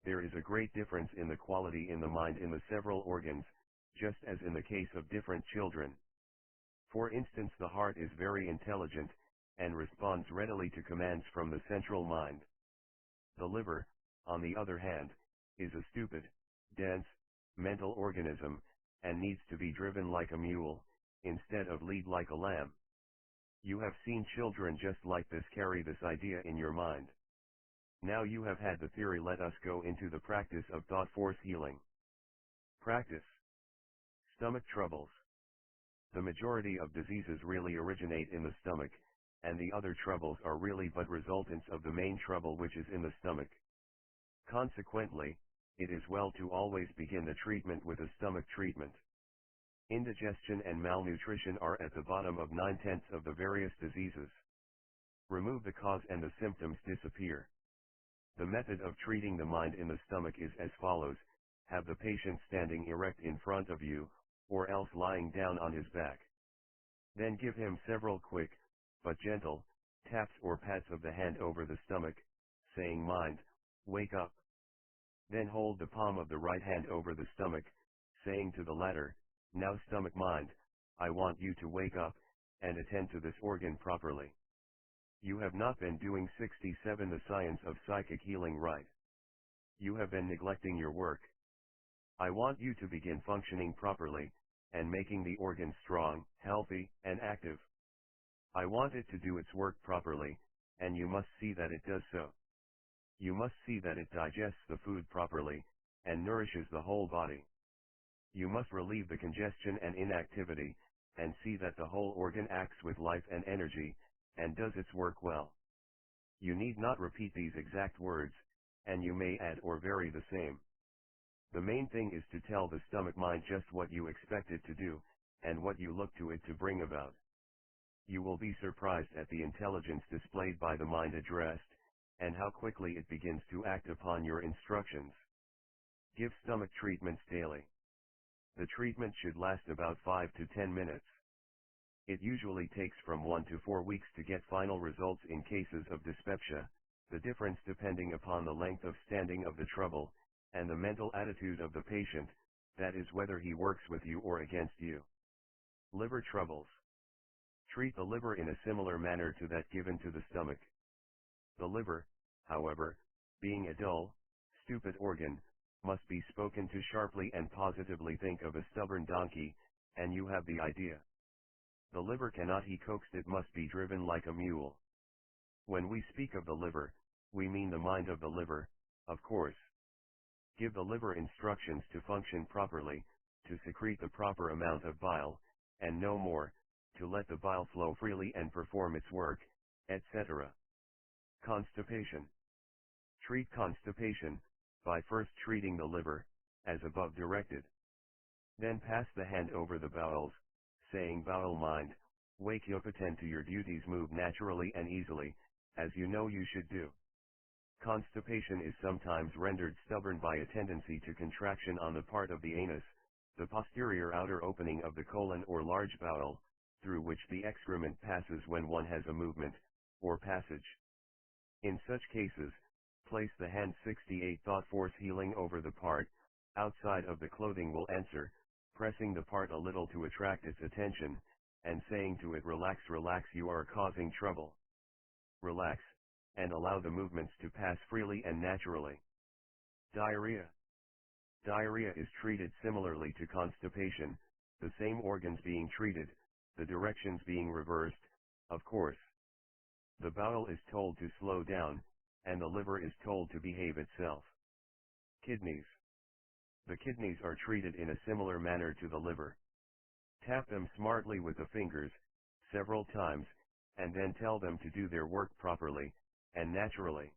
There is a great difference in the quality in the mind in the several organs, just as in the case of different children. For instance, the heart is very intelligent, and responds readily to commands from the central mind. The liver, on the other hand, is a stupid, dense, mental organism, and needs to be driven like a mule, instead of lead like a lamb. You have seen children just like this carry this idea in your mind. Now you have had the theory, let us go into the practice of thought force healing. Practice. Stomach troubles. The majority of diseases really originate in the stomach, and the other troubles are really but resultants of the main trouble, which is in the stomach. Consequently, it is well to always begin the treatment with a stomach treatment. Indigestion and malnutrition are at the bottom of 9/10 of the various diseases. Remove the cause and the symptoms disappear. The method of treating the mind in the stomach is as follows: have the patient standing erect in front of you, or else lying down on his back. Then give him several quick, but gentle, taps or pats of the hand over the stomach, saying, "Mind, wake up." Then hold the palm of the right hand over the stomach, saying to the latter, "Now stomach mind, I want you to wake up, and attend to this organ properly. You have not been doing 67 the science of psychic healing right. You have been neglecting your work. I want you to begin functioning properly, and making the organ strong, healthy, and active. I want it to do its work properly, and you must see that it does so. You must see that it digests the food properly, and nourishes the whole body. You must relieve the congestion and inactivity, and see that the whole organ acts with life and energy, and does its work well. You need not repeat these exact words, and you may add or vary the same. The main thing is to tell the stomach mind just what you expect it to do, and what you look to it to bring about. You will be surprised at the intelligence displayed by the mind addressed, and how quickly it begins to act upon your instructions. Give stomach treatments daily. The treatment should last about 5 to 10 minutes. It usually takes from 1 to 4 weeks to get final results in cases of dyspepsia, the difference depending upon the length of standing of the trouble, and the mental attitude of the patient, that is whether he works with you or against you. Liver troubles. Treat the liver in a similar manner to that given to the stomach. The liver, however, being a dull, stupid organ, must be spoken to sharply and positively. Think of a stubborn donkey, and you have the idea. The liver cannot be coaxed, it must be driven like a mule. When we speak of the liver, we mean the mind of the liver, of course. Give the liver instructions to function properly, to secrete the proper amount of bile, and no more, to let the bile flow freely and perform its work, etc. Constipation. Treat constipation by first treating the liver, as above directed. Then pass the hand over the bowels, saying, "Bowel mind, wake up, attend to your duties, move naturally and easily, as you know you should do." Constipation is sometimes rendered stubborn by a tendency to contraction on the part of the anus, the posterior outer opening of the colon or large bowel, through which the excrement passes when one has a movement, or passage. In such cases, place the hand 68 thought force healing over the part, outside of the clothing will answer, pressing the part a little to attract its attention, and saying to it, "Relax, relax, you are causing trouble. Relax," and allow the movements to pass freely and naturally. Diarrhea. Diarrhea is treated similarly to constipation, the same organs being treated, the directions being reversed, of course. The bowel is told to slow down, and the liver is told to behave itself. Kidneys. The kidneys are treated in a similar manner to the liver. Tap them smartly with the fingers, several times, and then tell them to do their work properly, and naturally.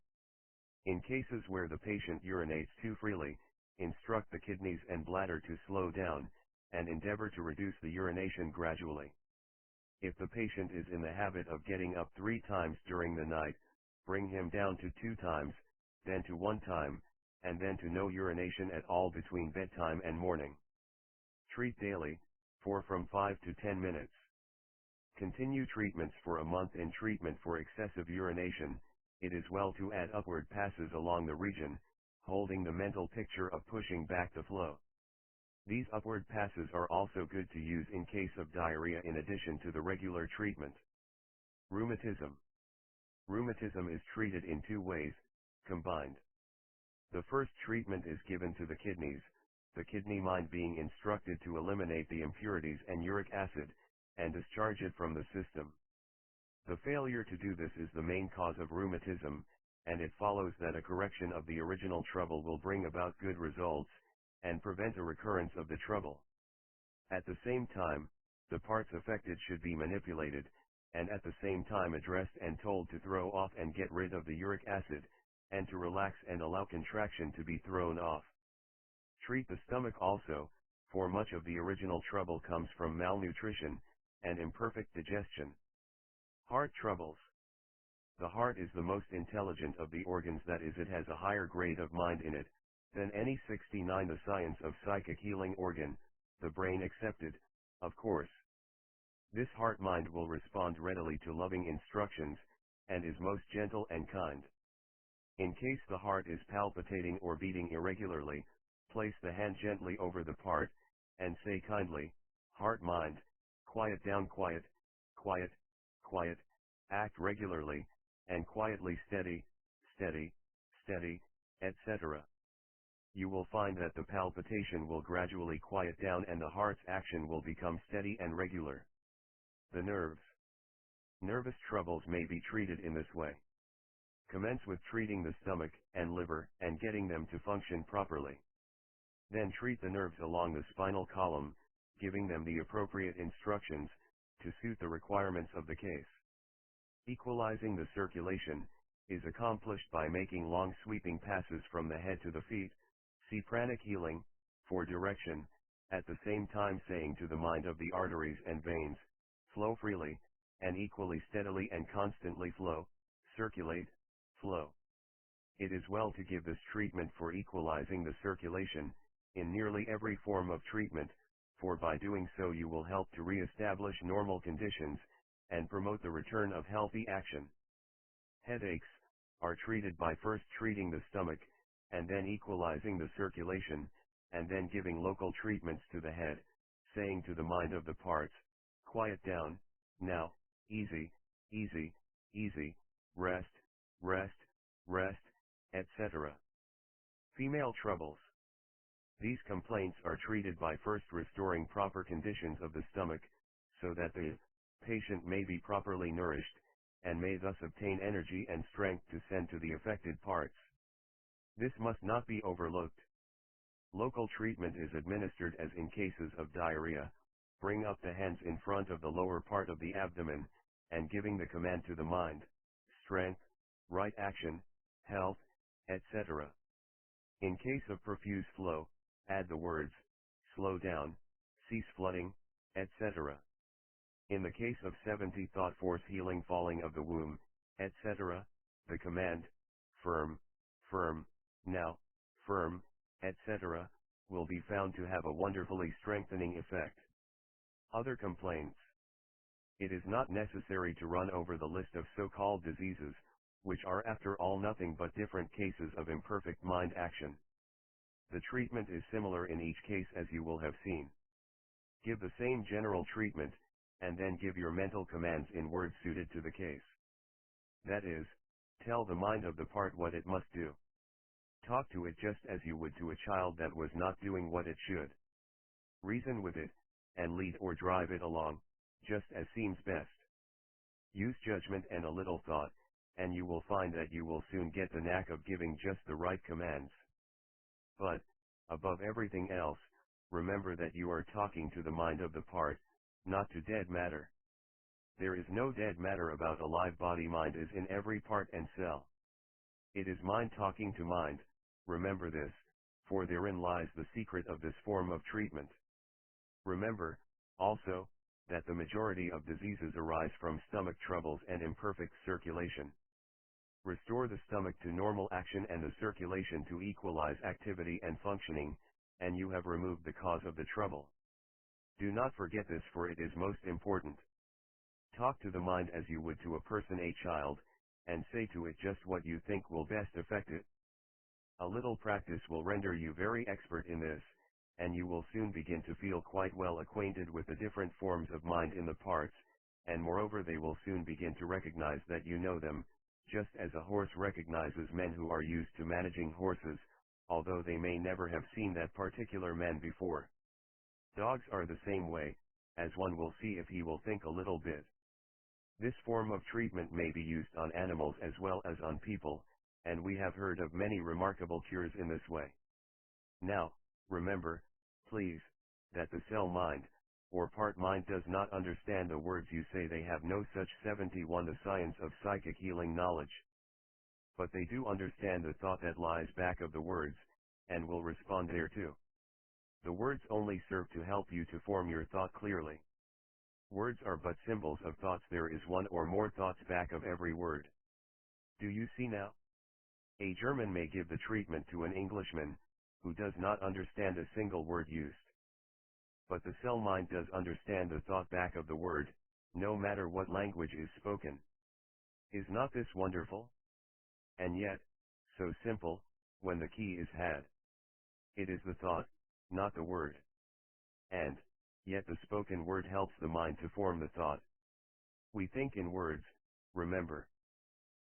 In cases where the patient urinates too freely, instruct the kidneys and bladder to slow down, and endeavor to reduce the urination gradually. If the patient is in the habit of getting up 3 times during the night, bring him down to 2 times, then to 1 time, and then to no urination at all between bedtime and morning. Treat daily, for from 5 to 10 minutes. Continue treatments for a month. In treatment for excessive urination, it is well to add upward passes along the region, holding the mental picture of pushing back the flow. These upward passes are also good to use in case of diarrhea in addition to the regular treatment. Rheumatism. Rheumatism is treated in 2 ways, combined. The first treatment is given to the kidneys, the kidney mind being instructed to eliminate the impurities and uric acid, and discharge it from the system. The failure to do this is the main cause of rheumatism, and it follows that a correction of the original trouble will bring about good results, and prevent a recurrence of the trouble. At the same time, the parts affected should be manipulated, and at the same time addressed and told to throw off and get rid of the uric acid, and to relax and allow contraction to be thrown off. Treat the stomach also, for much of the original trouble comes from malnutrition, and imperfect digestion. Heart troubles. The heart is the most intelligent of the organs, that is, it has a higher grade of mind in it, than any 69 the science of psychic healing organ, the brain excepted, of course. This heart mind will respond readily to loving instructions, and is most gentle and kind. In case the heart is palpitating or beating irregularly, place the hand gently over the part, and say kindly, "Heart mind, quiet down, quiet, quiet, quiet, act regularly, and quietly, steady, steady, steady, etc." You will find that the palpitation will gradually quiet down and the heart's action will become steady and regular. The nerves. Nervous troubles may be treated in this way. Commence with treating the stomach and liver and getting them to function properly. Then treat the nerves along the spinal column, giving them the appropriate instructions to suit the requirements of the case. Equalizing the circulation is accomplished by making long sweeping passes from the head to the feet. See pranic healing for direction, at the same time saying to the mind of the arteries and veins, "Flow freely, and equally steadily and constantly flow, circulate, flow." It is well to give this treatment for equalizing the circulation in nearly every form of treatment, for by doing so you will help to re-establish normal conditions, and promote the return of healthy action. Headaches are treated by first treating the stomach, and then equalizing the circulation, and then giving local treatments to the head, saying to the mind of the parts, "Quiet down, now, easy, easy, easy, rest, rest, rest, etc." Female troubles. These complaints are treated by first restoring proper conditions of the stomach, so that the patient may be properly nourished, and may thus obtain energy and strength to send to the affected parts. This must not be overlooked. Local treatment is administered as in cases of diarrhea. Bring up the hands in front of the lower part of the abdomen, and giving the command to the mind, "Strength, right action, health, etc. In case of profuse flow, add the words, slow down, cease flooding, etc. In the case of 70 thought force healing falling of the womb, etc., the command, firm, firm, now, firm, etc., will be found to have a wonderfully strengthening effect. Other complaints. It is not necessary to run over the list of so-called diseases, which are after all nothing but different cases of imperfect mind action. The treatment is similar in each case, as you will have seen. Give the same general treatment, and then give your mental commands in words suited to the case. That is, tell the mind of the part what it must do. Talk to it just as you would to a child that was not doing what it should. Reason with it, and lead or drive it along, just as seems best. Use judgment and a little thought, and you will find that you will soon get the knack of giving just the right commands. But, above everything else, remember that you are talking to the mind of the part, not to dead matter. There is no dead matter about a live body. Mind is in every part and cell. It is mind talking to mind, remember this, for therein lies the secret of this form of treatment. Remember, also, that the majority of diseases arise from stomach troubles and imperfect circulation. Restore the stomach to normal action and the circulation to equalize activity and functioning, and you have removed the cause of the trouble. Do not forget this, for it is most important. Talk to the mind as you would to a person, a child, and say to it just what you think will best affect it. A little practice will render you very expert in this, and you will soon begin to feel quite well acquainted with the different forms of mind in the parts, and moreover they will soon begin to recognize that you know them, just as a horse recognizes men who are used to managing horses, although they may never have seen that particular man before. Dogs are the same way, as one will see if he will think a little bit. This form of treatment may be used on animals as well as on people, and we have heard of many remarkable cures in this way. Now, remember, please, that the cell mind, or part mind, does not understand the words you say. They have no such 71 the science of psychic healing knowledge. But they do understand the thought that lies back of the words, and will respond thereto. The words only serve to help you to form your thought clearly. Words are but symbols of thoughts. There is one or more thoughts back of every word. Do you see now? A German may give the treatment to an Englishman, who does not understand a single word used. But the cell mind does understand the thought back of the word, no matter what language is spoken. Is not this wonderful? And yet, so simple, when the key is had. It is the thought, not the word. And, yet the spoken word helps the mind to form the thought. We think in words, remember.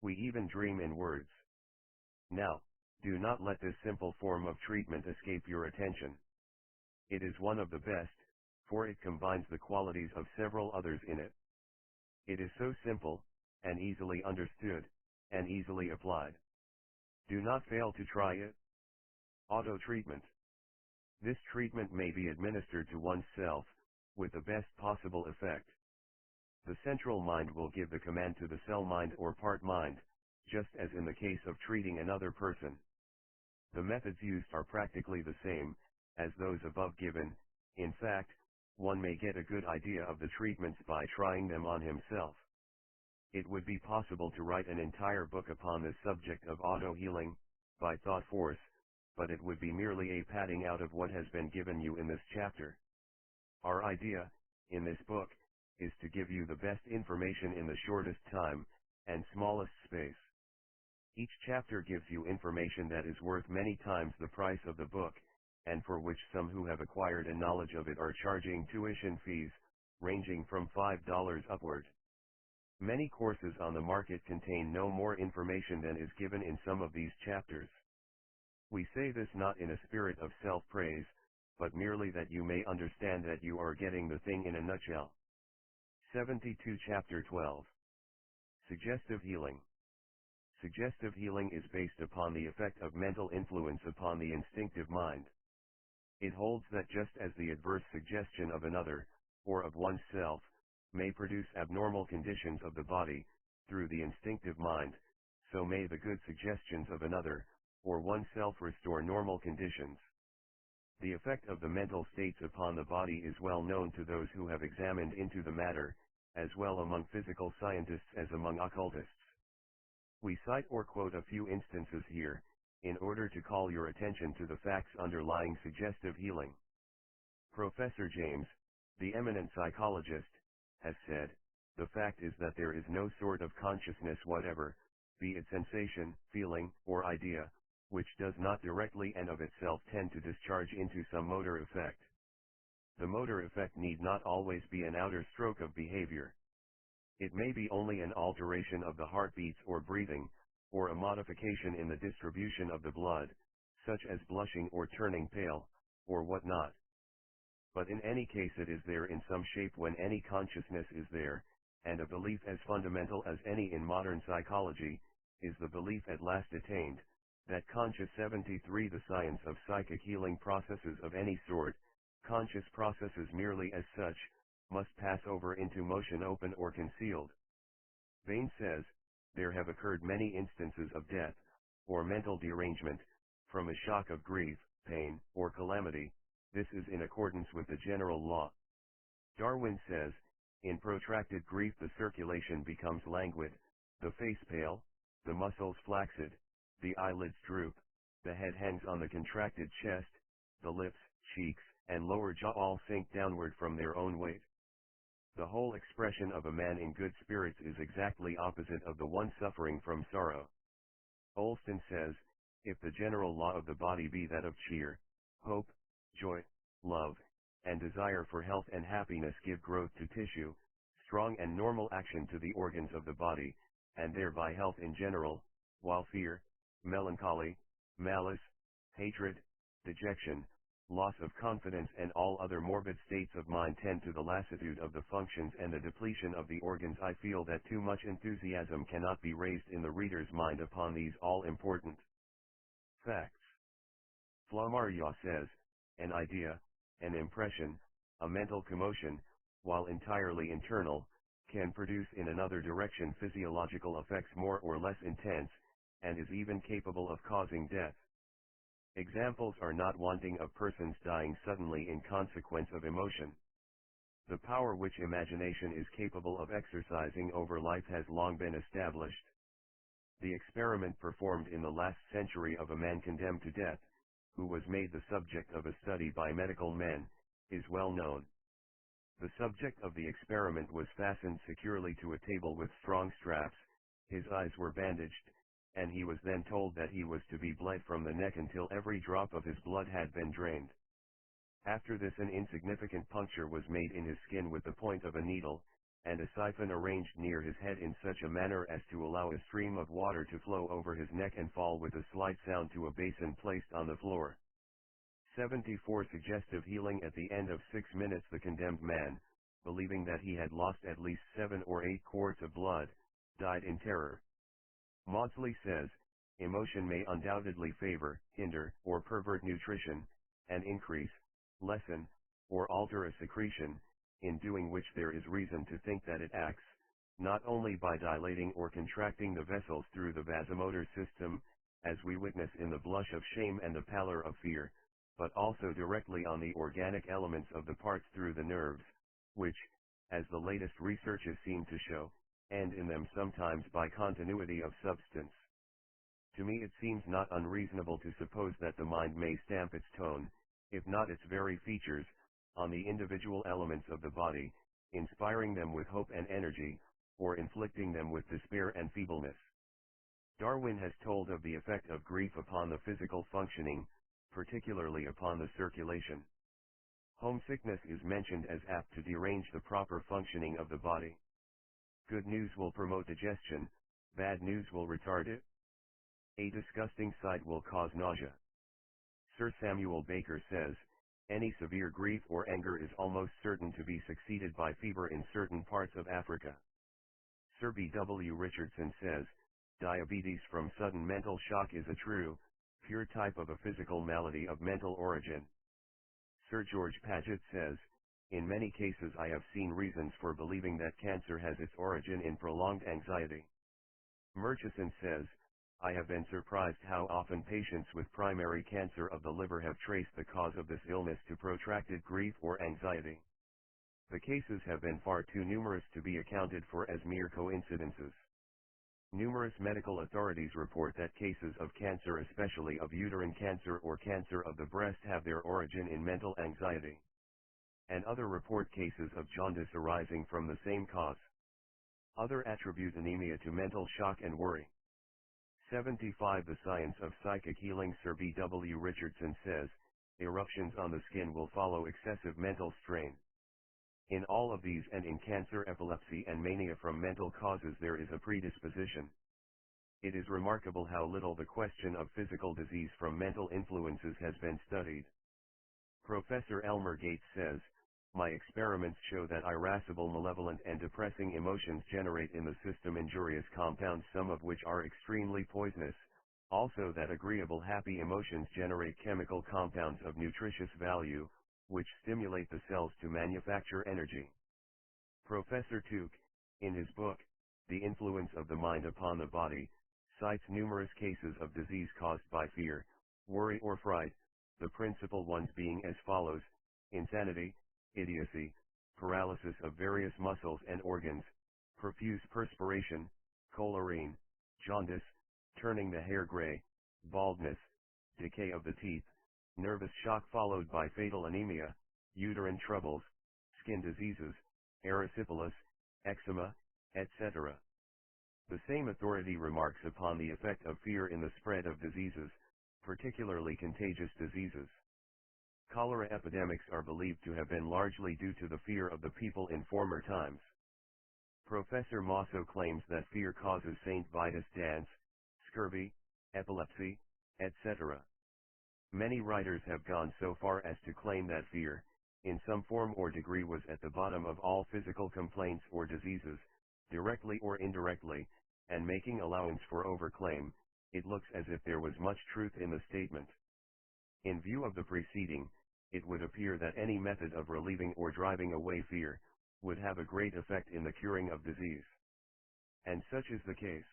We even dream in words. Now, do not let this simple form of treatment escape your attention. It is one of the best, for it combines the qualities of several others in it. It is so simple, and easily understood, and easily applied. Do not fail to try it. Auto treatment. This treatment may be administered to oneself, with the best possible effect. The central mind will give the command to the cell mind or part mind, just as in the case of treating another person. The methods used are practically the same as those above given. In fact, one may get a good idea of the treatments by trying them on himself. It would be possible to write an entire book upon this subject of auto-healing, by thought force, but it would be merely a padding out of what has been given you in this chapter. Our idea, in this book, is to give you the best information in the shortest time, and smallest space. Each chapter gives you information that is worth many times the price of the book, and for which some who have acquired a knowledge of it are charging tuition fees, ranging from $5 upward. Many courses on the market contain no more information than is given in some of these chapters. We say this not in a spirit of self-praise, but merely that you may understand that you are getting the thing in a nutshell. 72 Chapter 12. Suggestive Healing. Suggestive healing is based upon the effect of mental influence upon the instinctive mind. It holds that just as the adverse suggestion of another, or of oneself, may produce abnormal conditions of the body, through the instinctive mind, so may the good suggestions of another, or oneself restore normal conditions. The effect of the mental states upon the body is well known to those who have examined into the matter, as well among physical scientists as among occultists. We cite or quote a few instances here, in order to call your attention to the facts underlying suggestive healing. Professor James, the eminent psychologist, has said, the fact is that there is no sort of consciousness whatever, be it sensation, feeling, or idea, which does not directly and of itself tend to discharge into some motor effect. The motor effect need not always be an outer stroke of behavior. It may be only an alteration of the heartbeats or breathing, or a modification in the distribution of the blood, such as blushing or turning pale, or what not. But in any case it is there in some shape when any consciousness is there, and a belief as fundamental as any in modern psychology, is the belief at last attained, that conscious 73 the science of psychic healing processes of any sort, conscious processes merely as such, must pass over into motion open or concealed. Bain says, there have occurred many instances of death, or mental derangement, from a shock of grief, pain, or calamity. This is in accordance with the general law. Darwin says, in protracted grief the circulation becomes languid, the face pale, the muscles flaccid, the eyelids droop, the head hangs on the contracted chest, the lips, cheeks, and lower jaw all sink downward from their own weight. The whole expression of a man in good spirits is exactly opposite of the one suffering from sorrow. Olston says, if the general law of the body be that of cheer, hope, joy, love, and desire for health and happiness give growth to tissue, strong and normal action to the organs of the body, and thereby health in general, while fear, melancholy, malice, hatred, dejection, loss of confidence and all other morbid states of mind tend to the lassitude of the functions and the depletion of the organs. I feel that too much enthusiasm cannot be raised in the reader's mind upon these all-important facts. Flammarion says, an idea, an impression, a mental commotion, while entirely internal, can produce in another direction physiological effects more or less intense, and is even capable of causing death. Examples are not wanting of persons dying suddenly in consequence of emotion. The power which imagination is capable of exercising over life has long been established. The experiment performed in the last century of a man condemned to death, who was made the subject of a study by medical men, is well known. The subject of the experiment was fastened securely to a table with strong straps, his eyes were bandaged, and he was then told that he was to be bled from the neck until every drop of his blood had been drained. After this an insignificant puncture was made in his skin with the point of a needle, and a siphon arranged near his head in such a manner as to allow a stream of water to flow over his neck and fall with a slight sound to a basin placed on the floor. 74 Suggestive healing. At the end of 6 minutes the condemned man, believing that he had lost at least 7 or 8 quarts of blood, died in terror. Maudsley says, emotion may undoubtedly favor, hinder, or pervert nutrition, and increase, lessen, or alter a secretion, in doing which there is reason to think that it acts, not only by dilating or contracting the vessels through the vasomotor system, as we witness in the blush of shame and the pallor of fear, but also directly on the organic elements of the parts through the nerves, which, as the latest researches seem to show, end in them sometimes by continuity of substance. To me it seems not unreasonable to suppose that the mind may stamp its tone, if not its very features, on the individual elements of the body, inspiring them with hope and energy, or inflicting them with despair and feebleness. Darwin has told of the effect of grief upon the physical functioning, particularly upon the circulation. Homesickness is mentioned as apt to derange the proper functioning of the body. Good news will promote digestion, bad news will retard it. A disgusting sight will cause nausea. Sir Samuel Baker says, any severe grief or anger is almost certain to be succeeded by fever in certain parts of Africa. Sir B. W. Richardson says, diabetes from sudden mental shock is a true, pure type of a physical malady of mental origin. Sir George Paget says, in many cases I have seen reasons for believing that cancer has its origin in prolonged anxiety. Murchison says, I have been surprised how often patients with primary cancer of the liver have traced the cause of this illness to protracted grief or anxiety. The cases have been far too numerous to be accounted for as mere coincidences. Numerous medical authorities report that cases of cancer, especially of uterine cancer or cancer of the breast, have their origin in mental anxiety. And others report cases of jaundice arising from the same cause. Others attribute anemia to mental shock and worry. 75. The Science of Psychic Healing. Sir B. W. Richardson says, eruptions on the skin will follow excessive mental strain. In all of these, and in cancer, epilepsy and mania from mental causes, there is a predisposition. It is remarkable how little the question of physical disease from mental influences has been studied. Professor Elmer Gates says, my experiments show that irascible, malevolent and depressing emotions generate in the system injurious compounds, some of which are extremely poisonous, also that agreeable, happy emotions generate chemical compounds of nutritious value, which stimulate the cells to manufacture energy. Professor Tuke, in his book, The Influence of the Mind Upon the Body, cites numerous cases of disease caused by fear, worry or fright, the principal ones being as follows: insanity, idiocy, paralysis of various muscles and organs, profuse perspiration, cholera, jaundice, turning the hair gray, baldness, decay of the teeth, nervous shock followed by fatal anemia, uterine troubles, skin diseases, erysipelas, eczema, etc. The same authority remarks upon the effect of fear in the spread of diseases, particularly contagious diseases. Cholera epidemics are believed to have been largely due to the fear of the people in former times. Professor Mosso claims that fear causes St. Vitus dance, scurvy, epilepsy, etc. Many writers have gone so far as to claim that fear, in some form or degree, was at the bottom of all physical complaints or diseases, directly or indirectly, and making allowance for overclaim, it looks as if there was much truth in the statement. In view of the preceding, it would appear that any method of relieving or driving away fear would have a great effect in the curing of disease. And such is the case.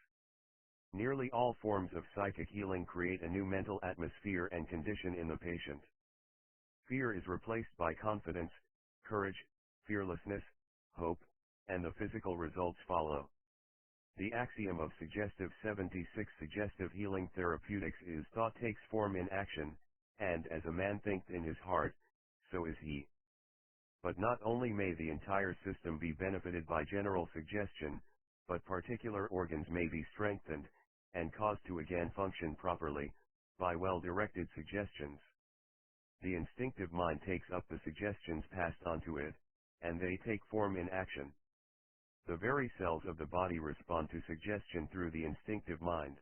Nearly all forms of psychic healing create a new mental atmosphere and condition in the patient. Fear is replaced by confidence, courage, fearlessness, hope, and the physical results follow. The axiom of Suggestive 76 Suggestive Healing Therapeutics is thought takes form in action, and as a man thinketh in his heart, so is he. But not only may the entire system be benefited by general suggestion, but particular organs may be strengthened, and caused to again function properly, by well-directed suggestions. The instinctive mind takes up the suggestions passed on to it, and they take form in action. The very cells of the body respond to suggestion through the instinctive mind.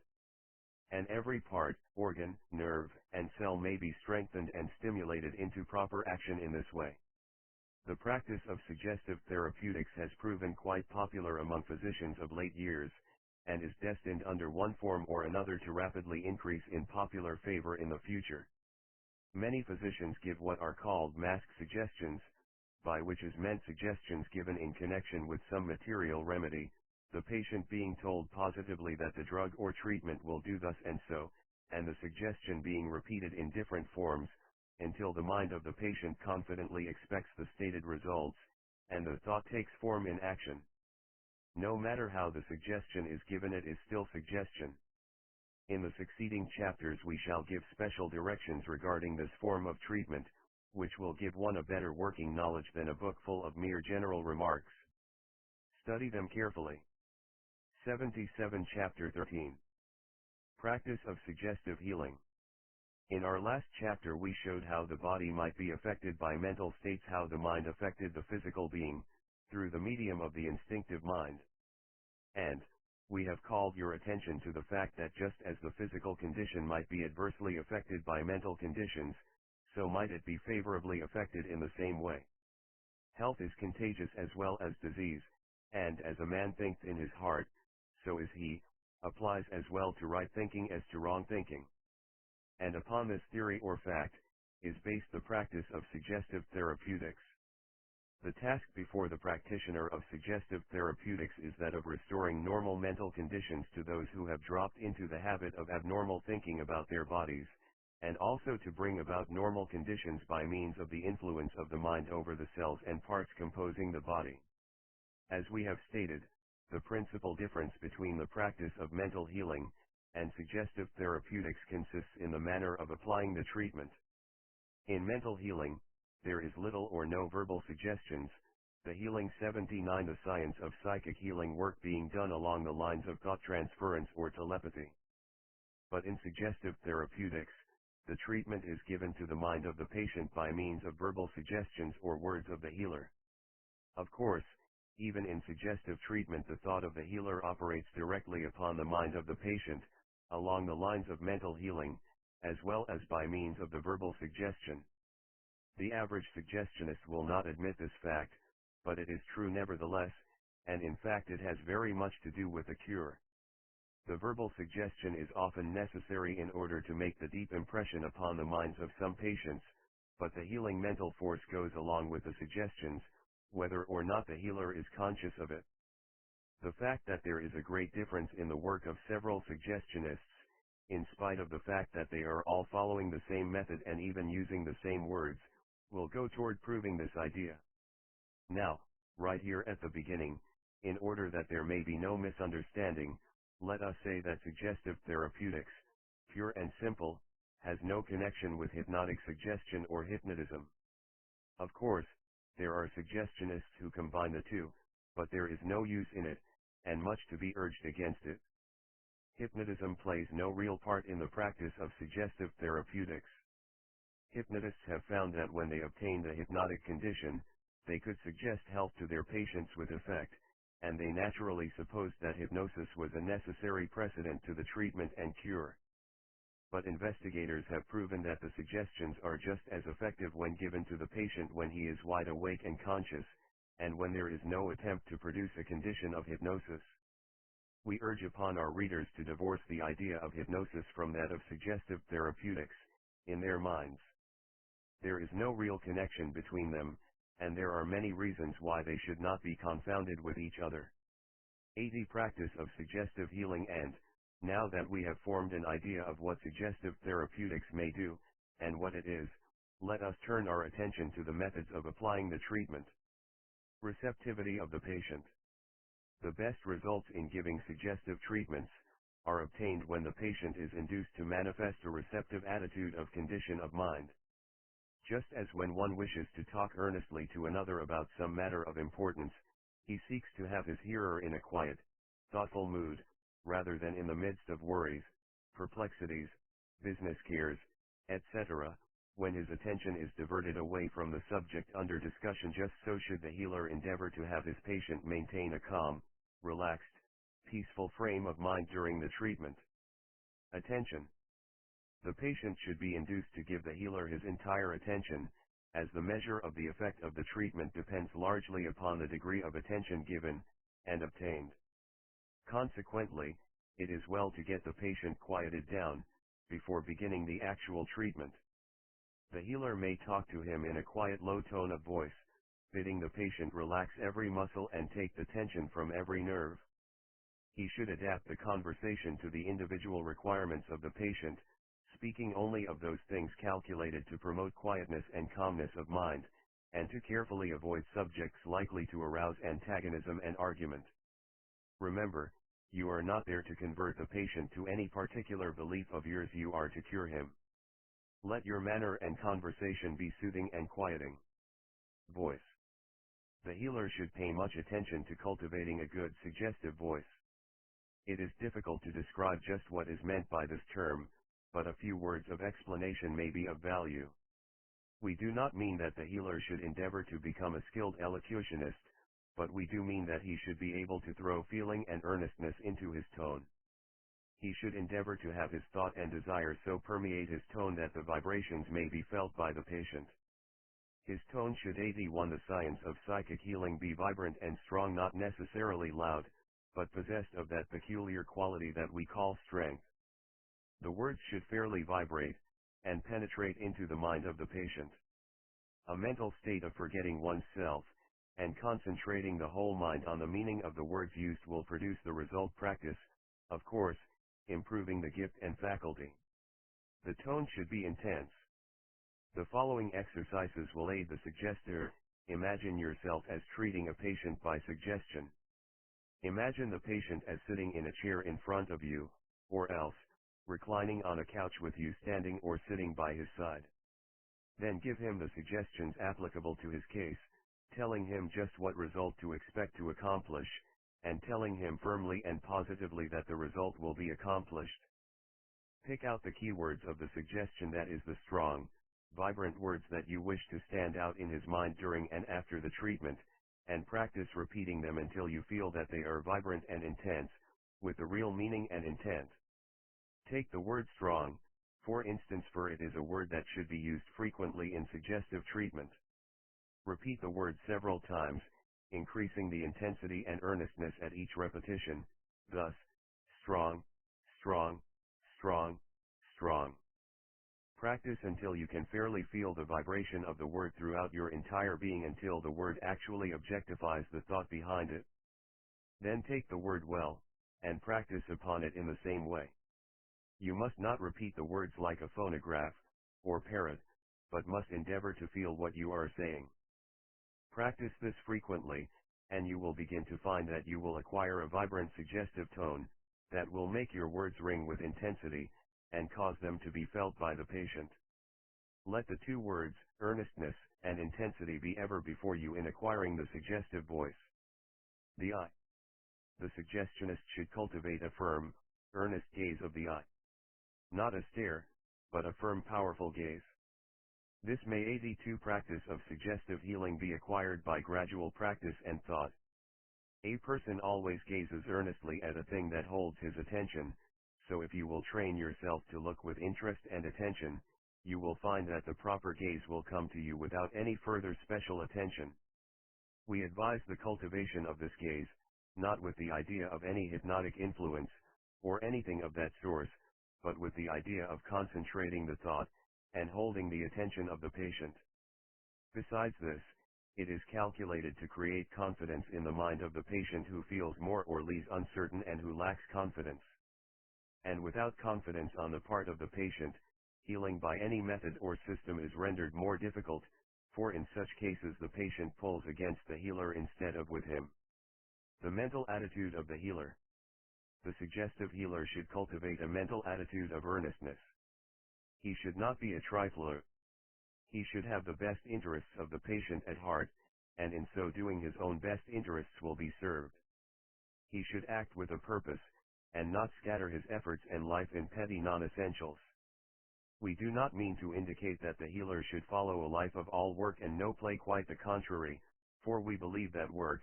And every part, organ, nerve, and cell may be strengthened and stimulated into proper action in this way. The practice of suggestive therapeutics has proven quite popular among physicians of late years, and is destined under one form or another to rapidly increase in popular favor in the future. Many physicians give what are called mask suggestions, by which is meant suggestions given in connection with some material remedy, the patient being told positively that the drug or treatment will do thus and so, and the suggestion being repeated in different forms, until the mind of the patient confidently expects the stated results, and the thought takes form in action. No matter how the suggestion is given, it is still suggestion. In the succeeding chapters we shall give special directions regarding this form of treatment, which will give one a better working knowledge than a book full of mere general remarks. Study them carefully. 77 Chapter 13. Practice of Suggestive Healing. In our last chapter we showed how the body might be affected by mental states, how the mind affected the physical being, through the medium of the instinctive mind. And we have called your attention to the fact that just as the physical condition might be adversely affected by mental conditions, so might it be favorably affected in the same way. Health is contagious as well as disease, and as a man thinketh in his heart, so is he, applies as well to right thinking as to wrong thinking. And upon this theory or fact, is based the practice of suggestive therapeutics. The task before the practitioner of suggestive therapeutics is that of restoring normal mental conditions to those who have dropped into the habit of abnormal thinking about their bodies, and also to bring about normal conditions by means of the influence of the mind over the cells and parts composing the body. As we have stated, the principal difference between the practice of mental healing and suggestive therapeutics consists in the manner of applying the treatment. In mental healing, there is little or no verbal suggestions, the Healing 79, the science of psychic healing work being done along the lines of thought transference or telepathy. But in suggestive therapeutics, the treatment is given to the mind of the patient by means of verbal suggestions or words of the healer. Of course, even in suggestive treatment the thought of the healer operates directly upon the mind of the patient, along the lines of mental healing, as well as by means of the verbal suggestion. The average suggestionist will not admit this fact, but it is true nevertheless, and in fact it has very much to do with the cure. The verbal suggestion is often necessary in order to make the deep impression upon the minds of some patients, but the healing mental force goes along with the suggestions, whether or not the healer is conscious of it. The fact that there is a great difference in the work of several suggestionists, in spite of the fact that they are all following the same method and even using the same words, will go toward proving this idea. Now, right here at the beginning, in order that there may be no misunderstanding, let us say that suggestive therapeutics, pure and simple, has no connection with hypnotic suggestion or hypnotism. Of course, there are suggestionists who combine the two, but there is no use in it, and much to be urged against it. Hypnotism plays no real part in the practice of suggestive therapeutics. Hypnotists have found that when they obtain the hypnotic condition, they could suggest health to their patients with effect, and they naturally supposed that hypnosis was a necessary precedent to the treatment and cure. But investigators have proven that the suggestions are just as effective when given to the patient when he is wide awake and conscious, and when there is no attempt to produce a condition of hypnosis. We urge upon our readers to divorce the idea of hypnosis from that of suggestive therapeutics, in their minds. There is no real connection between them, and there are many reasons why they should not be confounded with each other. 80. Practice of suggestive healing. And, now that we have formed an idea of what suggestive therapeutics may do, and what it is, let us turn our attention to the methods of applying the treatment. Receptivity of the patient. The best results in giving suggestive treatments are obtained when the patient is induced to manifest a receptive attitude of condition of mind. Just as when one wishes to talk earnestly to another about some matter of importance, he seeks to have his hearer in a quiet, thoughtful mood, rather than in the midst of worries, perplexities, business cares, etc., when his attention is diverted away from the subject under discussion. Just so should the healer endeavor to have his patient maintain a calm, relaxed, peaceful frame of mind during the treatment. Attention. The patient should be induced to give the healer his entire attention, as the measure of the effect of the treatment depends largely upon the degree of attention given and obtained. Consequently, it is well to get the patient quieted down before beginning the actual treatment. The healer may talk to him in a quiet, low tone of voice, bidding the patient relax every muscle and take the tension from every nerve. He should adapt the conversation to the individual requirements of the patient, speaking only of those things calculated to promote quietness and calmness of mind, and to carefully avoid subjects likely to arouse antagonism and argument. Remember, you are not there to convert the patient to any particular belief of yours, you are to cure him. Let your manner and conversation be soothing and quieting. Voice. The healer should pay much attention to cultivating a good suggestive voice. It is difficult to describe just what is meant by this term, but a few words of explanation may be of value. We do not mean that the healer should endeavor to become a skilled elocutionist, but we do mean that he should be able to throw feeling and earnestness into his tone. He should endeavor to have his thought and desire so permeate his tone that the vibrations may be felt by the patient. His tone should 81. The science of psychic healing be vibrant and strong, not necessarily loud, but possessed of that peculiar quality that we call strength. The words should fairly vibrate, and penetrate into the mind of the patient. A mental state of forgetting oneself, and concentrating the whole mind on the meaning of the words used will produce the result. Practice, of course, improving the gift and faculty. The tone should be intense. The following exercises will aid the suggester. Imagine yourself as treating a patient by suggestion. Imagine the patient as sitting in a chair in front of you, or else, reclining on a couch with you standing or sitting by his side. Then give him the suggestions applicable to his case, telling him just what result to expect to accomplish, and telling him firmly and positively that the result will be accomplished. Pick out the keywords of the suggestion, that is the strong, vibrant words that you wish to stand out in his mind during and after the treatment, and practice repeating them until you feel that they are vibrant and intense, with the real meaning and intent. Take the word strong, for instance, for it is a word that should be used frequently in suggestive treatment. Repeat the word several times, increasing the intensity and earnestness at each repetition, thus, strong, strong, strong, strong. Practice until you can fairly feel the vibration of the word throughout your entire being, until the word actually objectifies the thought behind it. Then take the word well, and practice upon it in the same way. You must not repeat the words like a phonograph, or parrot, but must endeavor to feel what you are saying. Practice this frequently, and you will begin to find that you will acquire a vibrant suggestive tone, that will make your words ring with intensity, and cause them to be felt by the patient. Let the two words, earnestness and intensity, be ever before you in acquiring the suggestive voice. The eye. The suggestionist should cultivate a firm, earnest gaze of the eye. Not a stare, but a firm, powerful gaze. This may aid the practice of suggestive healing be acquired by gradual practice and thought. A person always gazes earnestly at a thing that holds his attention, so if you will train yourself to look with interest and attention, you will find that the proper gaze will come to you without any further special attention. We advise the cultivation of this gaze, not with the idea of any hypnotic influence, or anything of that sort, but with the idea of concentrating the thought, and holding the attention of the patient. Besides this, it is calculated to create confidence in the mind of the patient who feels more or less uncertain and who lacks confidence. And without confidence on the part of the patient, healing by any method or system is rendered more difficult, for in such cases the patient pulls against the healer instead of with him. The mental attitude of the healer. The suggestive healer should cultivate a mental attitude of earnestness. He should not be a trifler. He should have the best interests of the patient at heart, and in so doing his own best interests will be served. He should act with a purpose, and not scatter his efforts and life in petty non-essentials. We do not mean to indicate that the healer should follow a life of all work and no play, quite the contrary, for we believe that work,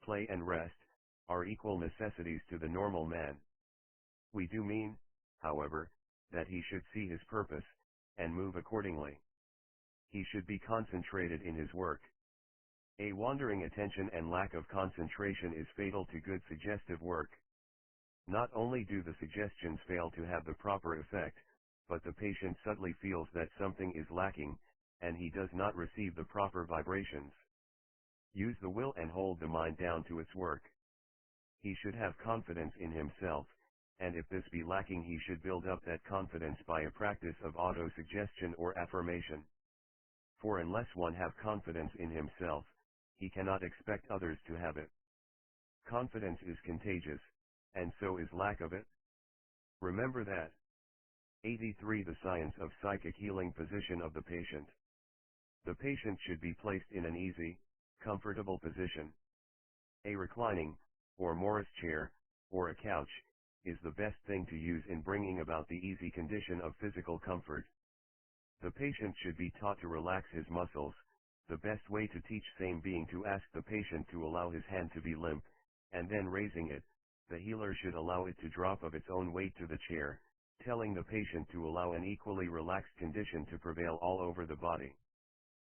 play and rest, are equal necessities to the normal man. We do mean, however, that he should see his purpose, and move accordingly. He should be concentrated in his work. A wandering attention and lack of concentration is fatal to good suggestive work. Not only do the suggestions fail to have the proper effect, but the patient subtly feels that something is lacking, and he does not receive the proper vibrations. Use the will and hold the mind down to its work. He should have confidence in himself, and if this be lacking, he should build up that confidence by a practice of auto-suggestion or affirmation. For unless one have confidence in himself, he cannot expect others to have it. Confidence is contagious, and so is lack of it. Remember that. 83. The science of psychic healing. Position of the patient. The patient should be placed in an easy, comfortable position. A reclining, or Morris chair, or a couch, is the best thing to use in bringing about the easy condition of physical comfort. The patient should be taught to relax his muscles. The best way to teach same being to ask the patient to allow his hand to be limp, and then raising it, the healer should allow it to drop of its own weight to the chair, telling the patient to allow an equally relaxed condition to prevail all over the body.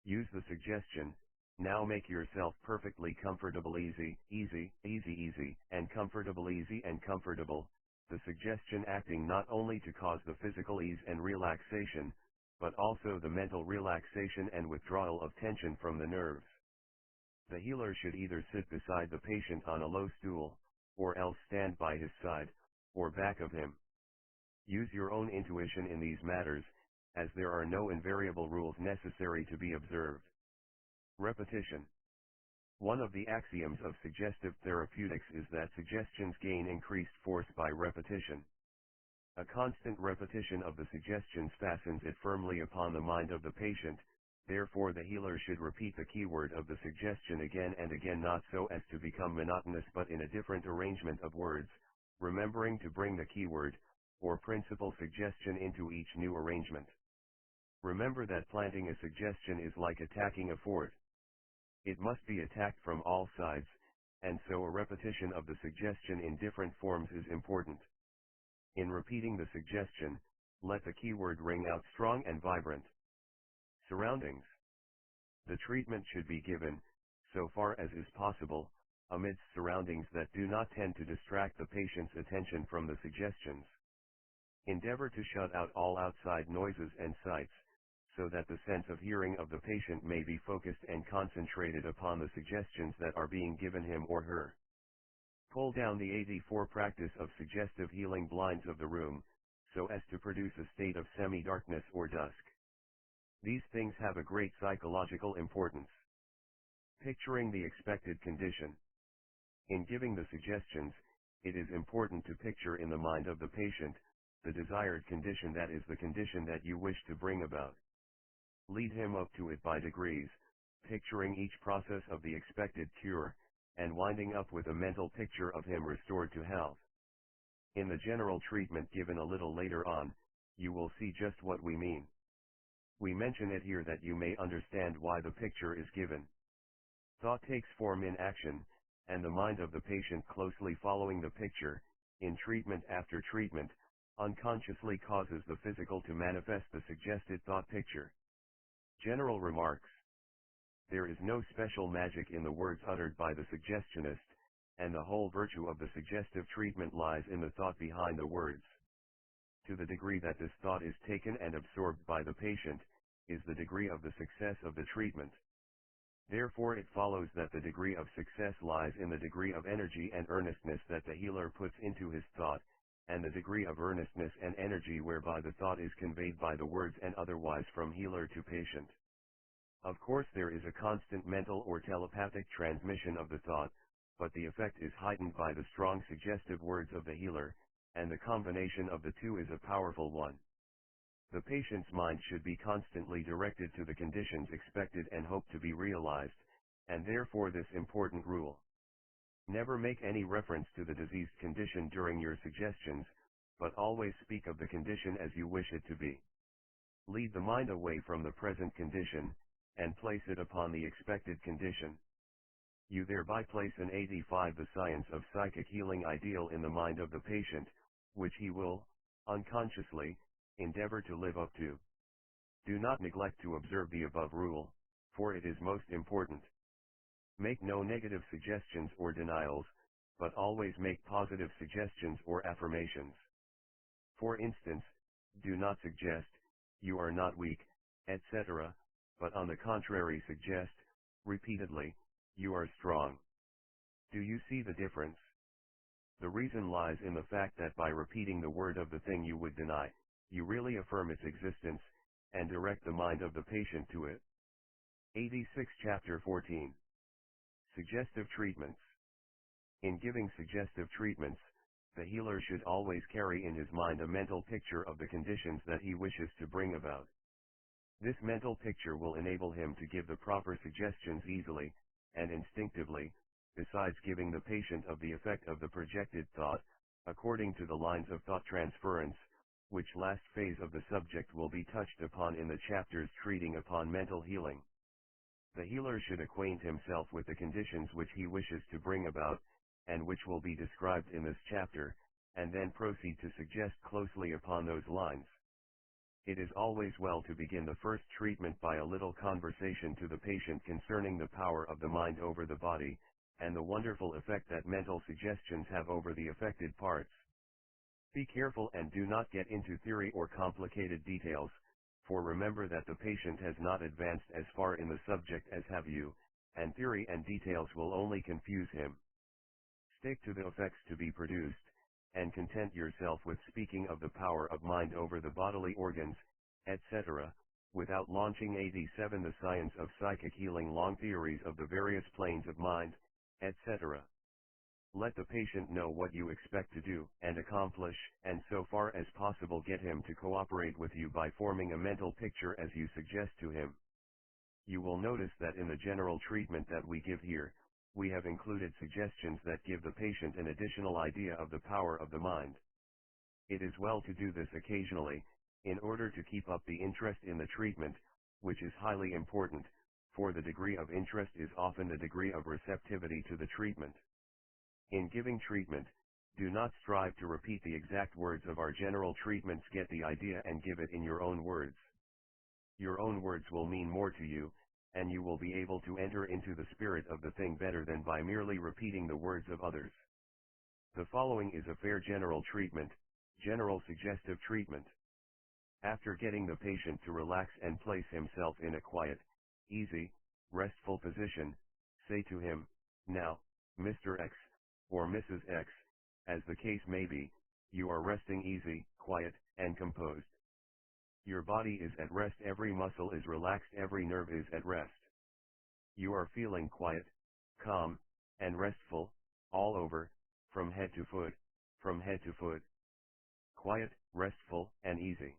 Use the suggestion, now make yourself perfectly comfortable, easy, easy, easy, easy, and comfortable, easy and comfortable, the suggestion acting not only to cause the physical ease and relaxation, but also the mental relaxation and withdrawal of tension from the nerves. The healer should either sit beside the patient on a low stool, or else stand by his side, or back of him. Use your own intuition in these matters, as there are no invariable rules necessary to be observed. Repetition. One of the axioms of suggestive therapeutics is that suggestions gain increased force by repetition. A constant repetition of the suggestions fastens it firmly upon the mind of the patient, therefore the healer should repeat the keyword of the suggestion again and again, not so as to become monotonous but in a different arrangement of words, remembering to bring the keyword, or principal suggestion into each new arrangement. Remember that planting a suggestion is like attacking a fort. It must be attacked from all sides, and so a repetition of the suggestion in different forms is important. In repeating the suggestion, let the keyword ring out strong and vibrant. Surroundings. The treatment should be given, so far as is possible, amidst surroundings that do not tend to distract the patient's attention from the suggestions. Endeavor to shut out all outside noises and sights, so that the sense of hearing of the patient may be focused and concentrated upon the suggestions that are being given him or her. Pull down the 84 practice of suggestive healing blinds of the room, so as to produce a state of semi-darkness or dusk. These things have a great psychological importance. Picturing the expected condition. In giving the suggestions, it is important to picture in the mind of the patient the desired condition, that is, the condition that you wish to bring about. Lead him up to it by degrees, picturing each process of the expected cure, and winding up with a mental picture of him restored to health. In the general treatment given a little later on, you will see just what we mean. We mention it here that you may understand why the picture is given. Thought takes form in action, and the mind of the patient closely following the picture, in treatment after treatment, unconsciously causes the physical to manifest the suggested thought picture. General remarks. There is no special magic in the words uttered by the suggestionist, and the whole virtue of the suggestive treatment lies in the thought behind the words. To the degree that this thought is taken and absorbed by the patient, is the degree of the success of the treatment. Therefore it follows that the degree of success lies in the degree of energy and earnestness that the healer puts into his thought, and the degree of earnestness and energy whereby the thought is conveyed by the words and otherwise from healer to patient. Of course there is a constant mental or telepathic transmission of the thought, but the effect is heightened by the strong suggestive words of the healer, and the combination of the two is a powerful one. The patient's mind should be constantly directed to the conditions expected and hoped to be realized, and therefore this important rule. Never make any reference to the diseased condition during your suggestions, but always speak of the condition as you wish it to be. Lead the mind away from the present condition, and place it upon the expected condition. You thereby place an 85 the science of psychic healing ideal in the mind of the patient, which he will, unconsciously, endeavor to live up to. Do not neglect to observe the above rule, for it is most important. Make no negative suggestions or denials, but always make positive suggestions or affirmations. For instance, do not suggest, "You are not weak," etc., but on the contrary suggest, repeatedly, "You are strong." Do you see the difference? The reason lies in the fact that by repeating the word of the thing you would deny, you really affirm its existence, and direct the mind of the patient to it. 86 Chapter 14. Suggestive treatments. In giving suggestive treatments, the healer should always carry in his mind a mental picture of the conditions that he wishes to bring about. This mental picture will enable him to give the proper suggestions easily, and instinctively, besides giving the patient of the effect of the projected thought, according to the lines of thought transference, which last phase of the subject will be touched upon in the chapters treating upon mental healing. The healer should acquaint himself with the conditions which he wishes to bring about, and which will be described in this chapter, and then proceed to suggest closely upon those lines. It is always well to begin the first treatment by a little conversation to the patient concerning the power of the mind over the body, and the wonderful effect that mental suggestions have over the affected parts. Be careful and do not get into theory or complicated details, for remember that the patient has not advanced as far in the subject as have you, and theory and details will only confuse him. Stick to the effects to be produced, and content yourself with speaking of the power of mind over the bodily organs, etc., without launching 87 the science of psychic healing long theories of the various planes of mind, etc. Let the patient know what you expect to do and accomplish, and so far as possible get him to cooperate with you by forming a mental picture as you suggest to him. You will notice that in the general treatment that we give here, we have included suggestions that give the patient an additional idea of the power of the mind. It is well to do this occasionally, in order to keep up the interest in the treatment, which is highly important, for the degree of interest is often the degree of receptivity to the treatment. In giving treatment, do not strive to repeat the exact words of our general treatments. Get the idea and give it in your own words. Your own words will mean more to you, and you will be able to enter into the spirit of the thing better than by merely repeating the words of others. The following is a fair general treatment, general suggestive treatment. After getting the patient to relax and place himself in a quiet, easy, restful position, say to him, "Now, Mr. X, or Mrs. X, as the case may be, you are resting easy, quiet, and composed. Your body is at rest, every muscle is relaxed, every nerve is at rest. You are feeling quiet, calm, and restful, all over, from head to foot, from head to foot. Quiet, restful, and easy.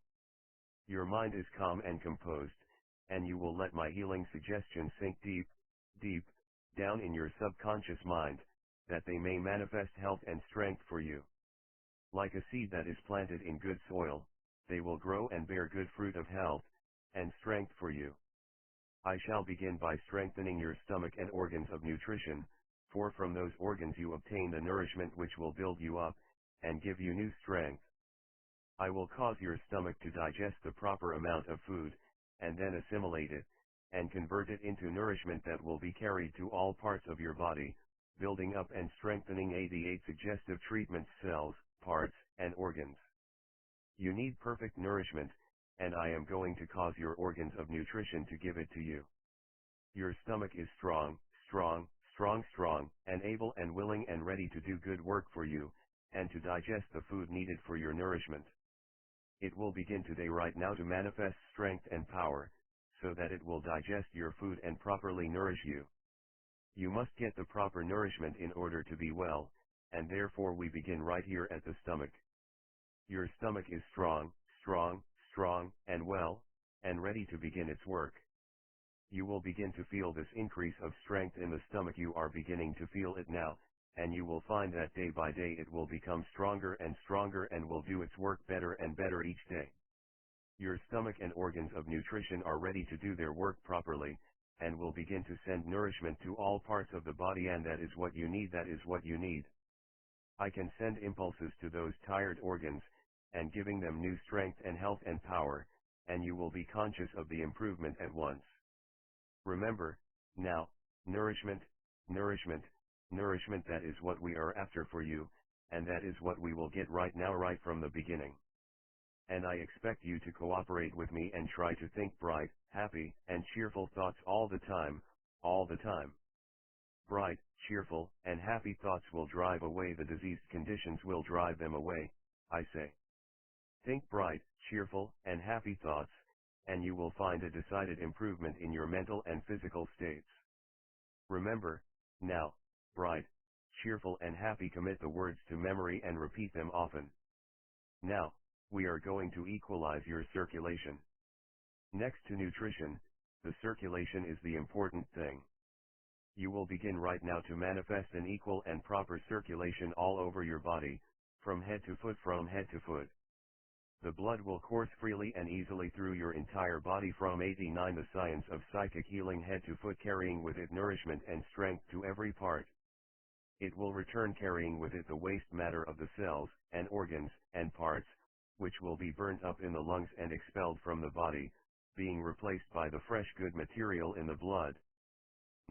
Your mind is calm and composed, and you will let my healing suggestions sink deep, deep, down in your subconscious mind, that they may manifest health and strength for you. Like a seed that is planted in good soil, they will grow and bear good fruit of health and strength for you. I shall begin by strengthening your stomach and organs of nutrition, for from those organs you obtain the nourishment which will build you up, and give you new strength. I will cause your stomach to digest the proper amount of food, and then assimilate it, and convert it into nourishment that will be carried to all parts of your body, building up and strengthening 88 suggestive treatments, cells, parts, and organs. You need perfect nourishment, and I am going to cause your organs of nutrition to give it to you. Your stomach is strong, and able and willing and ready to do good work for you, and to digest the food needed for your nourishment. It will begin today right now to manifest strength and power, so that it will digest your food and properly nourish you. You must get the proper nourishment in order to be well, and therefore we begin right here at the stomach. Your stomach is strong, and well, and ready to begin its work. You will begin to feel this increase of strength in the stomach. You are beginning to feel it now, and you will find that day by day it will become stronger and will do its work better and better each day. Your stomach and organs of nutrition are ready to do their work properly, and will begin to send nourishment to all parts of the body, and that is what you need. I can send impulses to those tired organs, and giving them new strength and health and power, and you will be conscious of the improvement at once. Remember, now, nourishment, that is what we are after for you, and that is what we will get right now, right from the beginning. And I expect you to cooperate with me and try to think bright, happy, and cheerful thoughts all the time. Bright, cheerful, and happy thoughts will drive away the diseased conditions, will drive them away, I say. Think bright, cheerful, and happy thoughts, and you will find a decided improvement in your mental and physical states. Remember, now, bright, cheerful and happy. Commit the words to memory and repeat them often. Now, we are going to equalize your circulation. Next to nutrition, the circulation is the important thing. You will begin right now to manifest an equal and proper circulation all over your body, from head to foot. The blood will course freely and easily through your entire body from 89 the science of psychic healing, head to foot, carrying with it nourishment and strength to every part. It will return carrying with it the waste matter of the cells, and organs, and parts, which will be burnt up in the lungs and expelled from the body, being replaced by the fresh good material in the blood.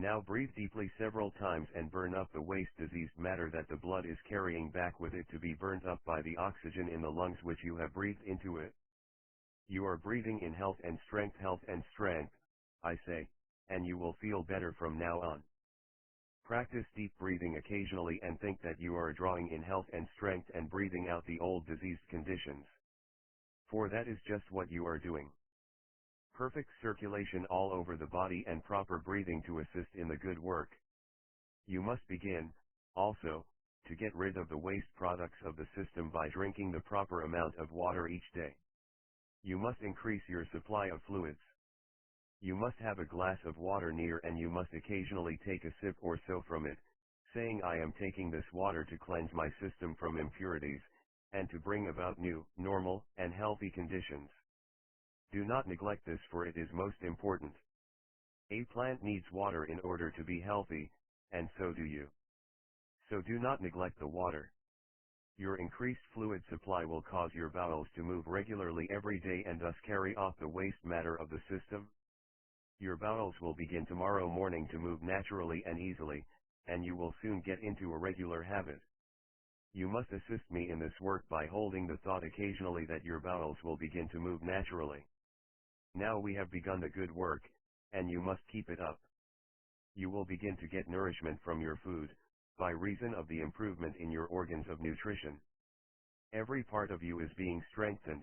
Now breathe deeply several times and burn up the waste diseased matter that the blood is carrying back with it to be burnt up by the oxygen in the lungs which you have breathed into it. You are breathing in health and strength, I say, and you will feel better from now on. Practice deep breathing occasionally and think that you are drawing in health and strength and breathing out the old diseased conditions. For that is just what you are doing. Perfect circulation all over the body and proper breathing to assist in the good work. You must begin, also, to get rid of the waste products of the system by drinking the proper amount of water each day. You must increase your supply of fluids. You must have a glass of water near and you must occasionally take a sip or so from it, saying I am taking this water to cleanse my system from impurities, and to bring about new, normal, and healthy conditions. Do not neglect this for it is most important. A plant needs water in order to be healthy, and so do you. So do not neglect the water. Your increased fluid supply will cause your bowels to move regularly every day and thus carry off the waste matter of the system. Your bowels will begin tomorrow morning to move naturally and easily, and you will soon get into a regular habit. You must assist me in this work by holding the thought occasionally that your bowels will begin to move naturally. Now we have begun the good work, and you must keep it up. You will begin to get nourishment from your food, by reason of the improvement in your organs of nutrition. Every part of you is being strengthened,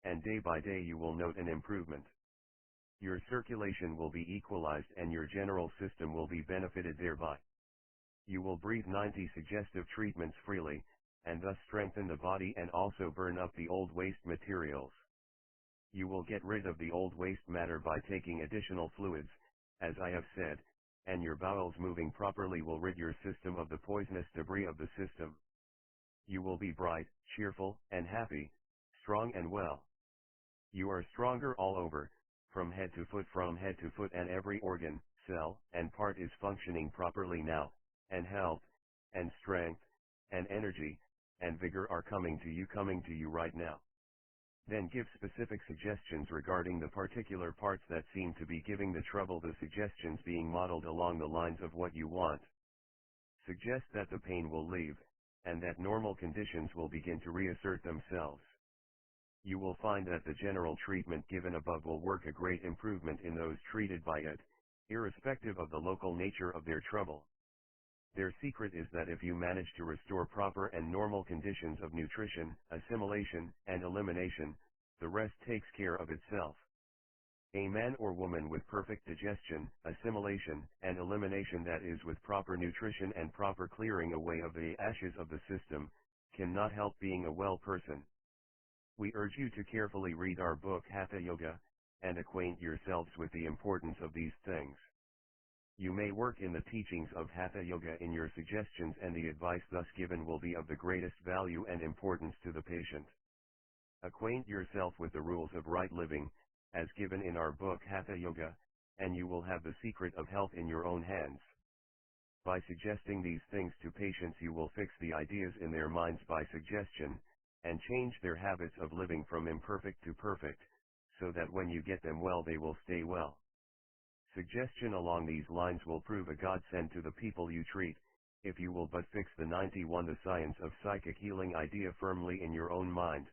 and day by day you will note an improvement. Your circulation will be equalized and your general system will be benefited thereby. You will breathe 90 suggestive treatments freely, and thus strengthen the body and also burn up the old waste materials. You will get rid of the old waste matter by taking additional fluids, as I have said, and your bowels moving properly will rid your system of the poisonous debris of the system. You will be bright, cheerful, and happy, strong and well. You are stronger all over, from head to foot and every organ, cell, and part is functioning properly now, and health, and strength, and energy, and vigor are coming to you right now. Then give specific suggestions regarding the particular parts that seem to be giving the trouble, the suggestions being modeled along the lines of what you want. Suggest that the pain will leave, and that normal conditions will begin to reassert themselves. You will find that the general treatment given above will work a great improvement in those treated by it, irrespective of the local nature of their trouble. Their secret is that if you manage to restore proper and normal conditions of nutrition, assimilation, and elimination, the rest takes care of itself. A man or woman with perfect digestion, assimilation, and elimination, that is with proper nutrition and proper clearing away of the ashes of the system, cannot help being a well person. We urge you to carefully read our book Hatha Yoga, and acquaint yourselves with the importance of these things. You may work in the teachings of Hatha Yoga in your suggestions, and the advice thus given will be of the greatest value and importance to the patient. Acquaint yourself with the rules of right living, as given in our book Hatha Yoga, and you will have the secret of health in your own hands. By suggesting these things to patients, you will fix the ideas in their minds by suggestion, and change their habits of living from imperfect to perfect, so that when you get them well they will stay well. Suggestion along these lines will prove a godsend to the people you treat, if you will but fix the 91 the science of psychic healing idea firmly in your own mind,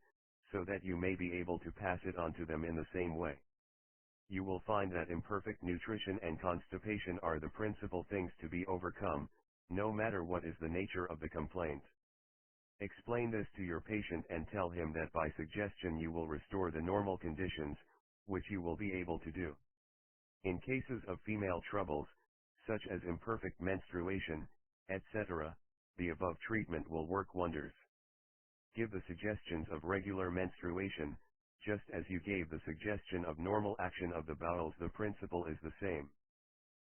so that you may be able to pass it on to them in the same way. You will find that imperfect nutrition and constipation are the principal things to be overcome, no matter what is the nature of the complaint. Explain this to your patient and tell him that by suggestion you will restore the normal conditions, which you will be able to do. In cases of female troubles, such as imperfect menstruation, etc., the above treatment will work wonders. Give the suggestions of regular menstruation, just as you gave the suggestion of normal action of the bowels. The principle is the same.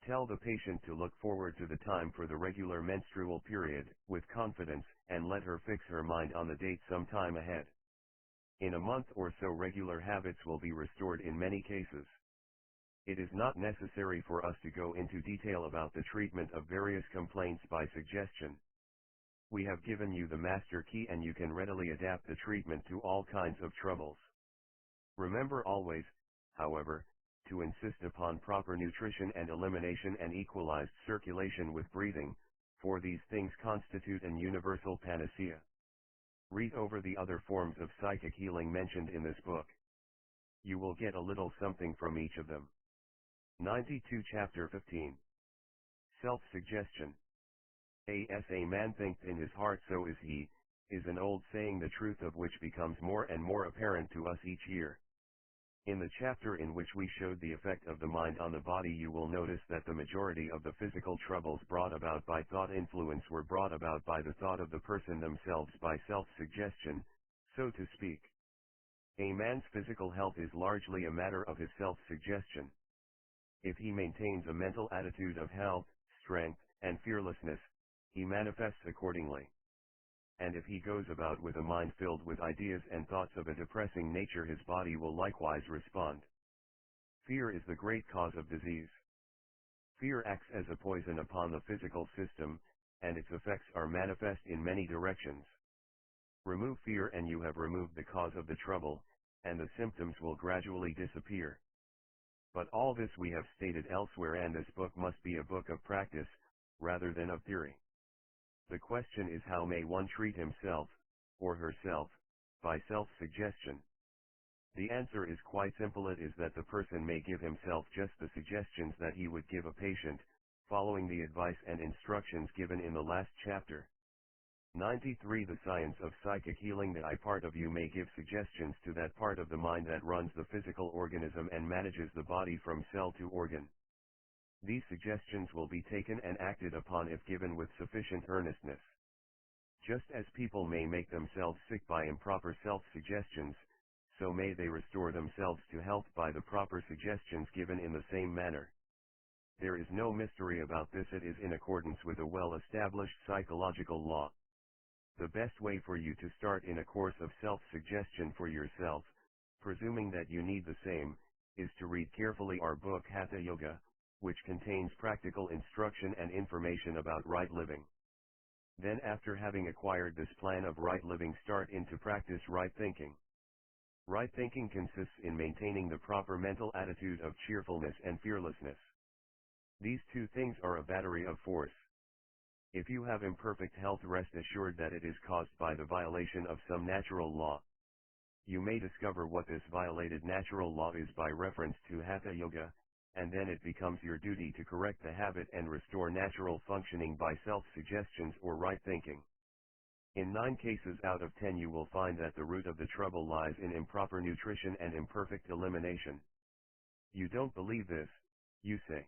Tell the patient to look forward to the time for the regular menstrual period, with confidence, and let her fix her mind on the date some time ahead. In a month or so regular habits will be restored in many cases. It is not necessary for us to go into detail about the treatment of various complaints by suggestion. We have given you the master key and you can readily adapt the treatment to all kinds of troubles. Remember always, however, to insist upon proper nutrition and elimination and equalized circulation with breathing, for these things constitute an universal panacea. Read over the other forms of psychic healing mentioned in this book. You will get a little something from each of them. 92 Chapter 15. Self-suggestion. As a man thinketh in his heart so is he, is an old saying, the truth of which becomes more and more apparent to us each year. In the chapter in which we showed the effect of the mind on the body, you will notice that the majority of the physical troubles brought about by thought influence were brought about by the thought of the person themselves, by self-suggestion, so to speak. A man's physical health is largely a matter of his self-suggestion. If he maintains a mental attitude of health, strength, and fearlessness, he manifests accordingly. And if he goes about with a mind filled with ideas and thoughts of a depressing nature, his body will likewise respond. Fear is the great cause of disease. Fear acts as a poison upon the physical system, and its effects are manifest in many directions. Remove fear and you have removed the cause of the trouble, and the symptoms will gradually disappear. But all this we have stated elsewhere, and this book must be a book of practice, rather than of theory. The question is, how may one treat himself, or herself, by self-suggestion? The answer is quite simple. It is that the person may give himself just the suggestions that he would give a patient, following the advice and instructions given in the last chapter. 93 The science of psychic healing. The I part of you may give suggestions to that part of the mind that runs the physical organism and manages the body from cell to organ. These suggestions will be taken and acted upon if given with sufficient earnestness. Just as people may make themselves sick by improper self-suggestions, so may they restore themselves to health by the proper suggestions given in the same manner. There is no mystery about this. It is in accordance with a well-established psychological law. The best way for you to start in a course of self-suggestion for yourself, presuming that you need the same, is to read carefully our book Hatha Yoga, which contains practical instruction and information about right living. Then, after having acquired this plan of right living, start into practice right thinking. Right thinking consists in maintaining the proper mental attitude of cheerfulness and fearlessness. These two things are a battery of force. If you have imperfect health, rest assured that it is caused by the violation of some natural law. You may discover what this violated natural law is by reference to Hatha Yoga, and then it becomes your duty to correct the habit and restore natural functioning by self-suggestions or right thinking. In 9 cases out of 10 you will find that the root of the trouble lies in improper nutrition and imperfect elimination. You don't believe this, you say.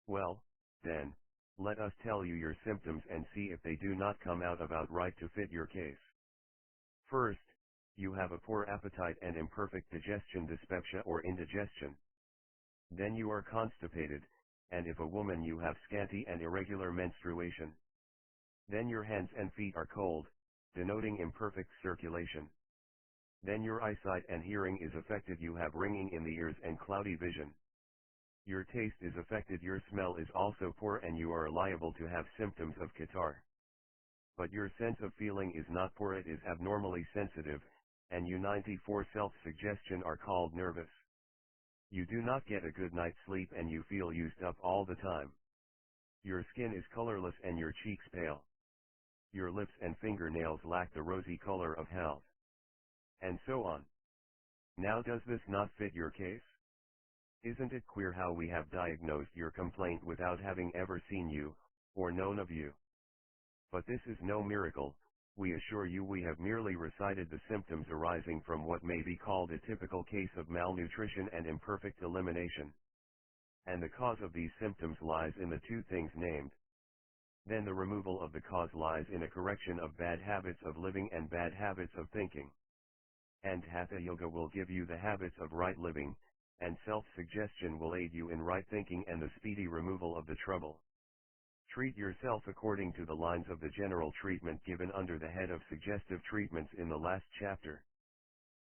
Well, then, let us tell you your symptoms and see if they do not come out about right to fit your case. First, you have a poor appetite and imperfect digestion, dyspepsia or indigestion. Then you are constipated, and if a woman you have scanty and irregular menstruation. Then your hands and feet are cold, denoting imperfect circulation. Then your eyesight and hearing is affected, you have ringing in the ears and cloudy vision. Your taste is affected, your smell is also poor, and you are liable to have symptoms of catarrh. But your sense of feeling is not poor, it is abnormally sensitive, and you 94 self-suggestion are called nervous. You do not get a good night's sleep and you feel used up all the time. Your skin is colorless and your cheeks pale. Your lips and fingernails lack the rosy color of health. And so on. Now, does this not fit your case? Isn't it queer how we have diagnosed your complaint without having ever seen you, or known of you? But this is no miracle, we assure you. We have merely recited the symptoms arising from what may be called a typical case of malnutrition and imperfect elimination. And the cause of these symptoms lies in the 2 things named. Then the removal of the cause lies in a correction of bad habits of living and bad habits of thinking. And Hatha Yoga will give you the habits of right living, and self-suggestion will aid you in right thinking and the speedy removal of the trouble. Treat yourself according to the lines of the general treatment given under the head of suggestive treatments in the last chapter.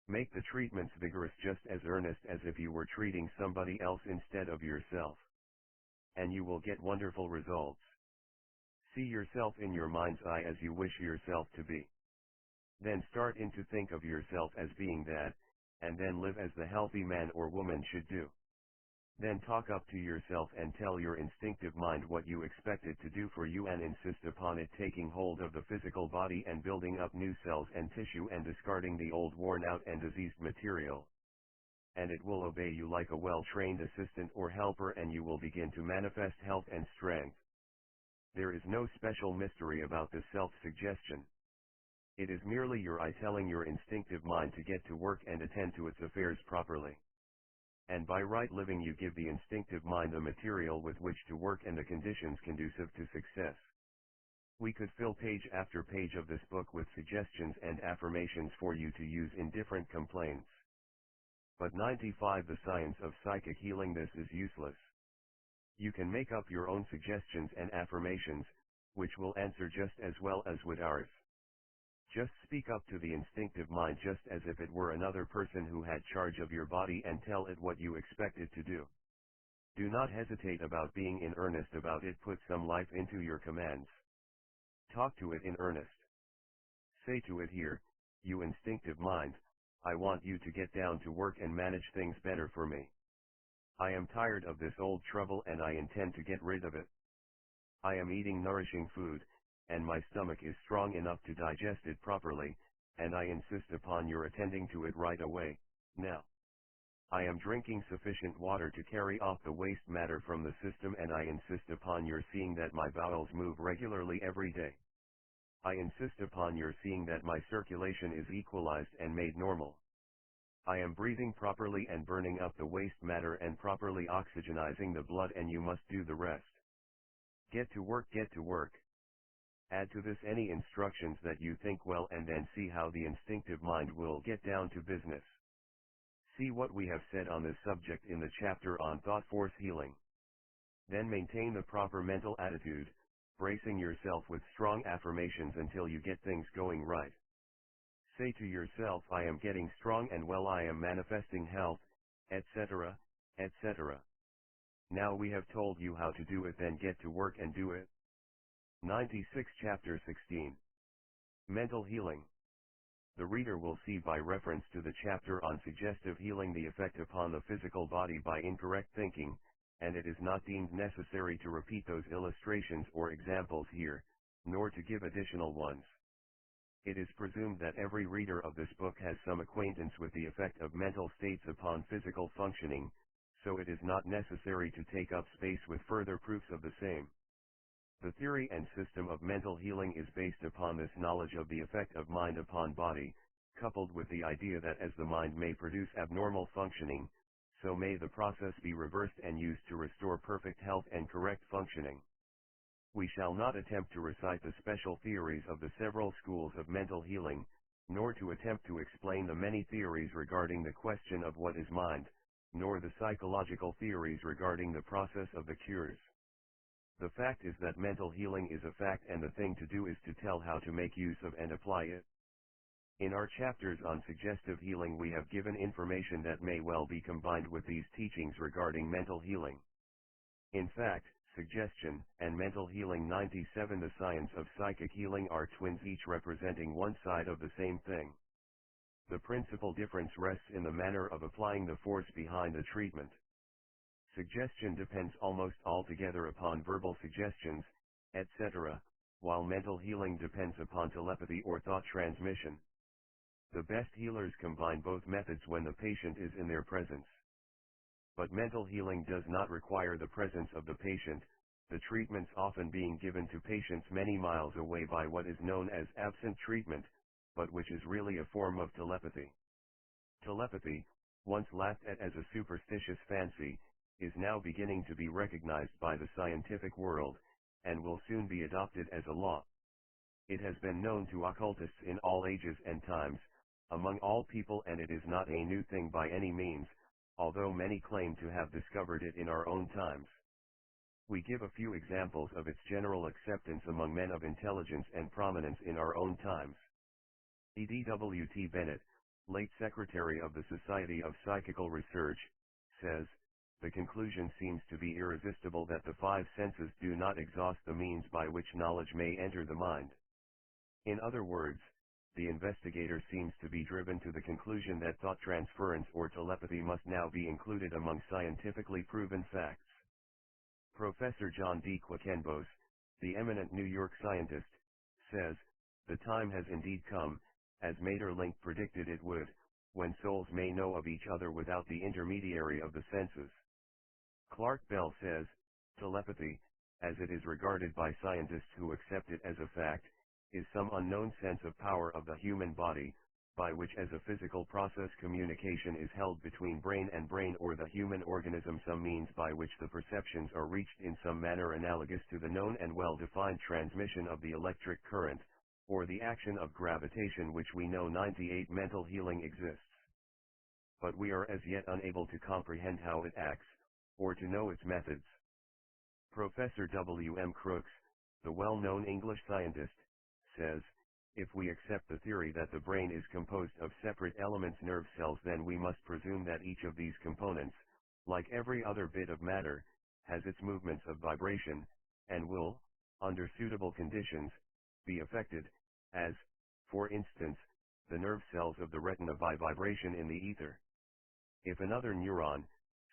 Make the treatments vigorous, just as earnest as if you were treating somebody else instead of yourself. And you will get wonderful results. See yourself in your mind's eye as you wish yourself to be. Then start in to think of yourself as being that, and then live as the healthy man or woman should do. Then talk up to yourself and tell your instinctive mind what you expect it to do for you, and insist upon it taking hold of the physical body and building up new cells and tissue and discarding the old worn out and diseased material. and it will obey you like a well-trained assistant or helper, and you will begin to manifest health and strength. There is no special mystery about this self-suggestion. It is merely your I telling your instinctive mind to get to work and attend to its affairs properly. And by right living you give the instinctive mind the material with which to work and the conditions conducive to success. We could fill page after page of this book with suggestions and affirmations for you to use in different complaints. But 95 The science of psychic healing. This is useless. You can make up your own suggestions and affirmations, which will answer just as well as would ours. Just speak up to the instinctive mind just as if it were another person who had charge of your body, and tell it what you expect it to do. Do not hesitate about being in earnest about it. Put some life into your commands. Talk to it in earnest. Say to it, here, you instinctive mind, I want you to get down to work and manage things better for me. I am tired of this old trouble and I intend to get rid of it. I am eating nourishing food, and my stomach is strong enough to digest it properly, and I insist upon your attending to it right away, now. I am drinking sufficient water to carry off the waste matter from the system, and I insist upon your seeing that my bowels move regularly every day. I insist upon your seeing that my circulation is equalized and made normal. I am breathing properly and burning up the waste matter and properly oxygenizing the blood, and you must do the rest. Get to work, get to work. Add to this any instructions that you think well, and then see how the instinctive mind will get down to business. See what we have said on this subject in the chapter on thought force healing. Then maintain the proper mental attitude, bracing yourself with strong affirmations until you get things going right. Say to yourself, I am getting strong and well, I am manifesting health, etc., etc. Now we have told you how to do it, then get to work and do it. 96 Chapter 16. Mental Healing. The reader will see by reference to the chapter on suggestive healing the effect upon the physical body by incorrect thinking, and it is not deemed necessary to repeat those illustrations or examples here, nor to give additional ones. It is presumed that every reader of this book has some acquaintance with the effect of mental states upon physical functioning, so it is not necessary to take up space with further proofs of the same. The theory and system of mental healing is based upon this knowledge of the effect of mind upon body, coupled with the idea that as the mind may produce abnormal functioning, so may the process be reversed and used to restore perfect health and correct functioning. We shall not attempt to recite the special theories of the several schools of mental healing, nor to attempt to explain the many theories regarding the question of what is mind, nor the psychological theories regarding the process of the cures. The fact is that mental healing is a fact, and the thing to do is to tell how to make use of and apply it. In our chapters on suggestive healing we have given information that may well be combined with these teachings regarding mental healing. In fact, suggestion and mental healing 97 The science of psychic healing are twins, each representing one side of the same thing. The principal difference rests in the manner of applying the force behind the treatment. Suggestion depends almost altogether upon verbal suggestions, etc., while mental healing depends upon telepathy or thought transmission. The best healers combine both methods when the patient is in their presence. But mental healing does not require the presence of the patient, the treatments often being given to patients many miles away by what is known as absent treatment, but which is really a form of telepathy. Telepathy, once laughed at as a superstitious fancy, is now beginning to be recognized by the scientific world, and will soon be adopted as a law. It has been known to occultists in all ages and times, among all people, and it is not a new thing by any means, although many claim to have discovered it in our own times. We give a few examples of its general acceptance among men of intelligence and prominence in our own times. E.D.W.T. Bennett, late Secretary of the Society of Psychical Research, says, the conclusion seems to be irresistible that the five senses do not exhaust the means by which knowledge may enter the mind. In other words, the investigator seems to be driven to the conclusion that thought transference or telepathy must now be included among scientifically proven facts. Professor John D. Quackenbos, the eminent New York scientist, says, the time has indeed come, as Maeterlinck predicted it would, when souls may know of each other without the intermediary of the senses. Clark Bell says, telepathy, as it is regarded by scientists who accept it as a fact, is some unknown sense of power of the human body, by which as a physical process communication is held between brain and brain or the human organism, some means by which the perceptions are reached in some manner analogous to the known and well-defined transmission of the electric current, or the action of gravitation, which we know. 98 Mental healing exists, but we are as yet unable to comprehend how it acts, or to know its methods. Professor W. M. Crookes, the well-known English scientist, says, if we accept the theory that the brain is composed of separate elements, nerve cells, then we must presume that each of these components, like every other bit of matter, has its movements of vibration, and will, under suitable conditions, be affected, as, for instance, the nerve cells of the retina by vibration in the ether. If another neuron,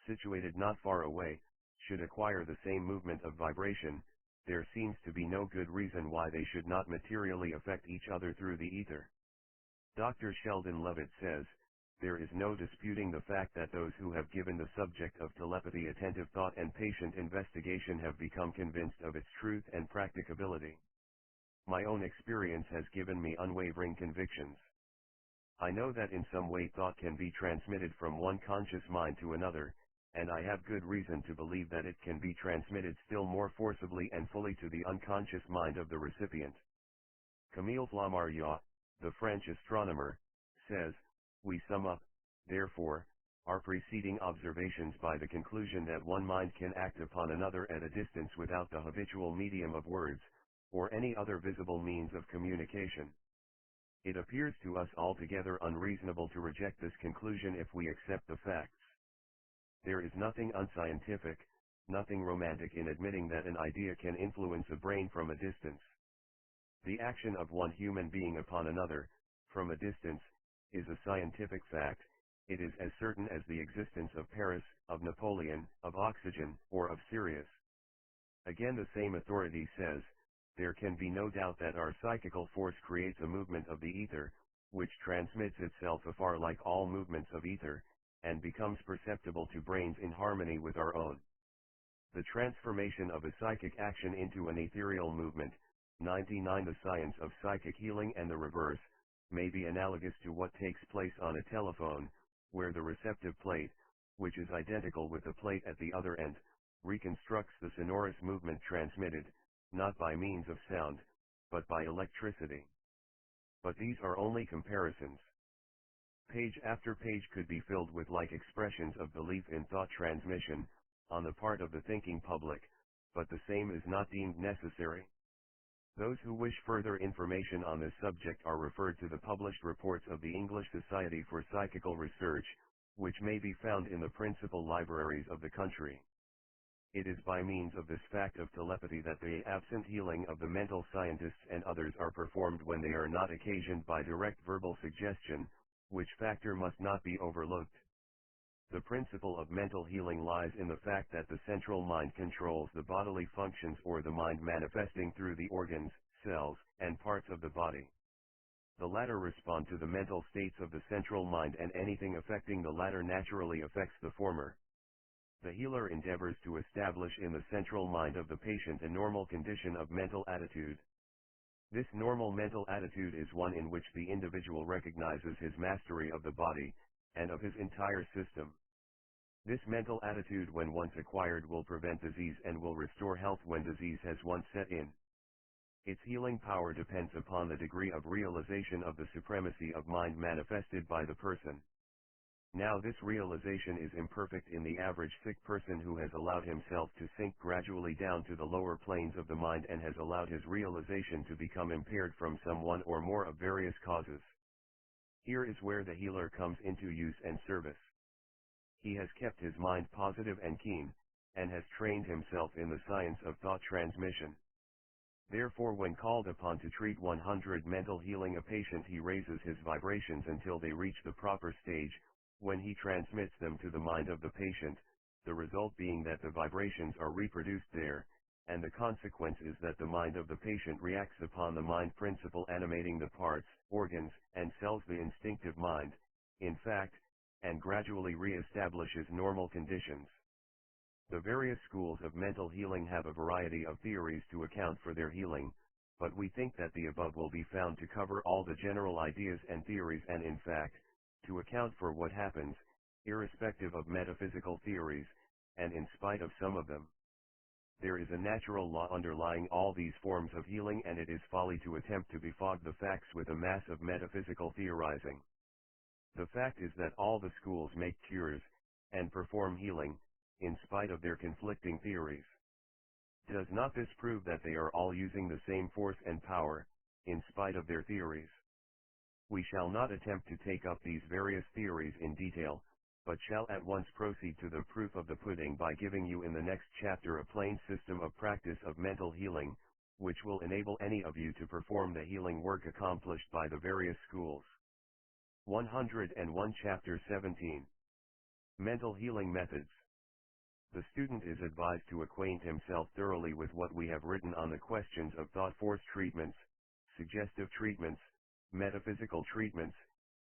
situated not far away, should acquire the same movement of vibration, there seems to be no good reason why they should not materially affect each other through the ether. Dr. Sheldon Levitt says, there is no disputing the fact that those who have given the subject of telepathy attentive thought and patient investigation have become convinced of its truth and practicability. My own experience has given me unwavering convictions. I know that in some way thought can be transmitted from one conscious mind to another, and I have good reason to believe that it can be transmitted still more forcibly and fully to the unconscious mind of the recipient. Camille Flammarion, the French astronomer, says, we sum up, therefore, our preceding observations by the conclusion that one mind can act upon another at a distance without the habitual medium of words, or any other visible means of communication. It appears to us altogether unreasonable to reject this conclusion if we accept the facts. There is nothing unscientific, nothing romantic in admitting that an idea can influence a brain from a distance. The action of one human being upon another, from a distance, is a scientific fact. It is as certain as the existence of Paris, of Napoleon, of oxygen, or of Sirius. Again, the same authority says, there can be no doubt that our psychical force creates a movement of the ether, which transmits itself afar like all movements of ether, and becomes perceptible to brains in harmony with our own. The transformation of a psychic action into an ethereal movement, 99 The science of psychic healing and the reverse, may be analogous to what takes place on a telephone, where the receptive plate, which is identical with the plate at the other end, reconstructs the sonorous movement transmitted, not by means of sound, but by electricity. But these are only comparisons. Page after page could be filled with like expressions of belief in thought transmission, on the part of the thinking public, but the same is not deemed necessary. Those who wish further information on this subject are referred to the published reports of the English Society for Psychical Research, which may be found in the principal libraries of the country. It is by means of this fact of telepathy that the absent healing of the mental scientists and others are performed when they are not occasioned by direct verbal suggestion, which factor must not be overlooked. The principle of mental healing lies in the fact that the central mind controls the bodily functions or the mind manifesting through the organs, cells, and parts of the body. The latter respond to the mental states of the central mind, and anything affecting the latter naturally affects the former. The healer endeavors to establish in the central mind of the patient a normal condition of mental attitude. This normal mental attitude is one in which the individual recognizes his mastery of the body, and of his entire system. This mental attitude, when once acquired, will prevent disease and will restore health when disease has once set in. Its healing power depends upon the degree of realization of the supremacy of mind manifested by the person. Now this realization is imperfect in the average sick person who has allowed himself to sink gradually down to the lower planes of the mind and has allowed his realization to become impaired from some one or more of various causes. Here is where the healer comes into use and service. He has kept his mind positive and keen, and has trained himself in the science of thought transmission. Therefore, when called upon to treat 100 mental healing a patient, he raises his vibrations until they reach the proper stage, when he transmits them to the mind of the patient, the result being that the vibrations are reproduced there, and the consequence is that the mind of the patient reacts upon the mind principle animating the parts, organs, and cells. The instinctive mind, in fact, and gradually re-establishes normal conditions. The various schools of mental healing have a variety of theories to account for their healing, but we think that the above will be found to cover all the general ideas and theories and in fact, to account for what happens, irrespective of metaphysical theories, and in spite of some of them. There is a natural law underlying all these forms of healing, and it is folly to attempt to befog the facts with a mass of metaphysical theorizing. The fact is that all the schools make cures, and perform healing, in spite of their conflicting theories. Does not this prove that they are all using the same force and power, in spite of their theories? We shall not attempt to take up these various theories in detail, but shall at once proceed to the proof of the pudding by giving you in the next chapter a plain system of practice of mental healing, which will enable any of you to perform the healing work accomplished by the various schools. 101 Chapter 17. Mental Healing Methods. The student is advised to acquaint himself thoroughly with what we have written on the questions of thought force treatments, suggestive treatments, metaphysical treatments,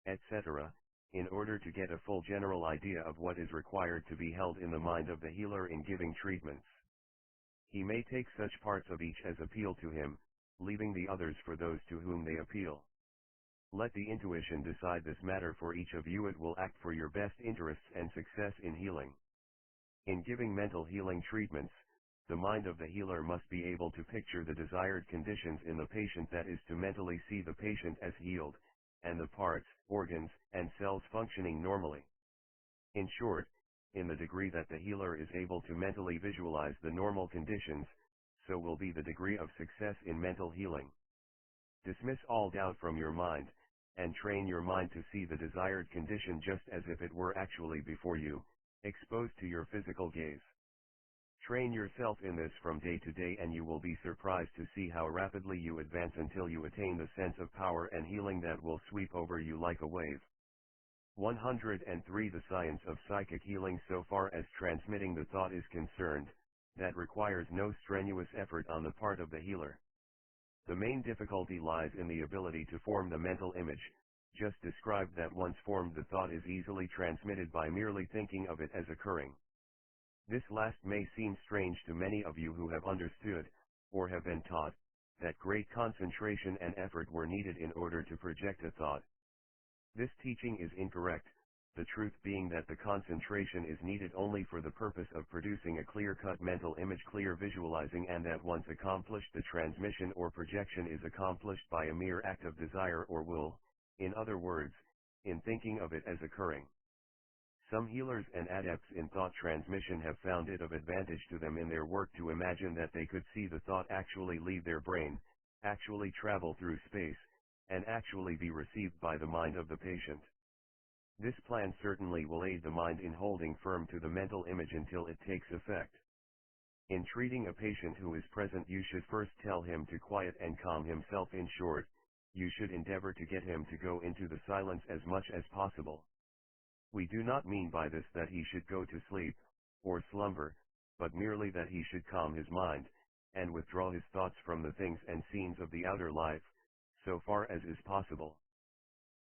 etc., in order to get a full general idea of what is required to be held in the mind of the healer in giving treatments. He may take such parts of each as appeal to him, leaving the others for those to whom they appeal. Let the intuition decide this matter for each of you. It will act for your best interests and success in healing. In giving mental healing treatments, the mind of the healer must be able to picture the desired conditions in the patient, that is to mentally see the patient as healed, and the parts, organs, and cells functioning normally. In short, in the degree that the healer is able to mentally visualize the normal conditions, so will be the degree of success in mental healing. Dismiss all doubt from your mind, and train your mind to see the desired condition just as if it were actually before you, exposed to your physical gaze. Train yourself in this from day to day, and you will be surprised to see how rapidly you advance until you attain the sense of power and healing that will sweep over you like a wave. 103 The science of psychic healing. So far as transmitting the thought is concerned, that requires no strenuous effort on the part of the healer. The main difficulty lies in the ability to form the mental image, just described, that once formed the thought is easily transmitted by merely thinking of it as occurring. This last may seem strange to many of you who have understood, or have been taught, that great concentration and effort were needed in order to project a thought. This teaching is incorrect, the truth being that the concentration is needed only for the purpose of producing a clear-cut mental image, clear visualizing, and that once accomplished, the transmission or projection is accomplished by a mere act of desire or will, in other words, in thinking of it as occurring. Some healers and adepts in thought transmission have found it of advantage to them in their work to imagine that they could see the thought actually leave their brain, actually travel through space, and actually be received by the mind of the patient. This plan certainly will aid the mind in holding firm to the mental image until it takes effect. In treating a patient who is present, you should first tell him to quiet and calm himself. In short, you should endeavor to get him to go into the silence as much as possible. We do not mean by this that he should go to sleep, or slumber, but merely that he should calm his mind, and withdraw his thoughts from the things and scenes of the outer life, so far as is possible.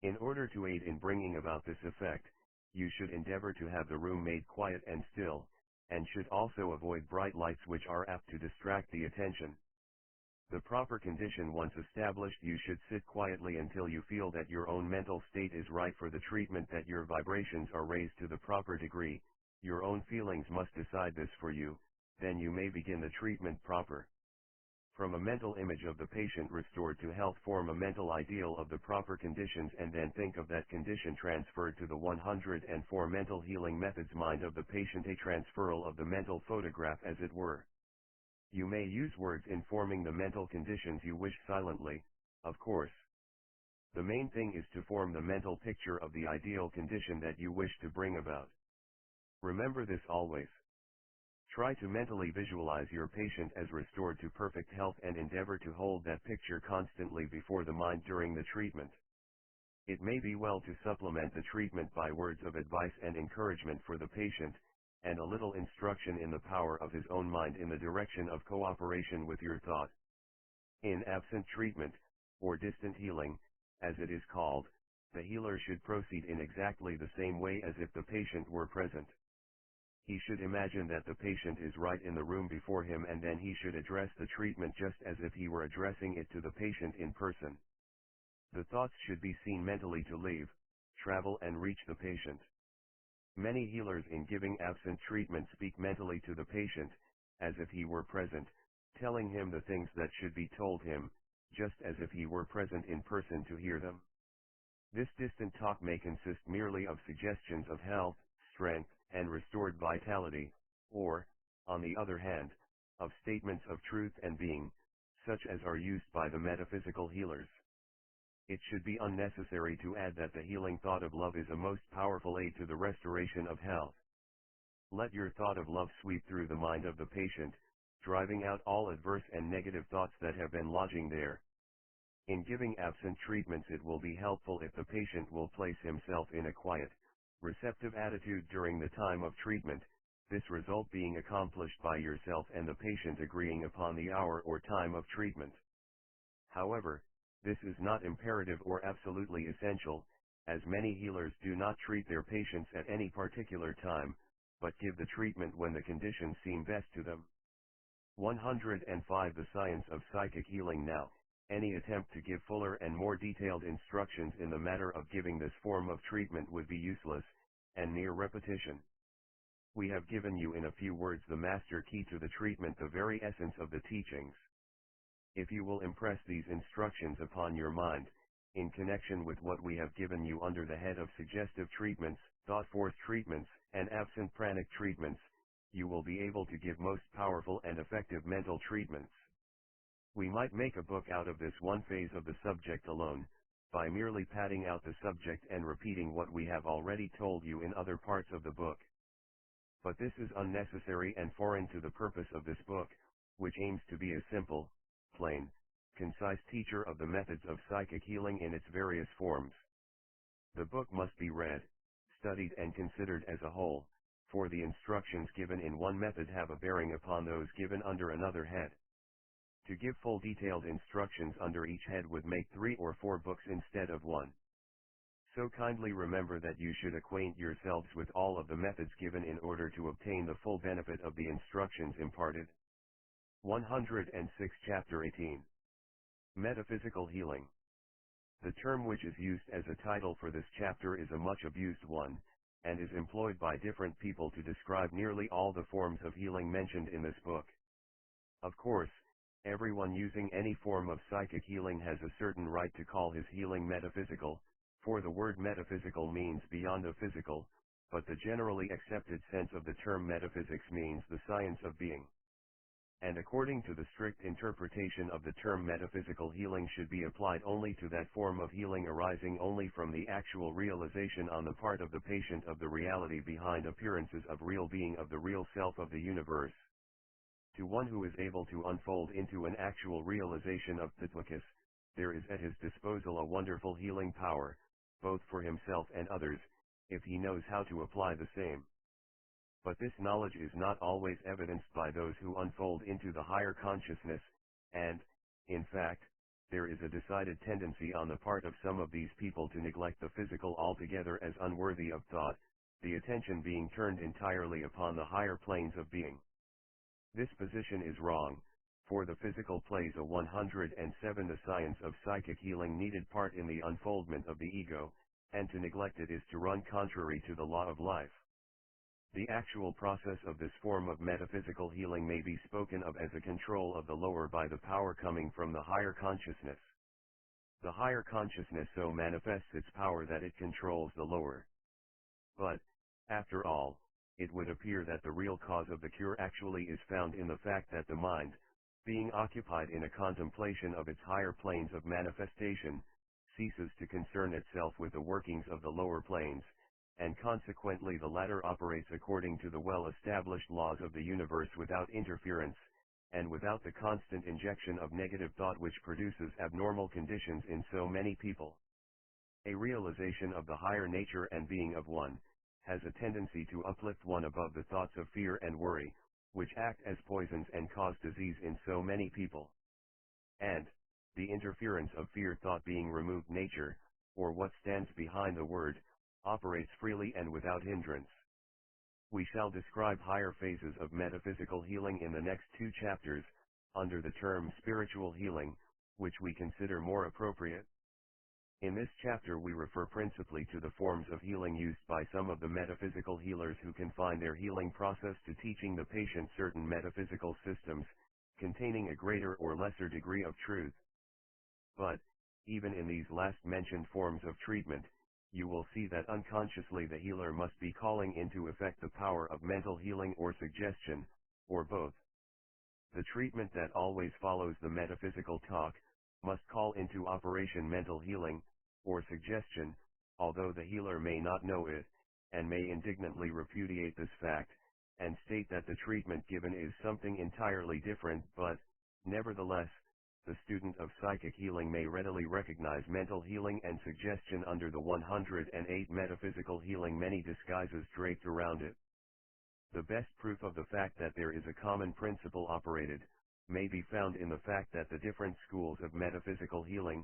In order to aid in bringing about this effect, you should endeavor to have the room made quiet and still, and should also avoid bright lights which are apt to distract the attention. The proper condition once established, you should sit quietly until you feel that your own mental state is right for the treatment, that your vibrations are raised to the proper degree. Your own feelings must decide this for you, then you may begin the treatment proper. From a mental image of the patient restored to health, form a mental ideal of the proper conditions, and then think of that condition transferred to the 104 mental healing methods mind of the patient, a transferal of the mental photograph as it were. You may use words informing the mental conditions you wish silently, of course. The main thing is to form the mental picture of the ideal condition that you wish to bring about. Remember this always. Try to mentally visualize your patient as restored to perfect health and endeavor to hold that picture constantly before the mind during the treatment. It may be well to supplement the treatment by words of advice and encouragement for the patient, and a little instruction in the power of his own mind in the direction of cooperation with your thought. In absent treatment, or distant healing, as it is called, The healer should proceed in exactly the same way as if the patient were present. He should imagine that the patient is right in the room before him, and then he should address the treatment just as if he were addressing it to the patient in person. The thoughts should be seen mentally to leave, travel and reach the patient. Many healers in giving absent treatment speak mentally to the patient, as if he were present, telling him the things that should be told him, just as if he were present in person to hear them. This distant talk may consist merely of suggestions of health, strength, and restored vitality, or, on the other hand, of statements of truth and being, such as are used by the metaphysical healers. It should be unnecessary to add that the healing thought of love is a most powerful aid to the restoration of health. Let your thought of love sweep through the mind of the patient, driving out all adverse and negative thoughts that have been lodging there. In giving absent treatments, it will be helpful if the patient will place himself in a quiet, receptive attitude during the time of treatment, this result being accomplished by yourself and the patient agreeing upon the hour or time of treatment. However, this is not imperative or absolutely essential, as many healers do not treat their patients at any particular time, but give the treatment when the conditions seem best to them. 105. The science of psychic healing. Now, any attempt to give fuller and more detailed instructions in the matter of giving this form of treatment would be useless, and mere repetition. We have given you in a few words the master key to the treatment, the very essence of the teachings. If you will impress these instructions upon your mind, in connection with what we have given you under the head of suggestive treatments, thought force treatments, and absent pranic treatments, you will be able to give most powerful and effective mental treatments. We might make a book out of this one phase of the subject alone, by merely padding out the subject and repeating what we have already told you in other parts of the book. But this is unnecessary and foreign to the purpose of this book, which aims to be a simple, plain, concise teacher of the methods of psychic healing in its various forms. The book must be read, studied and considered as a whole, for the instructions given in one method have a bearing upon those given under another head. To give full detailed instructions under each head would make 3 or 4 books instead of one. So kindly remember that you should acquaint yourselves with all of the methods given in order to obtain the full benefit of the instructions imparted. 106. Chapter 18. Metaphysical Healing. The term which is used as a title for this chapter is a much abused one, and is employed by different people to describe nearly all the forms of healing mentioned in this book. Of course, everyone using any form of psychic healing has a certain right to call his healing metaphysical, for the word metaphysical means beyond the physical, but the generally accepted sense of the term metaphysics means the science of being. And according to the strict interpretation of the term, metaphysical healing should be applied only to that form of healing arising only from the actual realization on the part of the patient of the reality behind appearances of real being, of the real self of the universe. To one who is able to unfold into an actual realization of Titwakas, there is at his disposal a wonderful healing power, both for himself and others, if he knows how to apply the same. But this knowledge is not always evidenced by those who unfold into the higher consciousness, and, in fact, there is a decided tendency on the part of some of these people to neglect the physical altogether as unworthy of thought, the attention being turned entirely upon the higher planes of being. This position is wrong, for the physical plays a 107 the science of psychic healing needed part in the unfoldment of the ego, and to neglect it is to run contrary to the law of life. The actual process of this form of metaphysical healing may be spoken of as a control of the lower by the power coming from the higher consciousness. The higher consciousness so manifests its power that it controls the lower. But, after all, it would appear that the real cause of the cure actually is found in the fact that the mind, being occupied in a contemplation of its higher planes of manifestation, ceases to concern itself with the workings of the lower planes, and consequently the latter operates according to the well-established laws of the universe without interference, and without the constant injection of negative thought which produces abnormal conditions in so many people. A realization of the higher nature and being of one, has a tendency to uplift one above the thoughts of fear and worry, which act as poisons and cause disease in so many people. And, the interference of fear thought being removed, nature, or what stands behind the word, operates freely and without hindrance. We shall describe higher phases of metaphysical healing in the next 2 chapters, under the term spiritual healing, which we consider more appropriate. In this chapter we refer principally to the forms of healing used by some of the metaphysical healers who confine their healing process to teaching the patient certain metaphysical systems, containing a greater or lesser degree of truth. But, even in these last mentioned forms of treatment, you will see that unconsciously the healer must be calling into effect the power of mental healing or suggestion, or both. The treatment that always follows the metaphysical talk must call into operation mental healing, or suggestion, although the healer may not know it, and may indignantly repudiate this fact, and state that the treatment given is something entirely different, but, nevertheless, the student of psychic healing may readily recognize mental healing and suggestion under the 108 metaphysical healing many disguises draped around it. The best proof of the fact that there is a common principle operated, may be found in the fact that the different schools of metaphysical healing,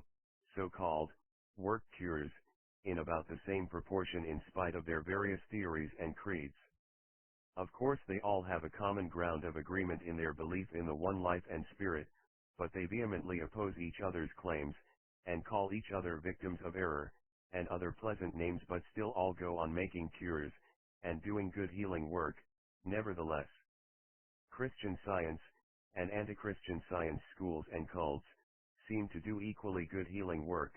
so-called, work cures, in about the same proportion in spite of their various theories and creeds. Of course they all have a common ground of agreement in their belief in the one life and spirit, but they vehemently oppose each other's claims, and call each other victims of error, and other pleasant names, but still all go on making cures, and doing good healing work. Nevertheless, Christian Science, and anti-Christian Science schools and cults, seem to do equally good healing work.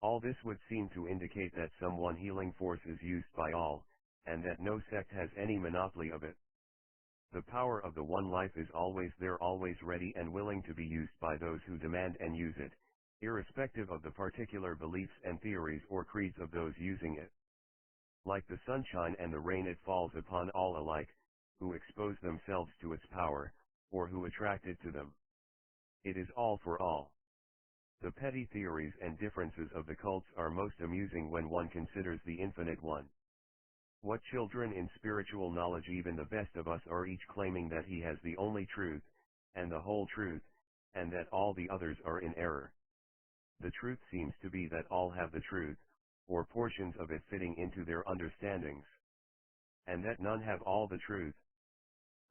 All this would seem to indicate that some one healing force is used by all, and that no sect has any monopoly of it. The power of the one life is always there, always ready and willing to be used by those who demand and use it, irrespective of the particular beliefs and theories or creeds of those using it. Like the sunshine and the rain, it falls upon all alike, who expose themselves to its power, or who attract it to them. It is all for all. The petty theories and differences of the cults are most amusing when one considers the infinite one. What children in spiritual knowledge, even the best of us, are each claiming that he has the only truth, and the whole truth, and that all the others are in error. The truth seems to be that all have the truth, or portions of it fitting into their understandings, and that none have all the truth.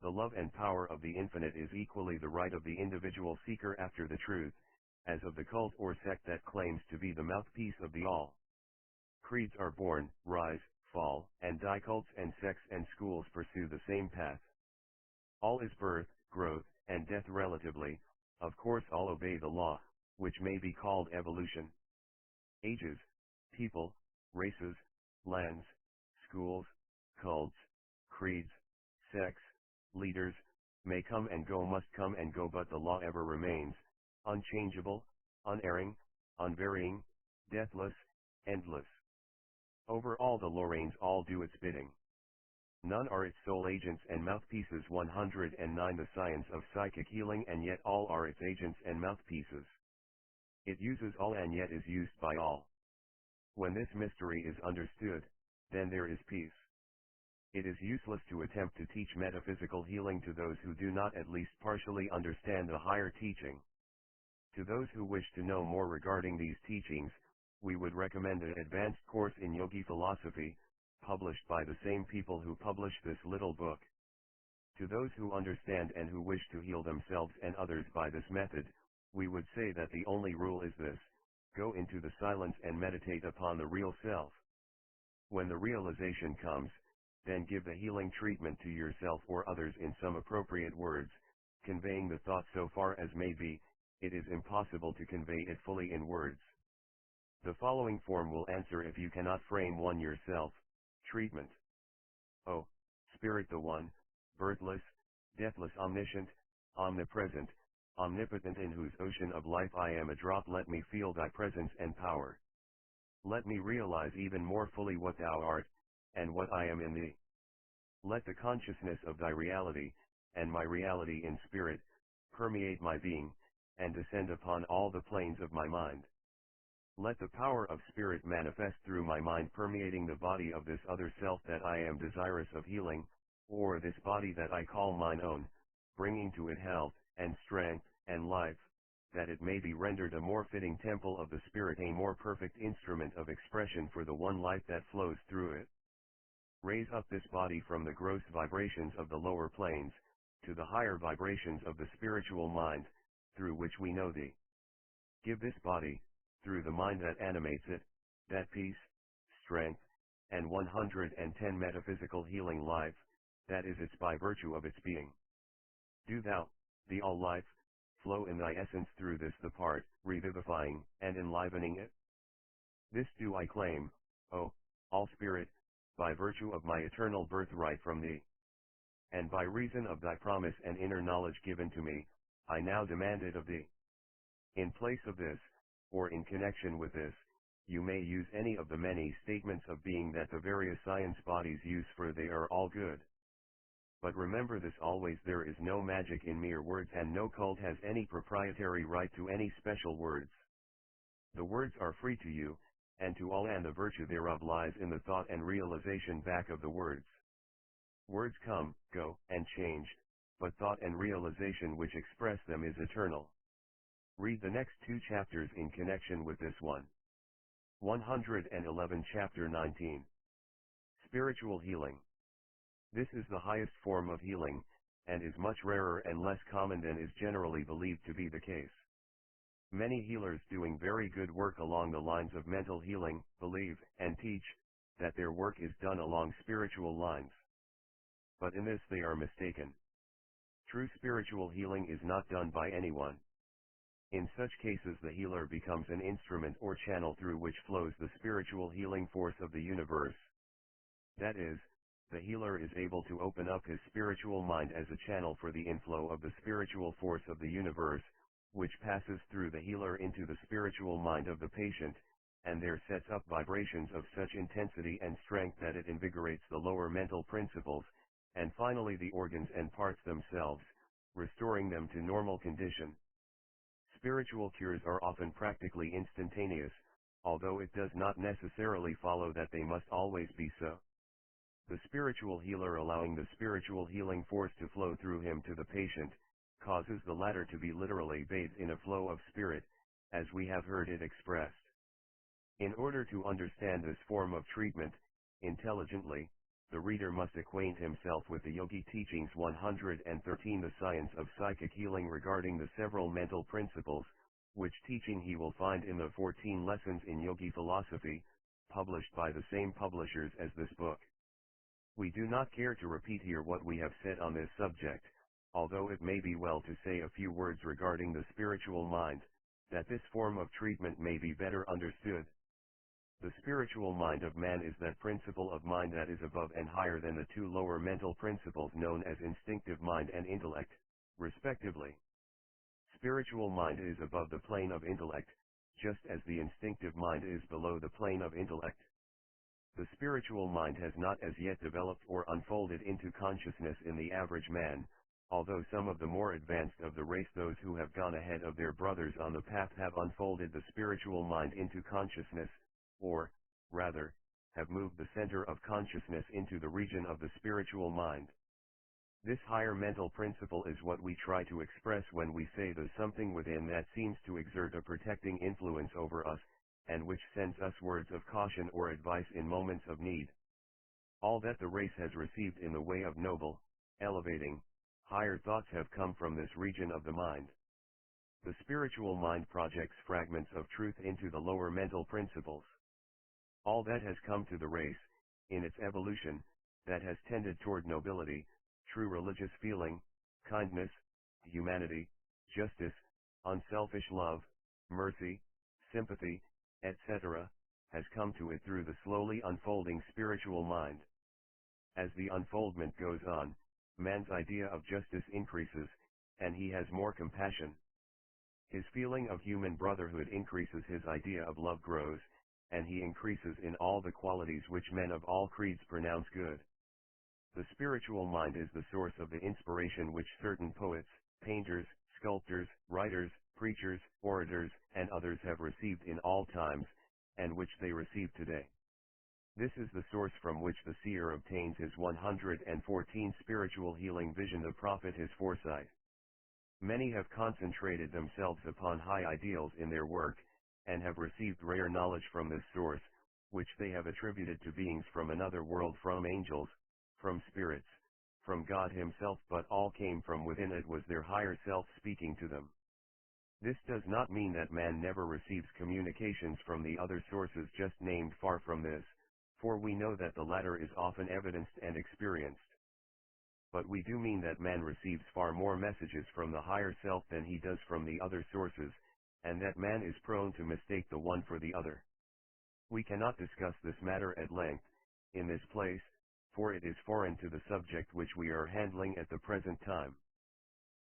The love and power of the infinite is equally the right of the individual seeker after the truth, as of the cult or sect that claims to be the mouthpiece of the all. Creeds are born, rise, fall, and die. Cults and sects and schools pursue the same path. All is birth, growth, and death relatively. Of course all obey the law, which may be called evolution. Ages, people, races, lands, schools, cults, creeds, sects, leaders, may come and go, must come and go, but the law ever remains, unchangeable, unerring, unvarying, deathless, endless. Over all the law reigns, all do its bidding. None are its sole agents and mouthpieces. 109 The science of psychic healing, and yet all are its agents and mouthpieces. It uses all and yet is used by all. When this mystery is understood, then there is peace. It is useless to attempt to teach metaphysical healing to those who do not at least partially understand the higher teaching. To those who wish to know more regarding these teachings, we would recommend an advanced course in yogi philosophy, published by the same people who publish this little book. To those who understand and who wish to heal themselves and others by this method, we would say that the only rule is this: go into the silence and meditate upon the real self. When the realization comes, then give the healing treatment to yourself or others in some appropriate words, conveying the thought so far as may be. It is impossible to convey it fully in words. The following form will answer if you cannot frame one yourself. Treatment. O Spirit, the one, birthless, deathless, omniscient, omnipresent, omnipotent, in whose ocean of life I am a drop, let me feel thy presence and power. Let me realize even more fully what thou art, and what I am in thee. Let the consciousness of thy reality, and my reality in spirit, permeate my being, and descend upon all the planes of my mind. Let the power of spirit manifest through my mind, permeating the body of this other self that I am desirous of healing, or this body that I call mine own, bringing to it health, and strength, and life, that it may be rendered a more fitting temple of the Spirit, a more perfect instrument of expression for the one life that flows through it. Raise up this body from the gross vibrations of the lower planes, to the higher vibrations of the spiritual mind, through which we know thee. Give this body, through the mind that animates it, that peace, strength, and 110 metaphysical healing life, that is its by virtue of its being. Do thou, the all-life, flow in thy essence through this the part, revivifying and enlivening it? This do I claim, O All-Spirit, by virtue of my eternal birthright from thee. And by reason of thy promise and inner knowledge given to me, I now demand it of thee. In place of this, or in connection with this, you may use any of the many statements of being that the various science bodies use, for they are all good. But remember this always: there is no magic in mere words, and no cult has any proprietary right to any special words. The words are free to you, and to all, and the virtue thereof lies in the thought and realization back of the words. Words come, go, and change, but thought and realization which express them is eternal. Read the next 2 chapters in connection with this one. 111 Chapter 19. Spiritual Healing. This is the highest form of healing, and is much rarer and less common than is generally believed to be the case. Many healers doing very good work along the lines of mental healing, believe, and teach, that their work is done along spiritual lines. But in this they are mistaken. True spiritual healing is not done by anyone. In such cases the healer becomes an instrument or channel through which flows the spiritual healing force of the universe. That is, the healer is able to open up his spiritual mind as a channel for the inflow of the spiritual force of the universe, which passes through the healer into the spiritual mind of the patient, and there sets up vibrations of such intensity and strength that it invigorates the lower mental principles, and finally the organs and parts themselves, restoring them to normal condition. Spiritual cures are often practically instantaneous, although it does not necessarily follow that they must always be so. The spiritual healer allowing the spiritual healing force to flow through him to the patient, causes the latter to be literally bathed in a flow of spirit, as we have heard it expressed. In order to understand this form of treatment intelligently, the reader must acquaint himself with the Yogi Teachings 113, the science of psychic healing, regarding the several mental principles, which teaching he will find in the 14 Lessons in Yogi Philosophy, published by the same publishers as this book. We do not care to repeat here what we have said on this subject, although it may be well to say a few words regarding the spiritual mind, that this form of treatment may be better understood. The spiritual mind of man is that principle of mind that is above and higher than the 2 lower mental principles known as instinctive mind and intellect, respectively. Spiritual mind is above the plane of intellect, just as the instinctive mind is below the plane of intellect. The spiritual mind has not as yet developed or unfolded into consciousness in the average man, although some of the more advanced of the race, those who have gone ahead of their brothers on the path, have unfolded the spiritual mind into consciousness, or, rather, have moved the center of consciousness into the region of the spiritual mind. This higher mental principle is what we try to express when we say there's something within that seems to exert a protecting influence over us, and which sends us words of caution or advice in moments of need. All that the race has received in the way of noble, elevating, higher thoughts have come from this region of the mind. The spiritual mind projects fragments of truth into the lower mental principles. All that has come to the race, in its evolution, that has tended toward nobility, true religious feeling, kindness, humanity, justice, unselfish love, mercy, sympathy, etc., has come to it through the slowly unfolding spiritual mind. As the unfoldment goes on, man's idea of justice increases, and he has more compassion. His feeling of human brotherhood increases, his idea of love grows, and he increases in all the qualities which men of all creeds pronounce good. The spiritual mind is the source of the inspiration which certain poets, painters, sculptors, writers, preachers, orators, and others have received in all times, and which they receive today. This is the source from which the seer obtains his 114 spiritual healing vision, the prophet his foresight. Many have concentrated themselves upon high ideals in their work, and have received rare knowledge from this source, which they have attributed to beings from another world, from angels, from spirits, from God himself, but all came from within. It was their higher self speaking to them. This does not mean that man never receives communications from the other sources just named, far from this, for we know that the latter is often evidenced and experienced. But we do mean that man receives far more messages from the higher self than he does from the other sources, and that man is prone to mistake the one for the other. We cannot discuss this matter at length, in this place, for it is foreign to the subject which we are handling at the present time.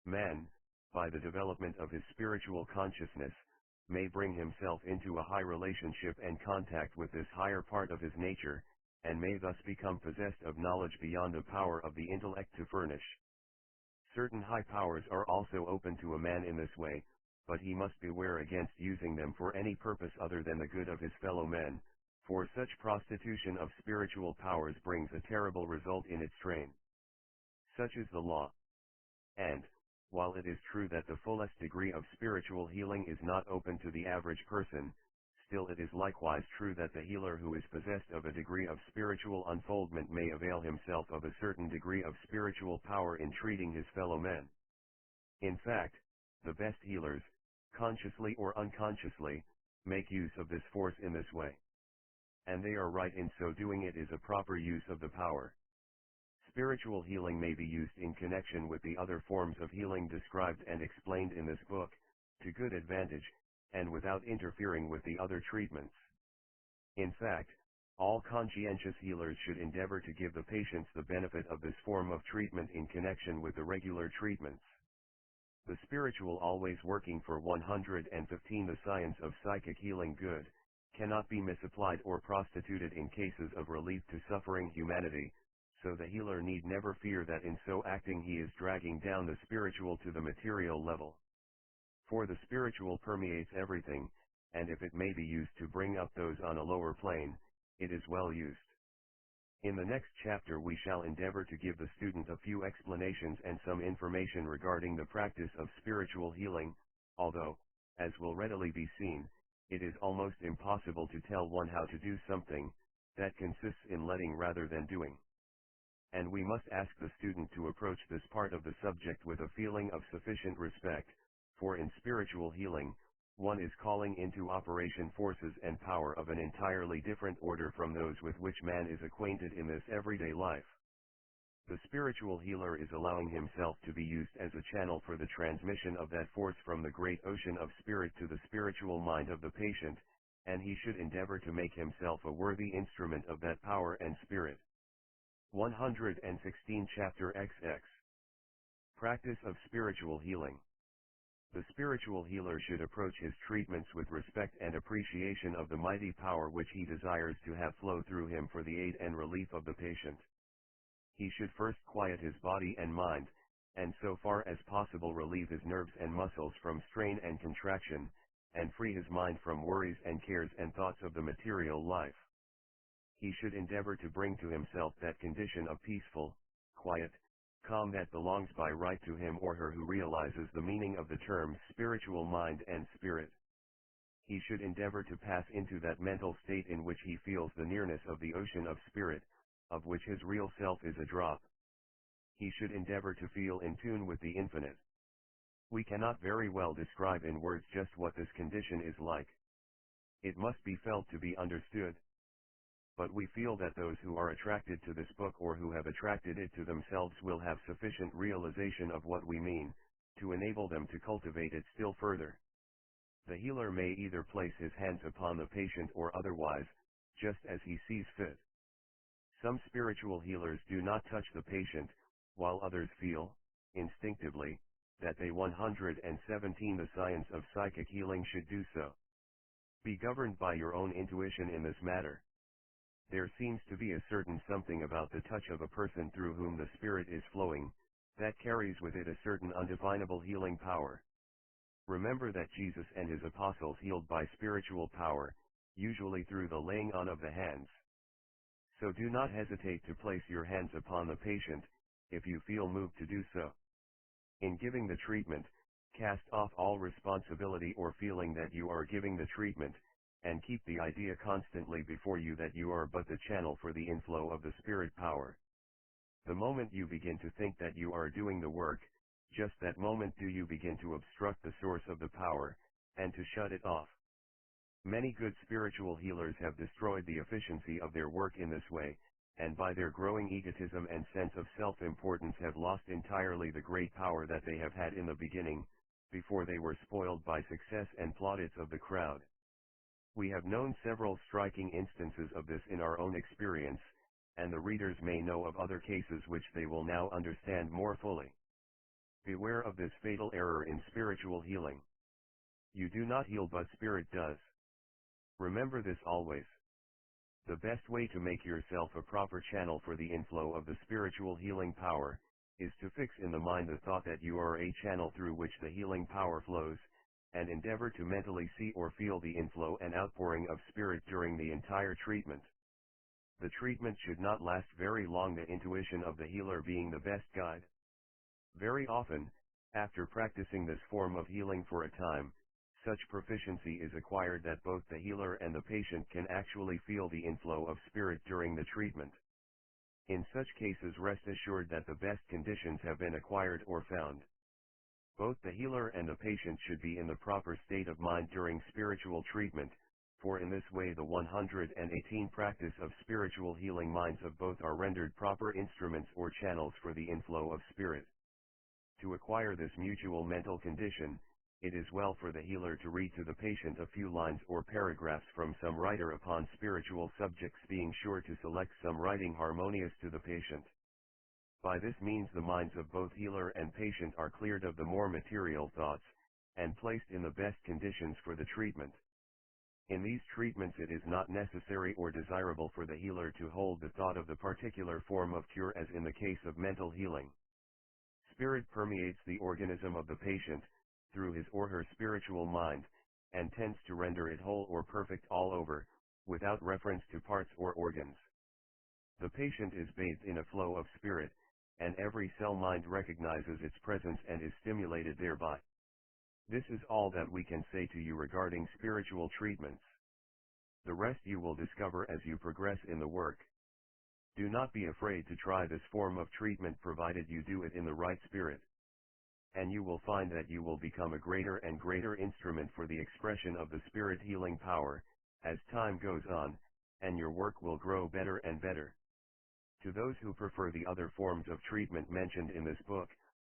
Man, by the development of his spiritual consciousness, may bring himself into a high relationship and contact with this higher part of his nature, and may thus become possessed of knowledge beyond the power of the intellect to furnish. Certain high powers are also open to a man in this way, but he must beware against using them for any purpose other than the good of his fellow men, for such prostitution of spiritual powers brings a terrible result in its train. Such is the law. And, while it is true that the fullest degree of spiritual healing is not open to the average person, still it is likewise true that the healer who is possessed of a degree of spiritual unfoldment may avail himself of a certain degree of spiritual power in treating his fellow men. In fact, the best healers, consciously or unconsciously, make use of this force in this way. And they are right in so doing. It is a proper use of the power. Spiritual healing may be used in connection with the other forms of healing described and explained in this book, to good advantage, and without interfering with the other treatments. In fact, all conscientious healers should endeavor to give the patients the benefit of this form of treatment in connection with the regular treatments. The spiritual always working for 115. The science of psychic healing good, cannot be misapplied or prostituted in cases of relief to suffering humanity, so the healer need never fear that in so acting he is dragging down the spiritual to the material level. For the spiritual permeates everything, and if it may be used to bring up those on a lower plane, it is well used. In the next chapter we shall endeavor to give the student a few explanations and some information regarding the practice of spiritual healing, although, as will readily be seen, it is almost impossible to tell one how to do something that consists in letting rather than doing. And we must ask the student to approach this part of the subject with a feeling of sufficient respect, for in spiritual healing, one is calling into operation forces and power of an entirely different order from those with which man is acquainted in this everyday life. The spiritual healer is allowing himself to be used as a channel for the transmission of that force from the great ocean of spirit to the spiritual mind of the patient, and he should endeavor to make himself a worthy instrument of that power and spirit. 116 Chapter XX. Practice of spiritual healing. The spiritual healer should approach his treatments with respect and appreciation of the mighty power which he desires to have flow through him for the aid and relief of the patient. He should first quiet his body and mind, and so far as possible relieve his nerves and muscles from strain and contraction, and free his mind from worries and cares and thoughts of the material life. He should endeavor to bring to himself that condition of peaceful, quiet, calm that belongs by right to him or her who realizes the meaning of the terms spiritual mind and spirit. He should endeavor to pass into that mental state in which he feels the nearness of the ocean of spirit, of which his real self is a drop. He should endeavor to feel in tune with the infinite. We cannot very well describe in words just what this condition is like. It must be felt to be understood. But we feel that those who are attracted to this book or who have attracted it to themselves will have sufficient realization of what we mean, to enable them to cultivate it still further. The healer may either place his hands upon the patient or otherwise, just as he sees fit. Some spiritual healers do not touch the patient, while others feel, instinctively, that they 117 the science of psychic healing should do so. Be governed by your own intuition in this matter. There seems to be a certain something about the touch of a person through whom the spirit is flowing, that carries with it a certain undefinable healing power. Remember that Jesus and his apostles healed by spiritual power, usually through the laying on of the hands. So do not hesitate to place your hands upon the patient, if you feel moved to do so. In giving the treatment, Cast off all responsibility or feeling that you are giving the treatment, and keep the idea constantly before you that you are but the channel for the inflow of the spirit power. The moment you begin to think that you are doing the work, just that moment do you begin to obstruct the source of the power, and to shut it off. Many good spiritual healers have destroyed the efficiency of their work in this way, and by their growing egotism and sense of self-importance have lost entirely the great power that they have had in the beginning, before they were spoiled by success and plaudits of the crowd. We have known several striking instances of this in our own experience, and the readers may know of other cases which they will now understand more fully. Beware of this fatal error in spiritual healing. You do not heal but spirit does. Remember this always. The best way to make yourself a proper channel for the inflow of the spiritual healing power, is to fix in the mind the thought that you are a channel through which the healing power flows, and endeavor to mentally see or feel the inflow and outpouring of spirit during the entire treatment. The treatment should not last very long, the intuition of the healer being the best guide. Very often, after practicing this form of healing for a time, such proficiency is acquired that both the healer and the patient can actually feel the inflow of spirit during the treatment. In such cases, rest assured that the best conditions have been acquired or found. Both the healer and the patient should be in the proper state of mind during spiritual treatment, for in this way the 118 practice of spiritual healing minds of both are rendered proper instruments or channels for the inflow of spirit. To acquire this mutual mental condition, it is well for the healer to read to the patient a few lines or paragraphs from some writer upon spiritual subjects, being sure to select some writing harmonious to the patient. By this means the minds of both healer and patient are cleared of the more material thoughts, and placed in the best conditions for the treatment. In these treatments it is not necessary or desirable for the healer to hold the thought of the particular form of cure as in the case of mental healing. Spirit permeates the organism of the patient, through his or her spiritual mind, and tends to render it whole or perfect all over, without reference to parts or organs. The patient is bathed in a flow of spirit, and every cell mind recognizes its presence and is stimulated thereby. This is all that we can say to you regarding spiritual treatments. The rest you will discover as you progress in the work. Do not be afraid to try this form of treatment provided you do it in the right spirit. And you will find that you will become a greater and greater instrument for the expression of the spirit healing power, as time goes on, and your work will grow better and better. To those who prefer the other forms of treatment mentioned in this book,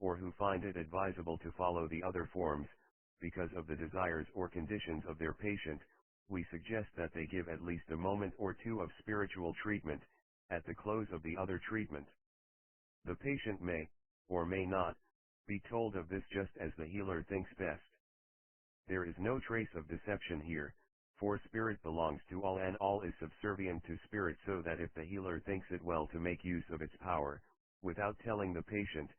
or who find it advisable to follow the other forms, because of the desires or conditions of their patient, we suggest that they give at least a moment or two of spiritual treatment, at the close of the other treatment. The patient may, or may not, be told of this just as the healer thinks best. There is no trace of deception here, for spirit belongs to all and all is subservient to spirit, so that if the healer thinks it well to make use of its power, without telling the patient,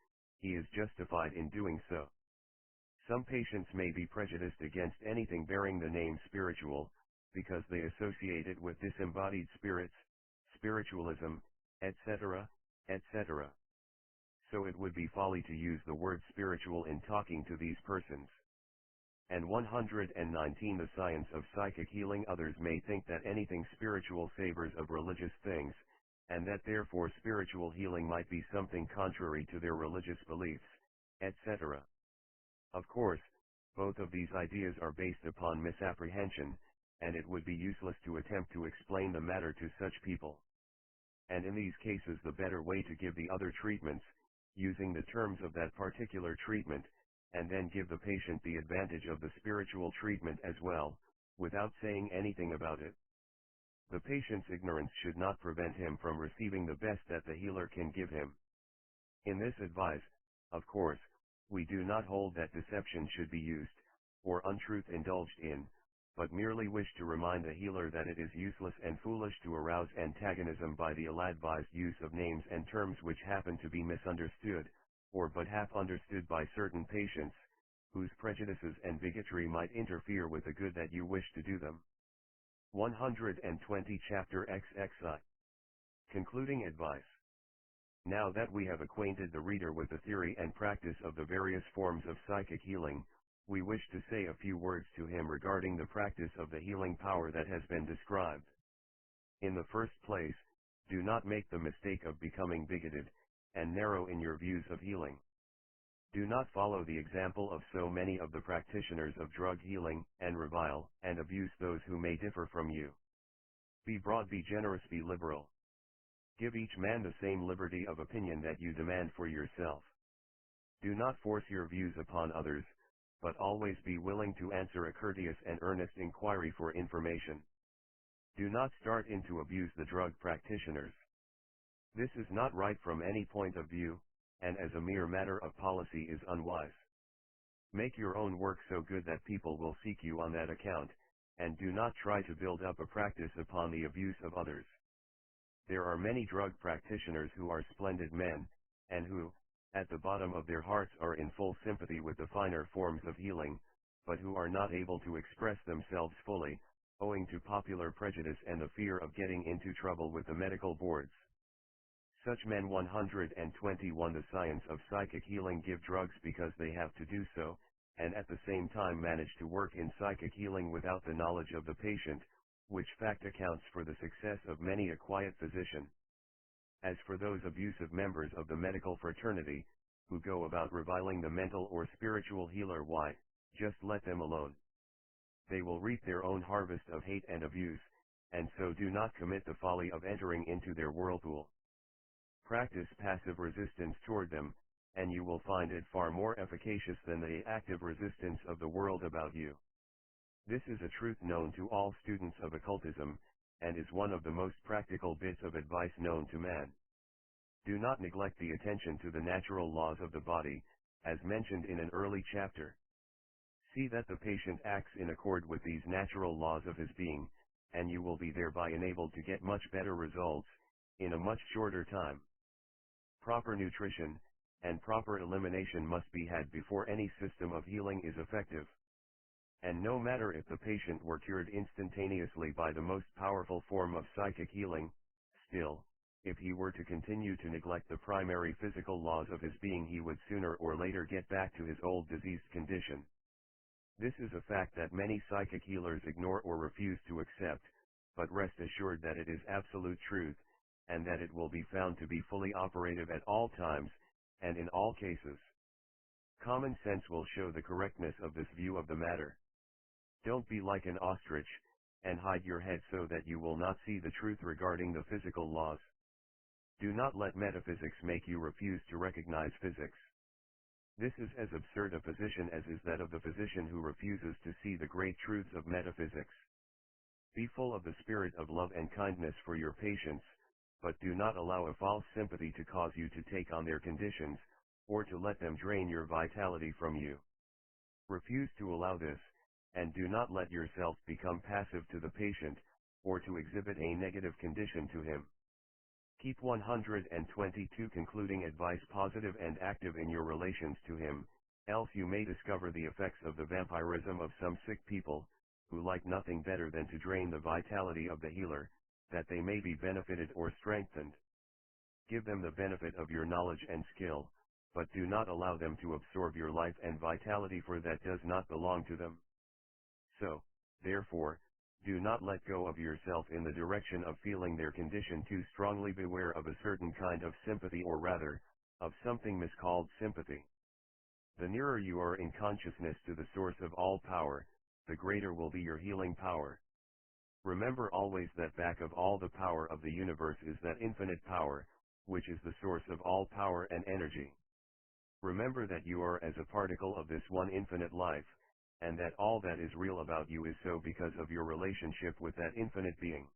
he is justified in doing so. Some patients may be prejudiced against anything bearing the name spiritual, because they associate it with disembodied spirits, spiritualism, etc., etc. So it would be folly to use the word spiritual in talking to these persons. And 119 The science of psychic healing. Others may think that anything spiritual savors of religious things, and that therefore spiritual healing might be something contrary to their religious beliefs, etc. Of course, both of these ideas are based upon misapprehension, and it would be useless to attempt to explain the matter to such people. And in these cases the better way to give the other treatments, using the terms of that particular treatment, and then give the patient the advantage of the spiritual treatment as well, without saying anything about it. The patient's ignorance should not prevent him from receiving the best that the healer can give him. In this advice, of course, we do not hold that deception should be used, or untruth indulged in, but merely wish to remind the healer that it is useless and foolish to arouse antagonism by the ill-advised use of names and terms which happen to be misunderstood, or but half understood by certain patients, whose prejudices and bigotry might interfere with the good that you wish to do them. 120 Chapter XXI. Concluding Advice. Now that we have acquainted the reader with the theory and practice of the various forms of psychic healing, we wish to say a few words to him regarding the practice of the healing power that has been described. In the first place, do not make the mistake of becoming bigoted and narrow in your views of healing. Do not follow the example of so many of the practitioners of drug healing, and revile and abuse those who may differ from you. Be broad, be generous, be liberal. Give each man the same liberty of opinion that you demand for yourself. Do not force your views upon others, but always be willing to answer a courteous and earnest inquiry for information. Do not start in to abuse the drug practitioners. This is not right from any point of view, and as a mere matter of policy is unwise. Make your own work so good that people will seek you on that account, and do not try to build up a practice upon the abuse of others. There are many drug practitioners who are splendid men, and who, at the bottom of their hearts, are in full sympathy with the finer forms of healing, but who are not able to express themselves fully, owing to popular prejudice and the fear of getting into trouble with the medical boards. Such men 121 The science of psychic healing give drugs because they have to do so, and at the same time manage to work in psychic healing without the knowledge of the patient, which fact accounts for the success of many a quiet physician. As for those abusive members of the medical fraternity, who go about reviling the mental or spiritual healer, why, just let them alone. They will reap their own harvest of hate and abuse, and so do not commit the folly of entering into their whirlpool. Practice passive resistance toward them, and you will find it far more efficacious than the active resistance of the world about you. This is a truth known to all students of occultism, and is one of the most practical bits of advice known to man. Do not neglect the attention to the natural laws of the body, as mentioned in an early chapter. See that the patient acts in accord with these natural laws of his being, and you will be thereby enabled to get much better results, in a much shorter time. Proper nutrition, and proper elimination must be had before any system of healing is effective. And no matter if the patient were cured instantaneously by the most powerful form of psychic healing, still, if he were to continue to neglect the primary physical laws of his being, he would sooner or later get back to his old diseased condition. This is a fact that many psychic healers ignore or refuse to accept, but rest assured that it is absolute truth, and that it will be found to be fully operative at all times, and in all cases. Common sense will show the correctness of this view of the matter. Don't be like an ostrich, and hide your head so that you will not see the truth regarding the physical laws. Do not let metaphysics make you refuse to recognize physics. This is as absurd a position as is that of the physician who refuses to see the great truths of metaphysics. Be full of the spirit of love and kindness for your patients, but do not allow a false sympathy to cause you to take on their conditions, or to let them drain your vitality from you. Refuse to allow this, and do not let yourself become passive to the patient, or to exhibit a negative condition to him. Keep 122 concluding advice positive and active in your relations to him, else you may discover the effects of the vampirism of some sick people, who like nothing better than to drain the vitality of the healer, that they may be benefited or strengthened. Give them the benefit of your knowledge and skill, but do not allow them to absorb your life and vitality, for that does not belong to them. So, therefore, do not let go of yourself in the direction of feeling their condition too strongly. Beware of a certain kind of sympathy, or rather, of something miscalled sympathy. The nearer you are in consciousness to the source of all power, the greater will be your healing power. Remember always that back of all the power of the universe is that infinite power, which is the source of all power and energy. Remember that you are as a particle of this one infinite life, and that all that is real about you is so because of your relationship with that infinite being.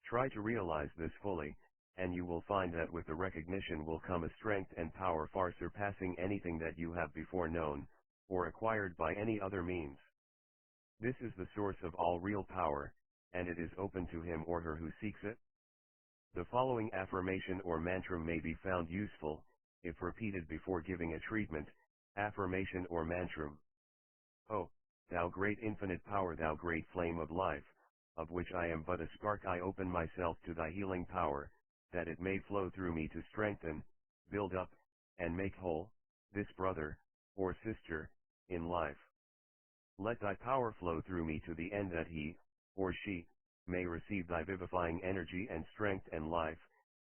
Try to realize this fully, and you will find that with the recognition will come a strength and power far surpassing anything that you have before known, or acquired by any other means. This is the source of all real power, and it is open to him or her who seeks it. The following affirmation or mantra may be found useful, if repeated before giving a treatment. Affirmation or mantra. Oh, thou great infinite power, thou great flame of life, of which I am but a spark, I open myself to thy healing power, that it may flow through me to strengthen, build up, and make whole, this brother, or sister, in life. Let thy power flow through me to the end that he, or she, may receive thy vivifying energy and strength and life,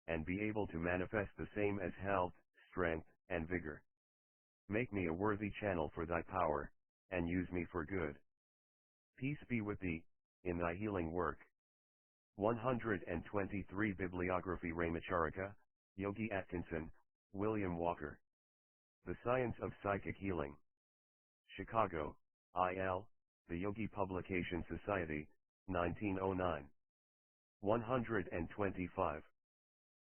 and be able to manifest the same as health, strength, and vigor. Make me a worthy channel for thy power, and use me for good. Peace be with thee, in thy healing work. 123 Bibliography Ramacharaka, Yogi Atkinson, William Walker. The Science of Psychic Healing. Chicago, I.L., The Yogi Publication Society, 1909. 125.